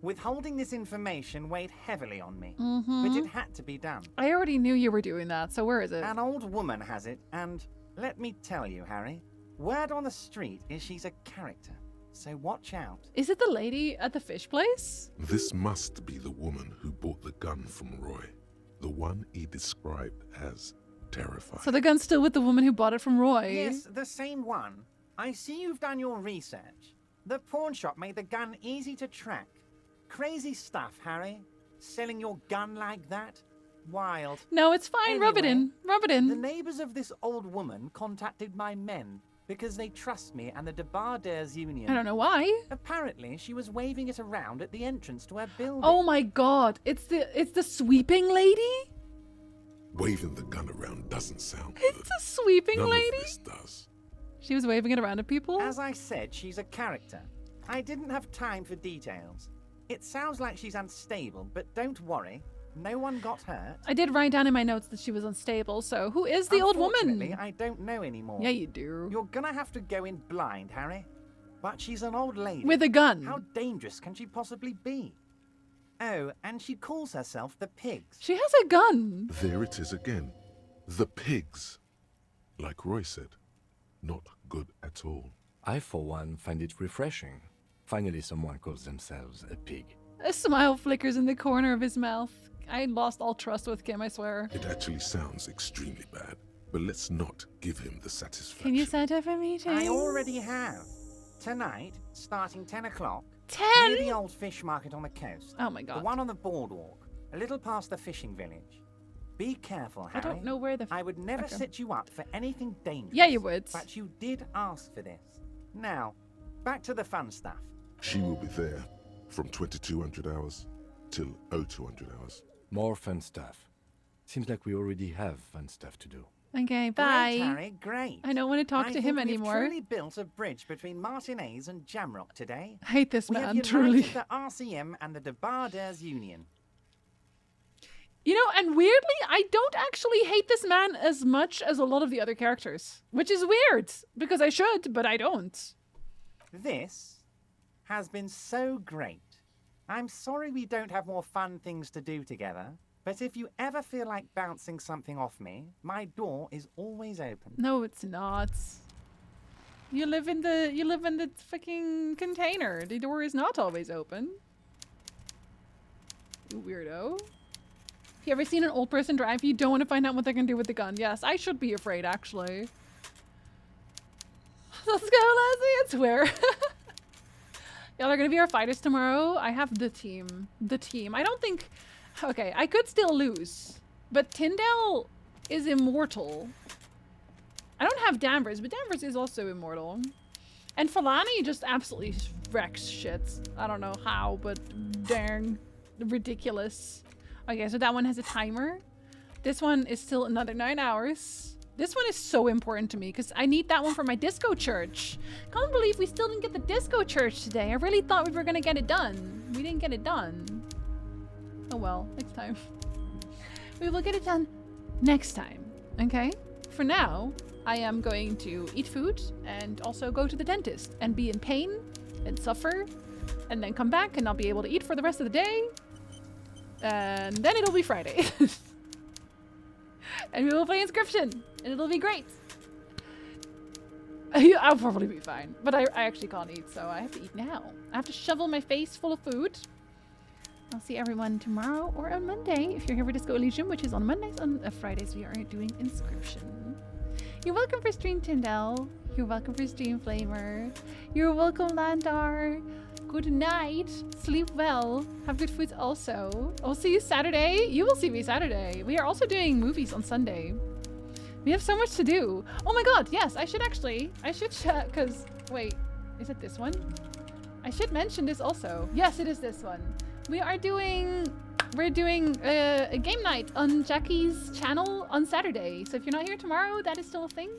Withholding this information weighed heavily on me. But it had to be done. I already knew you were doing that, so where is it? An old woman has it, and let me tell you, Harry, word on the street is she's a character. So watch out. Is it the lady at the fish place? This must be the woman who bought the gun from Roy. The one he described as terrifying. So the gun's still with the woman who bought it from Roy? Yes, the same one. I see you've done your research. The pawn shop made the gun easy to track. Crazy stuff, Harry. Selling your gun like that? Wild. No, it's fine. Anyway, rub it in. Rub it in. The neighbors of this old woman contacted my men because they trust me and the Debarders Union. I don't know why. Apparently, she was waving it around at the entrance to her building. Oh my god. It's the sweeping lady? Waving the gun around doesn't sound good. It's a sweeping None lady? Of this does. She was waving it around at people? As I said, she's a character. I didn't have time for details. It sounds like she's unstable, but don't worry. No one got hurt. I did write down in my notes that she was unstable, so who is the old woman? I don't know anymore. Yeah, you do. You're gonna have to go in blind, Harry. But she's an old lady. With a gun. How dangerous can she possibly be? Oh, and she calls herself the Pigs. She has a gun. There it is again. The pigs. Like Roy said, not good at all. I, for one, find it refreshing. Finally, someone calls themselves a pig. A smile flickers in the corner of his mouth. I lost all trust with Kim, I swear. It actually sounds extremely bad, but let's not give him the satisfaction. Can you set up a meeting? I already have. Tonight, starting 10 o'clock. 10? Near the old fish market on the coast. Oh my god. The one on the boardwalk, a little past the fishing village. Be careful, Harry. I don't know where the... I would never set you up for anything dangerous. Yeah, you would. But you did ask for this. Now, back to the fun stuff. She will be there from 2200 hours till 0200 hours. More fun stuff. Seems like we already have fun stuff to do. Okay, bye. Great, Harry, great. I don't want to talk I to him think anymore. We've truly built a bridge between Martinez and Jamrock today. I hate this we man, have truly. united the RCM and the Debarders Union. You know, and weirdly, I don't actually hate this man as much as a lot of the other characters. Which is weird, because I should, but I don't. This has been so great. I'm sorry we don't have more fun things to do together, but if you ever feel like bouncing something off me, my door is always open. No, it's not. You live in the fucking container. The door is not always open. You weirdo. You ever seen an old person drive? You don't want to find out what they're gonna do with the gun. Yes, I should be afraid, actually. Let's go, Leslie, I swear. Y'all are gonna be our fighters tomorrow. I have the team. I don't think... Okay, I could still lose. But Tyndale is immortal. I don't have Danvers, but Danvers is also immortal. And Falani just absolutely wrecks shit. I don't know how, but dang. Ridiculous. Okay, so that one has a timer. This one is still another 9 hours. This one is so important to me because I need that one for my disco church. Can't believe we still didn't get the disco church today. I really thought we were gonna get it done. We didn't get it done. Oh well, next time. We will get it done next time, okay? For now, I am going to eat food and also go to the dentist and be in pain and suffer and then come back and not be able to eat for the rest of the day. And then it'll be Friday. And we will play Inscription and it'll be great. I'll probably be fine, but I actually can't eat, so I have to eat now. I have to shovel my face full of food. I'll see everyone tomorrow or on Monday if you're here for Disco Elysium, which is on Mondays. On Fridays we are doing Inscription. You're welcome for stream, Tyndall. You're welcome for stream, Flamer. You're welcome, Landar. Good night. Sleep well. Have good food also. I'll see you Saturday. You will see me Saturday. We are also doing movies on Sunday. We have so much to do. Oh my god, yes, I should because, wait, is it this one? I should mention this also. Yes, it is this one. We're doing a game night on Jackie's channel on Saturday. So if you're not here tomorrow, that is still a thing.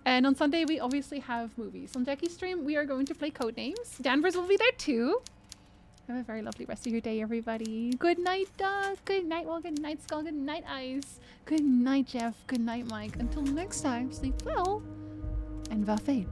And on Sunday, we obviously have movies. On Jackie's stream, we are going to play Codenames. Danvers will be there too. Have a very lovely rest of your day, everybody. Good night, Doug. Good night, Well. Good night, Skull. Good night, Ice. Good night, Jeff. Good night, Mike. Until next time, sleep well and va fame.